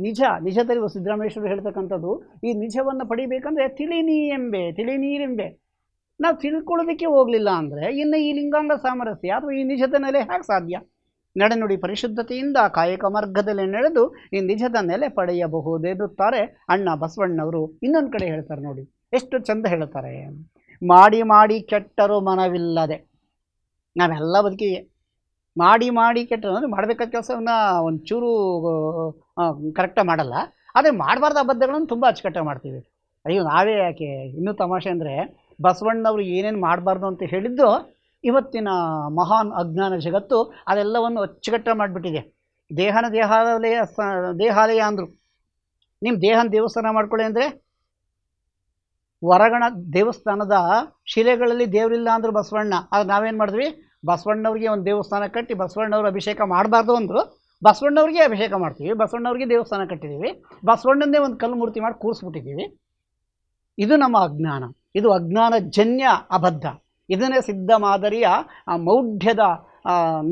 ನಿಜದರಿವು ಸಿದ್ದರಾಮೇಶ್ವರರು ಹೇಳ್ತಕ್ಕಂಥದ್ದು, ಈ ನಿಜವನ್ನು ಪಡಿಬೇಕಂದ್ರೆ ತಿಳಿ ನೀರೆಂಬೆ ನಾವು ತಿಳ್ಕೊಳ್ಳೋದಕ್ಕೆ ಹೋಗಲಿಲ್ಲ ಅಂದರೆ ಇನ್ನು ಈ ಲಿಂಗಾಂಗ ಸಾಮರಸ್ಯ ಅಥವಾ ಈ ನಿಜದ ನೆಲೆ ಹೇಗೆ ಸಾಧ್ಯ? ನಡೆನುಡಿ ಪರಿಶುದ್ಧತೆಯಿಂದ ಕಾಯಕ ಮಾರ್ಗದಲ್ಲಿ ನಡೆದು ಈ ನಿಜದ ನೆಲೆ ಪಡೆಯಬಹುದೆನ್ನುತ್ತಾರೆ ಅಣ್ಣ ಬಸವಣ್ಣವರು. ಇನ್ನೊಂದು ಕಡೆ ಹೇಳ್ತಾರೆ ನೋಡಿ, ಎಷ್ಟು ಚಂದ ಹೇಳ್ತಾರೆ. ಮಾಡಿ ಮಾಡಿ ಕೆಟ್ಟರು ಮನವಿಲ್ಲದೆ. ನಾವೆಲ್ಲ ಬದುಕಿಗೆ ಮಾಡಿ ಮಾಡಿ ಕೆಟ್ಟರು ಅಂದರೆ ಮಾಡಬೇಕಾದ ಕೆಲಸವನ್ನು ಒಂಚೂರು ಕರೆಕ್ಟಾಗಿ ಮಾಡಲ್ಲ, ಆದರೆ ಮಾಡಬಾರ್ದು ಅಬದ್ಧಗಳನ್ನು ತುಂಬ ಅಚ್ಚುಕಟ್ಟಾಗಿ ಮಾಡ್ತೀವಿ. ಅಯ್ಯೋ ನಾವೇ ಯಾಕೆ. ಇನ್ನೂ ತಮಾಷೆ ಅಂದರೆ ಬಸವಣ್ಣವರು ಏನೇನು ಮಾಡಬಾರ್ದು ಅಂತ ಹೇಳಿದ್ದು ಇವತ್ತಿನ ಮಹಾನ್ ಅಜ್ಞಾನ ಜಗತ್ತು ಅದೆಲ್ಲವನ್ನು ಅಚ್ಚುಕಟ್ಟಾಗಿ ಮಾಡಿಬಿಟ್ಟಿದೆ. ದೇಹನ ದೇಹಾಲಯ ಅಂದರು. ನಿಮ್ಮ ದೇಹನ ದೇವಸ್ಥಾನ ಮಾಡ್ಕೊಳ್ಳಿ ಅಂದರೆ ಹೊರಗಣ ದೇವಸ್ಥಾನದ ಶಿಲೆಗಳಲ್ಲಿ ದೇವರಿಲ್ಲ ಅಂದರು ಬಸವಣ್ಣ. ಆದ್ರೆ ನಾವೇನು ಮಾಡಿದ್ವಿ, ಬಸವಣ್ಣವ್ರಿಗೆ ಒಂದು ದೇವಸ್ಥಾನ ಕಟ್ಟಿ ಬಸವಣ್ಣವ್ರ ಅಭಿಷೇಕ ಮಾಡಬಾರ್ದು ಅಂದರು, ಬಸವಣ್ಣವ್ರಿಗೆ ಅಭಿಷೇಕ ಮಾಡ್ತೀವಿ, ಬಸವಣ್ಣವ್ರಿಗೆ ದೇವಸ್ಥಾನ ಕಟ್ಟಿದ್ದೀವಿ, ಬಸವಣ್ಣಂದೇ ಒಂದು ಕಲ್ಲು ಮೂರ್ತಿ ಮಾಡಿ ಕೂರಿಸ್ಬಿಟ್ಟಿದ್ದೀವಿ. ಇದು ನಮ್ಮ ಅಜ್ಞಾನ, ಇದು ಅಜ್ಞಾನಜನ್ಯ ಅಬದ್ಧ. ಇದನ್ನೇ ಸಿದ್ಧ ಮಾದರಿಯ ಮೌಢ್ಯದ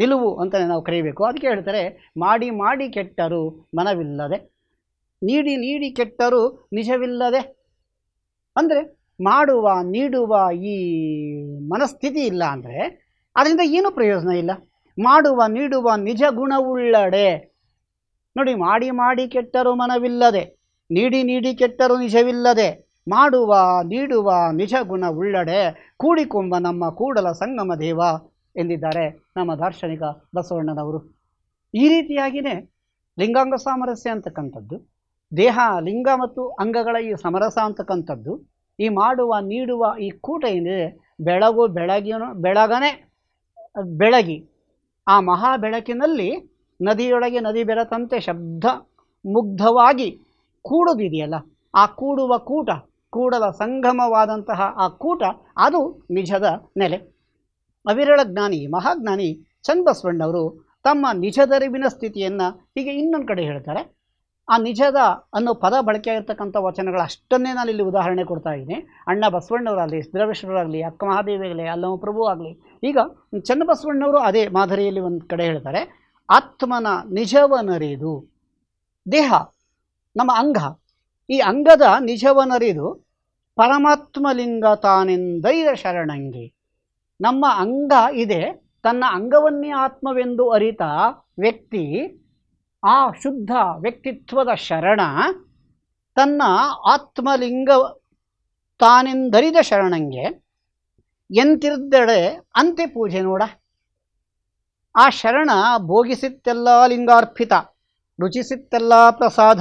ನಿಲುವು ಅಂತಲೇ ನಾವು ಕರೀಬೇಕು. ಅದಕ್ಕೆ ಹೇಳ್ತಾರೆ, ಮಾಡಿ ಮಾಡಿ ಕೆಟ್ಟರು ಮನವಿಲ್ಲದೆ, ನೀಡಿ ನೀಡಿ ಕೆಟ್ಟರು ನಿಜವಿಲ್ಲದೆ. ಅಂದರೆ ಮಾಡುವ ನೀಡುವ ಈ ಮನಸ್ಥಿತಿ ಇಲ್ಲ ಅಂದರೆ ಅದರಿಂದ ಏನೂ ಪ್ರಯೋಜನ ಇಲ್ಲ. ಮಾಡುವ ನೀಡುವ ನಿಜ ಗುಣವುಳ್ಳಡೆ ನೋಡಿ, ಮಾಡಿ ಮಾಡಿ ಕೆಟ್ಟರು ಮನವಿಲ್ಲದೆ, ನೀಡಿ ನೀಡಿ ಕೆಟ್ಟರು ನಿಜವಿಲ್ಲದೆ, ಮಾಡುವ ನೀಡುವ ನಿಜ ಗುಣ ಉಳ್ಳಡೆ ಕೂಡಿಕೊಂಬ ನಮ್ಮ ಕೂಡಲ ಸಂಗಮ ದೇವ ಎಂದಿದ್ದಾರೆ ನಮ್ಮ ದಾರ್ಶನಿಕ ಬಸವಣ್ಣನವರು. ಈ ರೀತಿಯಾಗಿಯೇ ಲಿಂಗಾಂಗ ಸಾಮರಸ್ಯ ಅಂತಕ್ಕಂಥದ್ದು, ದೇಹ ಲಿಂಗ ಮತ್ತು ಅಂಗಗಳ ಈ ಸಮರಸ ಅಂತಕ್ಕಂಥದ್ದು, ಈ ಮಾಡುವ ನೀಡುವ ಈ ಕೂಟ ಏನಿದೆ, ಬೆಳಗನೆ ಬೆಳಗಿ ಆ ಮಹಾ ಬೆಳಕಿನಲ್ಲಿ ನದಿಯೊಳಗೆ ನದಿ ಬೆರೆತಂತೆ ಶಬ್ದ ಮುಗ್ಧವಾಗಿ ಕೂಡುವುದಿದೆಯಲ್ಲ, ಆ ಕೂಡುವ ಕೂಟ, ಕೂಡಲ ಸಂಗಮವಾದಂತಹ ಆ ಕೂಟ, ಅದು ನಿಜದ ನೆಲೆ. ಅವಿರಳ ಜ್ಞಾನಿ ಮಹಾಜ್ಞಾನಿ ಚನ್ನಬಸವಣ್ಣವರು ತಮ್ಮ ನಿಜದರಿವಿನ ಸ್ಥಿತಿಯನ್ನು ಹೀಗೆ ಇನ್ನೊಂದು ಕಡೆ ಹೇಳ್ತಾರೆ. ಆ ನಿಜದ ಅನ್ನೋ ಪದ ಬಳಕೆ ಆಗಿರ್ತಕ್ಕಂಥ ವಚನಗಳು ಅಷ್ಟನ್ನೇ ನಾನು ಇಲ್ಲಿ ಉದಾಹರಣೆ ಕೊಡ್ತಾ ಇದ್ದೀನಿ. ಅಣ್ಣ ಬಸವಣ್ಣವರಾಗಲಿ, ಸಿದ್ದರಾಮೇಶ್ವರರಾಗಲಿ, ಅಕ್ಕ ಮಹಾದೇವಿಯಾಗಲಿ, ಅಲ್ಲಮ ಪ್ರಭು ಆಗಲಿ. ಈಗ ಚನ್ನಬಸವಣ್ಣವರು ಅದೇ ಮಾದರಿಯಲ್ಲಿ ಒಂದು ಕಡೆ ಹೇಳ್ತಾರೆ, ಆತ್ಮನ ನಿಜವನರಿದು. ದೇಹ ನಮ್ಮ ಅಂಗ, ಈ ಅಂಗದ ನಿಜವನರಿದು ಪರಮಾತ್ಮಲಿಂಗ ತಾನೆಂದೈದ ಶರಣಂಗಿ. ನಮ್ಮ ಅಂಗ ಇದೆ, ತನ್ನ ಅಂಗವನ್ನೇ ಆತ್ಮವೆಂದು ಅರಿತ ವ್ಯಕ್ತಿ, ಆ ಶುದ್ಧ ವ್ಯಕ್ತಿತ್ವದ ಶರಣ ತನ್ನ ಆತ್ಮಲಿಂಗ ತಾನೆಂದರಿದ ಶರಣಂಗೆ ಎಂತಿರ್ದಡೆ ಅಂತೆ ಪೂಜೆ ನೋಡ. ಆ ಶರಣ ಭೋಗಿಸಿತ್ತೆಲ್ಲ ಲಿಂಗಾರ್ಪಿತ, ರುಚಿಸಿತ್ತೆಲ್ಲ ಪ್ರಸಾದ.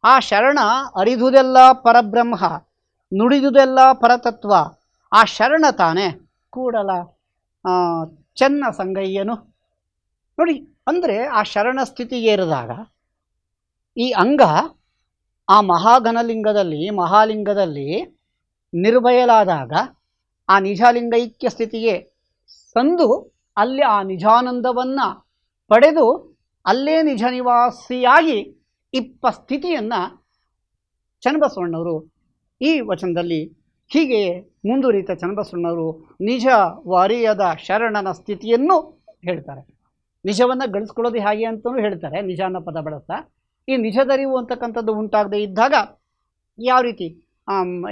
ಆ ಶರಣ ಅರಿದುದೆಲ್ಲ ಪರಬ್ರಹ್ಮ, ನುಡಿದುದೆಲ್ಲ ಪರತತ್ವ. ಆ ಶರಣ ತಾನೇ ಕೂಡಲ ಚೆನ್ನ ಸಂಗಯ್ಯನು. ನೋಡಿ, ಅಂದರೆ ಆ ಶರಣ ಸ್ಥಿತಿಗೆ ಏರಿದಾಗ ಈ ಅಂಗ ಆ ಮಹಾಲಿಂಗದಲ್ಲಿ ನಿರ್ಭಯಲಾದಾಗ ಆ ನಿಜಲಿಂಗೈಕ್ಯ ಸ್ಥಿತಿಗೆ ಸಂದು ಅಲ್ಲಿ ಆ ನಿಜಾನಂದವನ್ನು ಪಡೆದು ಅಲ್ಲೇ ನಿಜ ನಿವಾಸಿಯಾಗಿ ಇಪ್ಪ ಸ್ಥಿತಿಯನ್ನು ಚನ್ನಬಸವಣ್ಣವರು ಈ ವಚನದಲ್ಲಿ ಹೀಗೆ ಮುಂದುವರಿತ ಚನ್ನಬಸವಣ್ಣವರು ನಿಜ ವಾರಿಯದ ಶರಣನ ಸ್ಥಿತಿಯನ್ನು ಹೇಳ್ತಾರೆ. ನಿಜವನ್ನು ಗಳಿಸ್ಕೊಳ್ಳೋದು ಹೇಗೆ ಅಂತಲೂ ಹೇಳ್ತಾರೆ, ನಿಜ ಅನ್ನೋ ಪದ ಬಳಸ್ತಾ. ಈ ನಿಜದರಿವು ಅಂತಕ್ಕಂಥದ್ದು ಉಂಟಾಗದೇ ಇದ್ದಾಗ ಯಾವ ರೀತಿ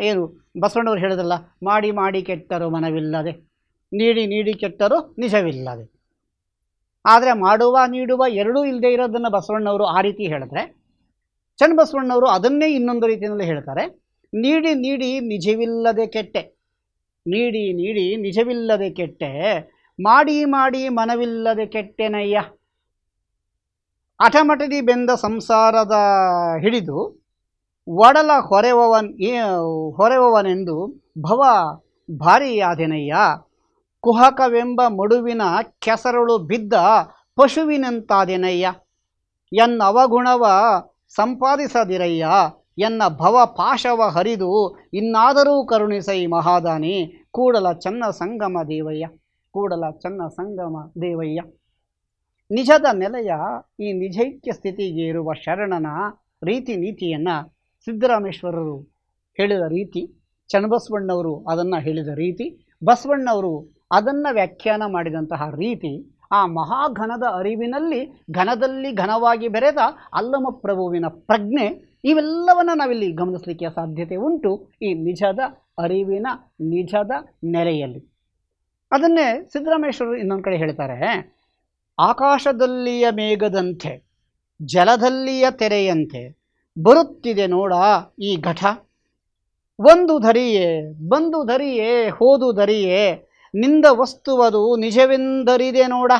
ಏನು ಬಸವಣ್ಣವರು ಹೇಳಿದ್ರಲ್ಲ, ಮಾಡಿ ಮಾಡಿ ಕೆಟ್ಟರು ಮನವಿಲ್ಲದೆ, ನೀಡಿ ನೀಡಿ ಕೆಟ್ಟರು ನಿಜವಿಲ್ಲದೆ. ಆದರೆ ಮಾಡುವ ನೀಡುವ ಎರಡೂ ಇಲ್ಲದೆ ಇರೋದನ್ನು ಬಸವಣ್ಣವರು ಆ ರೀತಿ ಹೇಳಿದ್ರೆ, ಚನ್ನಬಸವಣ್ಣವರು ಅದನ್ನೇ ಇನ್ನೊಂದು ರೀತಿಯಲ್ಲಿ ಹೇಳ್ತಾರೆ, ನೀಡಿ ನೀಡಿ ನಿಜವಿಲ್ಲದೆ ಕೆಟ್ಟೆ, ನೀಡಿ ನೀಡಿ ನಿಜವಿಲ್ಲದೆ ಕೆಟ್ಟೆ, ಮಾಡಿ ಮಾಡಿ ಮನವಿಲ್ಲದೆ ಕೆಟ್ಟೆನಯ್ಯ. ಹಠಮಠದಿ ಬೆಂದ ಸಂಸಾರದ ಹಿಡಿದು ಒಡಲ ಹೊರೆವವನೆಂದು ಭವ ಭಾರಿಯಾದೆನಯ್ಯ. ಕುಹಕವೆಂಬ ಮಡುವಿನ ಕೆಸರಳು ಬಿದ್ದ ಪಶುವಿನಂತಾದೆನಯ್ಯ. ಎನ್ನ ಅವಗುಣವ ಸಂಪಾದಿಸದಿರಯ್ಯ, ಎನ್ನ ಭವ ಪಾಶವ ಹರಿದು ಇನ್ನಾದರೂ ಕರುಣಿಸೈ ಮಹಾದಾನಿ. ಕೂಡಲ ಚೆನ್ನ ಸಂಗಮ ದೇವಯ್ಯ, ಕೂಡಲ ಚೆನ್ನ ಸಂಗಮ ದೇವಯ್ಯ. ನಿಜದ ನೆಲೆಯ ಈ ನಿಜೈಕ್ಯ ಸ್ಥಿತಿಗೆ ಇರುವ ಶರಣನ ರೀತಿ ನೀತಿಯನ್ನು ಸಿದ್ದರಾಮೇಶ್ವರರು ಹೇಳಿದ ರೀತಿ, ಚನ್ನಬಸವಣ್ಣವರು ಅದನ್ನು ಹೇಳಿದ ರೀತಿ, ಬಸವಣ್ಣವರು ಅದನ್ನು ವ್ಯಾಖ್ಯಾನ ಮಾಡಿದಂತಹ ರೀತಿ, ಆ ಮಹಾಘನದ ಅರಿವಿನಲ್ಲಿ ಘನದಲ್ಲಿ ಘನವಾಗಿ ಬೆರೆತ ಅಲ್ಲಮ ಪ್ರಭುವಿನ ಪ್ರಜ್ಞೆ, ಇವೆಲ್ಲವನ್ನು ನಾವಿಲ್ಲಿ ಗಮನಿಸಲಿಕ್ಕೆ ಸಾಧ್ಯತೆ ಉಂಟು ಈ ನಿಜದ ಅರಿವಿನ ನಿಜದ ನೆಲೆಯಲ್ಲಿ. ಅದನ್ನೇ ಸಿದ್ದರಾಮೇಶ್ವರರು ಇನ್ನೊಂದು ಕಡೆ ಹೇಳ್ತಾರೆ, ಆಕಾಶದಲ್ಲಿಯ ಮೇಘದಂತೆ ಜಲದಲ್ಲಿಯ ತೆರೆಯಂತೆ ಬರುತ್ತಿದೆ ನೋಡ ಈ ಘಟ. ಒಂದು ಧರಿಯೇ ಬಂದು ಧರಿಯೇ ಹೋದು ಧರಿಯೇ ನಿಂದ ವಸ್ತುವದು ನಿಜವೆಂದರಿದೆ ನೋಡ.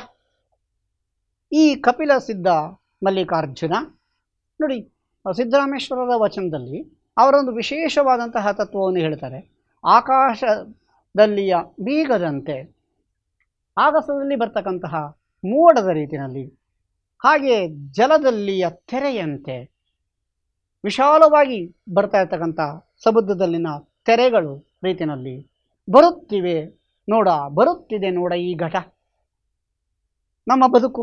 ಈ ಕಪಿಲ ಸಿದ್ಧ ಮಲ್ಲಿಕಾರ್ಜುನ ನೋಡಿ, ಸಿದ್ದರಾಮೇಶ್ವರರ ವಚನದಲ್ಲಿ ಅವರೊಂದು ವಿಶೇಷವಾದಂತಹ ತತ್ವವನ್ನು ಹೇಳ್ತಾರೆ. ಆಕಾಶದಲ್ಲಿಯ ಮೇಘದಂತೆ, ಆಗಸದಲ್ಲಿ ಬರ್ತಕ್ಕಂತಹ ಮೋಡದ ರೀತಿಯಲ್ಲಿ, ಹಾಗೆ ಜಲದಲ್ಲಿಯ ತೆರೆಯಂತೆ, ವಿಶಾಲವಾಗಿ ಬರ್ತಾ ಇರ್ತಕ್ಕಂಥ ಸಮುದ್ರದಲ್ಲಿನ ತೆರೆಗಳು ರೀತಿಯಲ್ಲಿ ಬರುತ್ತಿವೆ ನೋಡ, ಬರುತ್ತಿದೆ ನೋಡ ಈ ಘಟ. ನಮ್ಮ ಬದುಕು,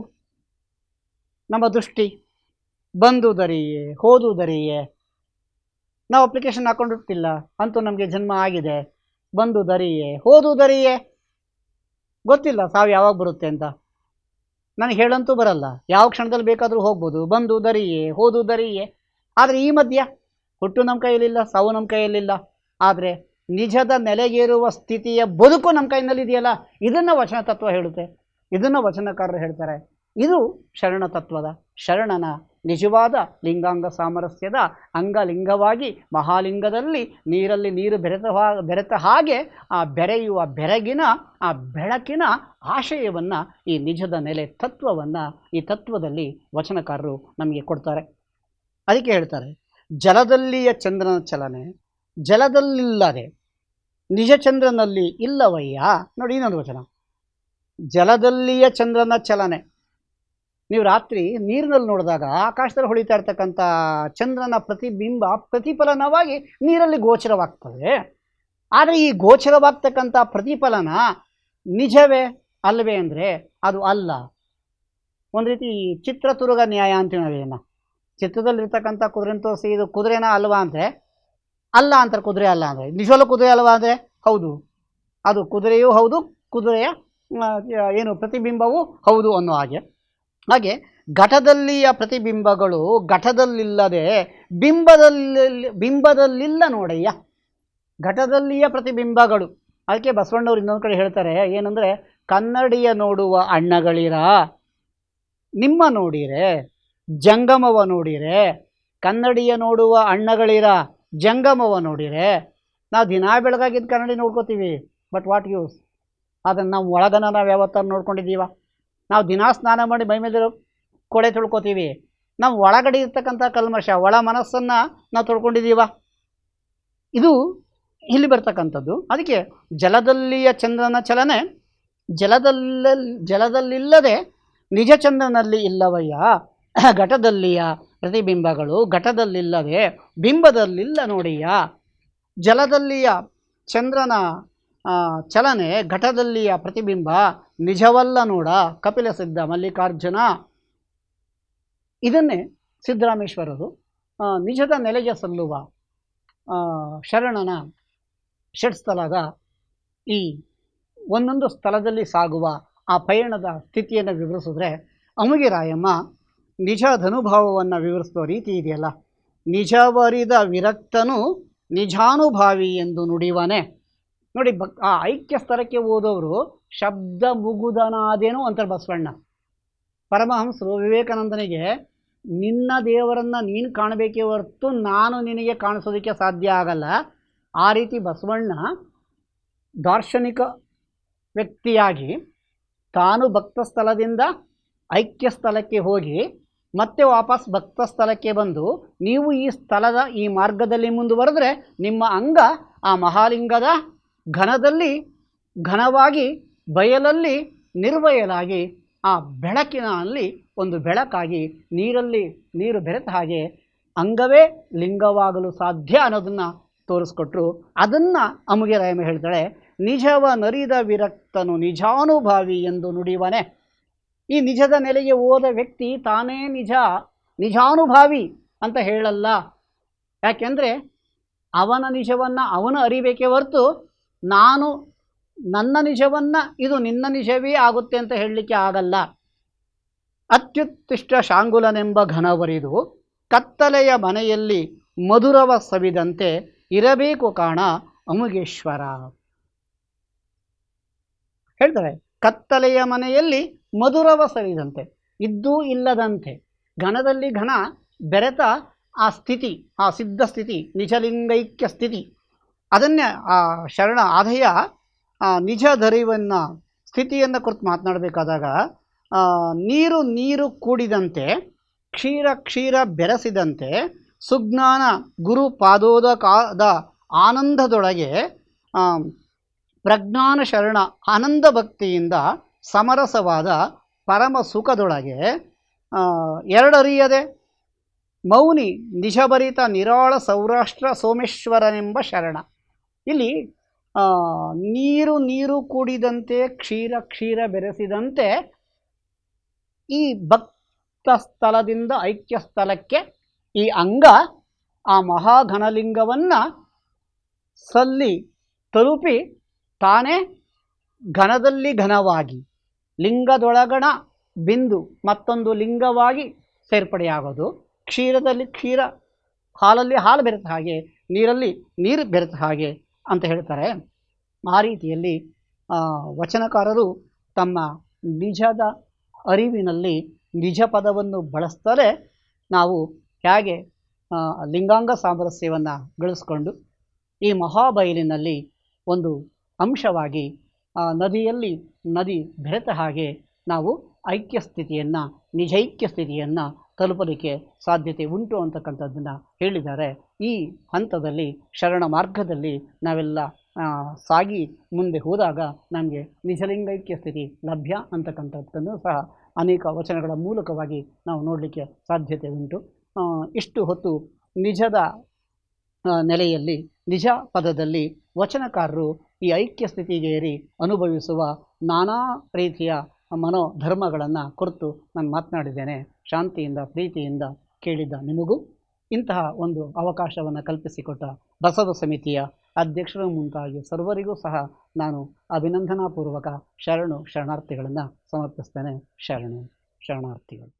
ನಮ್ಮ ದೃಷ್ಟಿ ಬಂದುದರಿಯೇ ಹೋದುದರಿಯೇ. ನಾವು ಅಪ್ಲಿಕೇಶನ್ ಹಾಕೊಂಡಿರ್ತಿಲ್ಲ, ಅಂತೂ ನಮಗೆ ಜನ್ಮ ಆಗಿದೆ. ಬಂದುದರಿಯೇ ಹೋದುದರಿಯೇ, ಗೊತ್ತಿಲ್ಲ ಸಾವು ಯಾವಾಗ ಬರುತ್ತೆ ಅಂತ. ನನಗೆ ಹೇಳಂತೂ ಬರಲ್ಲ, ಯಾವ ಕ್ಷಣದಲ್ಲಿ ಬೇಕಾದರೂ ಹೋಗ್ಬೋದು. ಬಂದುದರಿಯೇ ಹೋದುದರಿಯೇ. ಆದರೆ ಈ ಮಧ್ಯ ಹುಟ್ಟು ನಮ್ಮ ಕೈಯಲ್ಲಿಲ್ಲ, ಸಾವು ನಮ್ಮ ಕೈಯಲ್ಲಿಲ್ಲ. ಆದರೆ ನಿಜದ ನೆಲೆಗೇರುವ ಸ್ಥಿತಿಯ ಬದುಕು ನಮ್ಮ ಕೈನಲ್ಲಿದೆಯಲ್ಲ, ಇದನ್ನು ವಚನ ತತ್ವ ಹೇಳುತ್ತೆ, ಇದನ್ನು ವಚನಕಾರರು ಹೇಳ್ತಾರೆ. ಇದು ಶರಣ ತತ್ವದ, ಶರಣನ ನಿಜವಾದ ಲಿಂಗಾಂಗ ಸಾಮರಸ್ಯದ ಅಂಗಲಿಂಗವಾಗಿ ಮಹಾಲಿಂಗದಲ್ಲಿ ನೀರಲ್ಲಿ ನೀರು ಬೆರೆತ ಹಾಗೆ ಆ ಬೆರೆಯುವ ಬೆರಗಿನ ಆ ಬೆಳಕಿನ ಆಶಯವನ್ನು, ಈ ನಿಜದ ನೆಲೆ ತತ್ವವನ್ನು ಈ ತತ್ವದಲ್ಲಿ ವಚನಕಾರರು ನಮಗೆ ಕೊಡ್ತಾರೆ. ಅದಕ್ಕೆ ಹೇಳ್ತಾರೆ, ಜಲದಲ್ಲಿಯ ಚಂದ್ರನ ಚಲನೆ ಜಲದಲ್ಲಿಲ್ಲದೆ ನಿಜ ಚಂದ್ರನಲ್ಲಿ ಇಲ್ಲವಯ್ಯ. ನೋಡಿ ಇನ್ನೊಂದು ವಚನ, ಜಲದಲ್ಲಿಯ ಚಂದ್ರನ ಚಲನೆ. ನೀವು ರಾತ್ರಿ ನೀರಿನಲ್ಲಿ ನೋಡಿದಾಗ ಆಕಾಶದಲ್ಲಿ ಹೊಳಿತಾ ಇರ್ತಕ್ಕಂಥ ಚಂದ್ರನ ಪ್ರತಿಬಿಂಬ ಪ್ರತಿಫಲನವಾಗಿ ನೀರಲ್ಲಿ ಗೋಚರವಾಗ್ತದೆ. ಆದರೆ ಈ ಗೋಚರವಾಗ್ತಕ್ಕಂಥ ಪ್ರತಿಫಲನ ನಿಜವೇ ಅಲ್ಲವೇ ಅಂದರೆ ಅದು ಅಲ್ಲ. ಒಂದು ರೀತಿ ಚಿತ್ರತುರುಗ ನ್ಯಾಯ ಅಂತೀವಿ ನಾವೇನು. ಚಿತ್ರದಲ್ಲಿರ್ತಕ್ಕಂಥ ಕುದುರೆನ ತೋರಿಸಿ ಇದು ಕುದುರೆನ ಅಲ್ವಾ ಅಂದರೆ ಅಲ್ಲ ಅಂತಾರೆ, ಕುದುರೆ ಅಲ್ಲ ಅಂದರೆ. ನಿಜವಲ್ಲೂ ಕುದುರೆ ಅಲ್ವಾ ಅಂದರೆ ಹೌದು, ಅದು ಕುದುರೆಯೂ ಹೌದು, ಕುದುರೆಯ ಏನು ಪ್ರತಿಬಿಂಬವೂ ಹೌದು ಅನ್ನೋ ಹಾಗೆ. ಹಾಗೆ ಘಟದಲ್ಲಿಯ ಪ್ರತಿಬಿಂಬಗಳು ಘಟದಲ್ಲಿಲ್ಲದೆ ಬಿಂಬದಲ್ಲಿಲ್ಲ ನೋಡಯ್ಯ. ಘಟದಲ್ಲಿಯ ಪ್ರತಿಬಿಂಬಗಳು. ಅದಕ್ಕೆ ಬಸವಣ್ಣವ್ರು ಇನ್ನೊಂದು ಕಡೆ ಹೇಳ್ತಾರೆ ಏನಂದರೆ, ಕನ್ನಡಿಯ ನೋಡುವ ಅಣ್ಣಗಳಿರ ನಿಮ್ಮ ನೋಡಿರೆ ಜಂಗಮವ ನೋಡಿರೆ. ಕನ್ನಡಿಯ ನೋಡುವ ಅಣ್ಣಗಳಿರ ಜಂಗಮವ ನೋಡಿರೆ. ನಾವು ದಿನ ಬೆಳಗಾಗಿದ್ದು ಕನ್ನಡಿ ನೋಡ್ಕೋತೀವಿ, ಬಟ್ ವಾಟ್ ಯೂಸ್? ಅದನ್ನು ನಾವು ಒಳಗನ ನಾವು ಯಾವತ್ತಾರು ನೋಡ್ಕೊಂಡಿದ್ದೀವ? ನಾವು ದಿನ ಸ್ನಾನ ಮಾಡಿ ಮೈ ಮೇಲೆ ಕೊಡೆ ತೊಳ್ಕೊತೀವಿ, ನಾವು ಒಳಗಡೆ ಇರ್ತಕ್ಕಂಥ ಕಲ್ಮಶ ಒಳ ಮನಸ್ಸನ್ನು ನಾವು ತೊಳ್ಕೊಂಡಿದ್ದೀವ? ಇದು ಇಲ್ಲಿ ಬರ್ತಕ್ಕಂಥದ್ದು. ಅದಕ್ಕೆ ಜಲದಲ್ಲಿಯ ಚಂದ್ರನ ಚಲನೆ ಜಲದಲ್ಲಿಲ್ಲದೆ ನಿಜ ಚಂದ್ರನಲ್ಲಿ ಇಲ್ಲವಯ್ಯ. ಘಟದಲ್ಲಿಯ ಪ್ರತಿಬಿಂಬಗಳು ಘಟದಲ್ಲಿಲ್ಲದೆ ಬಿಂಬದಲ್ಲಿಲ್ಲ ನೋಡಿಯ. ಜಲದಲ್ಲಿಯ ಚಂದ್ರನ ಚಲನೆ ಘಟದಲ್ಲಿಯ ಪ್ರತಿಬಿಂಬ ನಿಜವಲ್ಲ ನೋಡ ಕಪಿಲ ಸಿದ್ಧ ಮಲ್ಲಿಕಾರ್ಜುನ. ಇದನ್ನೇ ಸಿದ್ದರಾಮೇಶ್ವರರು ನಿಜದ ನೆಲೆಗೆ ಸಲ್ಲುವ ಶರಣನ ಷಟ್ಸ್ಥಳದ ಈ ಒಂದೊಂದು ಸ್ಥಳದಲ್ಲಿ ಸಾಗುವ ಆ ಪಯಣದ ಸ್ಥಿತಿಯನ್ನು ವಿವರಿಸಿದ್ರೆ, ಅಮುಗಿರಾಯಮ್ಮ ನಿಜದನುಭವವನ್ನು ವಿವರಿಸುವ ರೀತಿ ಇದೆಯಲ್ಲ, ನಿಜವರಿದ ವಿರಕ್ತನು ನಿಜಾನುಭಾವಿ ಎಂದು ನುಡಿವನೆ. ನೋಡಿ, ಆ ಐಕ್ಯ ಸ್ತರಕ್ಕೆ ಓದೋರು ಶಬ್ದ ಮುಗುದನಾದೇನೋ ಅಂತಾರೆ ಬಸವಣ್ಣ. ಪರಮಹಂಸರು ವಿವೇಕಾನಂದನಿಗೆ ನಿನ್ನ ದೇವರನ್ನು ನೀನು ಕಾಣಬೇಕೇ ಹೊರತು ನಾನು ನಿನಗೆ ಕಾಣಿಸೋದಕ್ಕೆ ಸಾಧ್ಯ ಆಗಲ್ಲ. ಆ ರೀತಿ ಬಸವಣ್ಣ ದಾರ್ಶನಿಕ ವ್ಯಕ್ತಿಯಾಗಿ ತಾನು ಭಕ್ತ ಸ್ಥಳದಿಂದ ಐಕ್ಯ ಸ್ಥಳಕ್ಕೆ ಹೋಗಿ ಮತ್ತೆ ವಾಪಸ್ ಭಕ್ತ ಸ್ಥಳಕ್ಕೆ ಬಂದು, ನೀವು ಈ ಸ್ಥಳದ ಈ ಮಾರ್ಗದಲ್ಲಿ ಮುಂದುವರೆದ್ರೆ ನಿಮ್ಮ ಅಂಗ ಆ ಮಹಾಲಿಂಗದ ಘನದಲ್ಲಿ ಘನವಾಗಿ, ಬಯಲಲ್ಲಿ ನಿರ್ಬಯಲಾಗಿ, ಆ ಬೆಳಕಿನಲ್ಲಿ ಒಂದು ಬೆಳಕಾಗಿ, ನೀರಲ್ಲಿ ನೀರು ಬೆರೆತ ಹಾಗೆ ಅಂಗವೇ ಲಿಂಗವಾಗಲು ಸಾಧ್ಯ ಅನ್ನೋದನ್ನು ತೋರಿಸ್ಕೊಟ್ರು. ಅದನ್ನು ಅಮುಗಿರಾಯಮ್ಮ ಹೇಳ್ತಾಳೆ, ನಿಜವ ನರಿದ ವಿರಕ್ತನು ನಿಜಾನುಭಾವಿ ಎಂದು ನುಡಿವನೆ. ಈ ನಿಜದ ನೆಲೆಗೆ ಹೋದ ವ್ಯಕ್ತಿ ತಾನೇ ನಿಜಾನುಭಾವಿ ಅಂತ ಹೇಳಲ್ಲ. ಯಾಕೆಂದರೆ ಅವನ ನಿಜವನ್ನು ಅವನು ಅರಿಬೇಕೇ ಹೊರತು ನನ್ನ ನಿಜವನ್ನು ಇದು ನಿನ್ನ ನಿಜವೇ ಆಗುತ್ತೆ ಅಂತ ಹೇಳಲಿಕ್ಕೆ ಆಗಲ್ಲ. ಅತ್ಯುತ್ತಿಷ್ಟ ಶಾಂಗುಲನೆಂಬ ಘನವರಿದು ಕತ್ತಲೆಯ ಮನೆಯಲ್ಲಿ ಮಧುರವ ಸವಿದಂತೆ ಇರಬೇಕು ಕಾಣ ಅಮುಗೇಶ್ವರ. ಹೇಳ್ತಾರೆ, ಕತ್ತಲೆಯ ಮನೆಯಲ್ಲಿ ಮಧುರವ ಸರಿದಂತೆ, ಇದ್ದೂ ಇಲ್ಲದಂತೆ, ಘನದಲ್ಲಿ ಘನ ಬೆರೆತ ಆ ಸ್ಥಿತಿ, ಆ ಸಿದ್ಧ ಸ್ಥಿತಿ, ನಿಜಲಿಂಗೈಕ್ಯ ಸ್ಥಿತಿ, ಅದನ್ನೇ ಆ ಶರಣ ಆಧೆಯ ನಿಜ ದರಿವನ್ನು ಸ್ಥಿತಿಯನ್ನು ಕುರಿತು ಮಾತನಾಡಬೇಕಾದಾಗ ನೀರು ನೀರು ಕೂಡಿದಂತೆ, ಕ್ಷೀರ ಕ್ಷೀರ ಬೆರೆಸಿದಂತೆ, ಸುಜ್ಞಾನ ಗುರು ಪಾದೋದಕಾದ ಆನಂದದೊಳಗೆ ಪ್ರಜ್ಞಾನ ಶರಣ ಆನಂದ ಭಕ್ತಿಯಿಂದ ಸಮರಸವಾದ ಪರಮ ಸುಖದೊಳಗೆ ಎರಡರಿಯದೆ ಮೌನಿ ನಿಜಭರಿತ ನಿರಾಳ ಸೌರಾಷ್ಟ್ರ ಸೋಮೇಶ್ವರನೆಂಬ ಶರಣ. ಇಲ್ಲಿ ನೀರು ನೀರು ಕೂಡಿದಂತೆ, ಕ್ಷೀರ ಕ್ಷೀರ ಬೆರೆಸಿದಂತೆ, ಈ ಭಕ್ತ ಸ್ಥಳದಿಂದ ಐಕ್ಯ ಸ್ಥಳಕ್ಕೆ ಈ ಅಂಗ ಆ ಮಹಾಘನಲಿಂಗವನ್ನು ಸಲ್ಲಿ ತಲುಪಿ ತಾನೇ ಘನದಲ್ಲಿ ಘನವಾಗಿ, ಲಿಂಗದೊಳಗಣ ಬಿಂದು ಮತ್ತೊಂದು ಲಿಂಗವಾಗಿ ಸೇರ್ಪಡೆಯಾಗೋದು, ಕ್ಷೀರದಲ್ಲಿ ಕ್ಷೀರ, ಹಾಲಲ್ಲಿ ಹಾಲು ಬೆರೆತ ಹಾಗೆ, ನೀರಲ್ಲಿ ನೀರು ಬೆರೆತ ಹಾಗೆ ಅಂತ ಹೇಳ್ತಾರೆ. ಆ ರೀತಿಯಲ್ಲಿ ವಚನಕಾರರು ತಮ್ಮ ನಿಜದ ಅರಿವಿನಲ್ಲಿ ನಿಜ ಪದವನ್ನು ಬಳಸ್ತಲೇ ನಾವು ಹೇಗೆ ಲಿಂಗಾಂಗ ಸಾಮರಸ್ಯವನ್ನು ಗಳಿಸ್ಕೊಂಡು ಈ ಮಹಾಬಯಲಿನಲ್ಲಿ ಒಂದು ಅಂಶವಾಗಿ ನದಿಯಲ್ಲಿ ನದಿ ಬೆರೆತ ಹಾಗೆ ನಾವು ಐಕ್ಯ ಸ್ಥಿತಿಯನ್ನು, ನಿಜೈಕ್ಯ ಸ್ಥಿತಿಯನ್ನು ತಲುಪಲಿಕ್ಕೆ ಸಾಧ್ಯತೆ ಉಂಟು ಅಂತಕ್ಕಂಥದ್ದನ್ನು ಹೇಳಿದ್ದಾರೆ. ಈ ಹಂತದಲ್ಲಿ ಶರಣ ಮಾರ್ಗದಲ್ಲಿ ನಾವೆಲ್ಲ ಸಾಗಿ ಮುಂದೆ ಹೋದಾಗ ನಮಗೆ ನಿಜಲಿಂಗೈಕ್ಯ ಸ್ಥಿತಿ ಲಭ್ಯ ಅಂತಕ್ಕಂಥದ್ದನ್ನು ಸಹ ಅನೇಕ ವಚನಗಳ ಮೂಲಕವಾಗಿ ನಾವು ನೋಡಲಿಕ್ಕೆ ಸಾಧ್ಯತೆ ಉಂಟು. ಇಷ್ಟು ಹೊತ್ತು ನಿಜದ ನೆಲೆಯಲ್ಲಿ, ನಿಜ ಪದದಲ್ಲಿ ವಚನಕಾರರು ಈ ಐಕ್ಯ ಸ್ಥಿತಿಗೇರಿ ಅನುಭವಿಸುವ ನಾನಾ ರೀತಿಯ ಮನೋಧರ್ಮಗಳನ್ನು ಕುರಿತು ನಾನು ಮಾತನಾಡಿದ್ದೇನೆ. ಶಾಂತಿಯಿಂದ ಪ್ರೀತಿಯಿಂದ ಕೇಳಿದ್ದ ನಿಮಗೂ, ಇಂತಹ ಒಂದು ಅವಕಾಶವನ್ನು ಕಲ್ಪಿಸಿಕೊಟ್ಟ ಬಸವ ಸಮಿತಿಯ ಅಧ್ಯಕ್ಷರು ಮುಂತಾಗಿ ಸರ್ವರಿಗೂ ಸಹ ನಾನು ಅಭಿನಂದನಾಪೂರ್ವಕ ಶರಣಾರ್ಥಿಗಳನ್ನು ಸಮರ್ಪಿಸ್ತೇನೆ. ಶರಣಾರ್ಥಿಗಳು.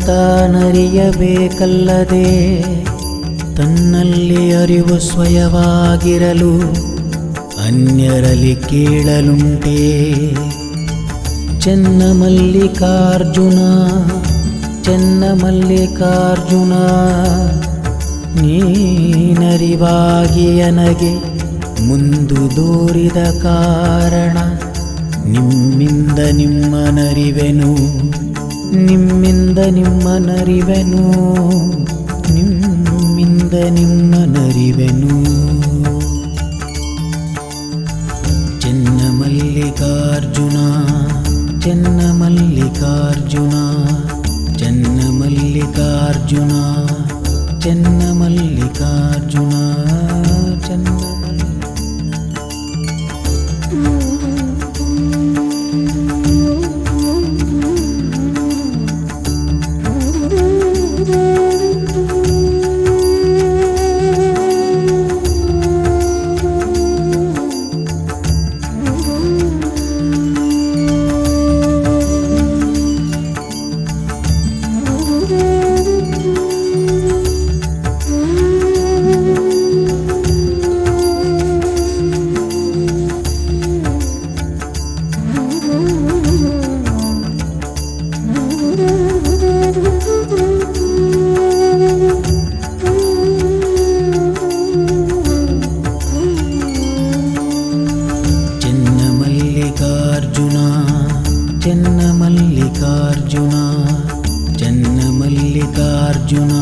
ತಾನರಿಯಬೇಕಲ್ಲದೆ ತನ್ನಲ್ಲಿ ಅರಿವು ಸ್ವಯವಾಗಿರಲು ಅನ್ಯರಲ್ಲಿ ಕೇಳಲುಂಟೆ. ಚೆನ್ನಮಲ್ಲಿಕಾರ್ಜುನ ಚೆನ್ನಮಲ್ಲಿಕಾರ್ಜುನ ನೀನರಿವಾಗಿಯನಗೆ ಮುಂದು ದೋರಿದ ಕಾರಣ ನಿಮ್ಮಿಂದ ನಿಮ್ಮನರಿವೆನು ನಿಮ್ಮಿಂದ ನಿಮ್ಮನರಿವೆನು ನಿಮ್ಮಿಂದ ನಿಮ್ಮನರಿವೆನು. ಚೆನ್ನಮಲ್ಲಿಕಾರ್ಜುನ ಚೆನ್ನಮಲ್ಲಿಕಾರ್ಜುನ ಚೆನ್ನಮಲ್ಲಿಕಾರ್ಜುನ ಚೆನ್ನಮಲ್ಲಿಕಾರ್ಜುನ ಚೆನ್ನಮಲ್ಲಿಕಾರ್ಜುನ ಚೆನ್ನಮಲ್ಲಿಕಾರ್ಜುನ ಚೆನ್ನಮಲ್ಲಿಕಾರ್ಜುನ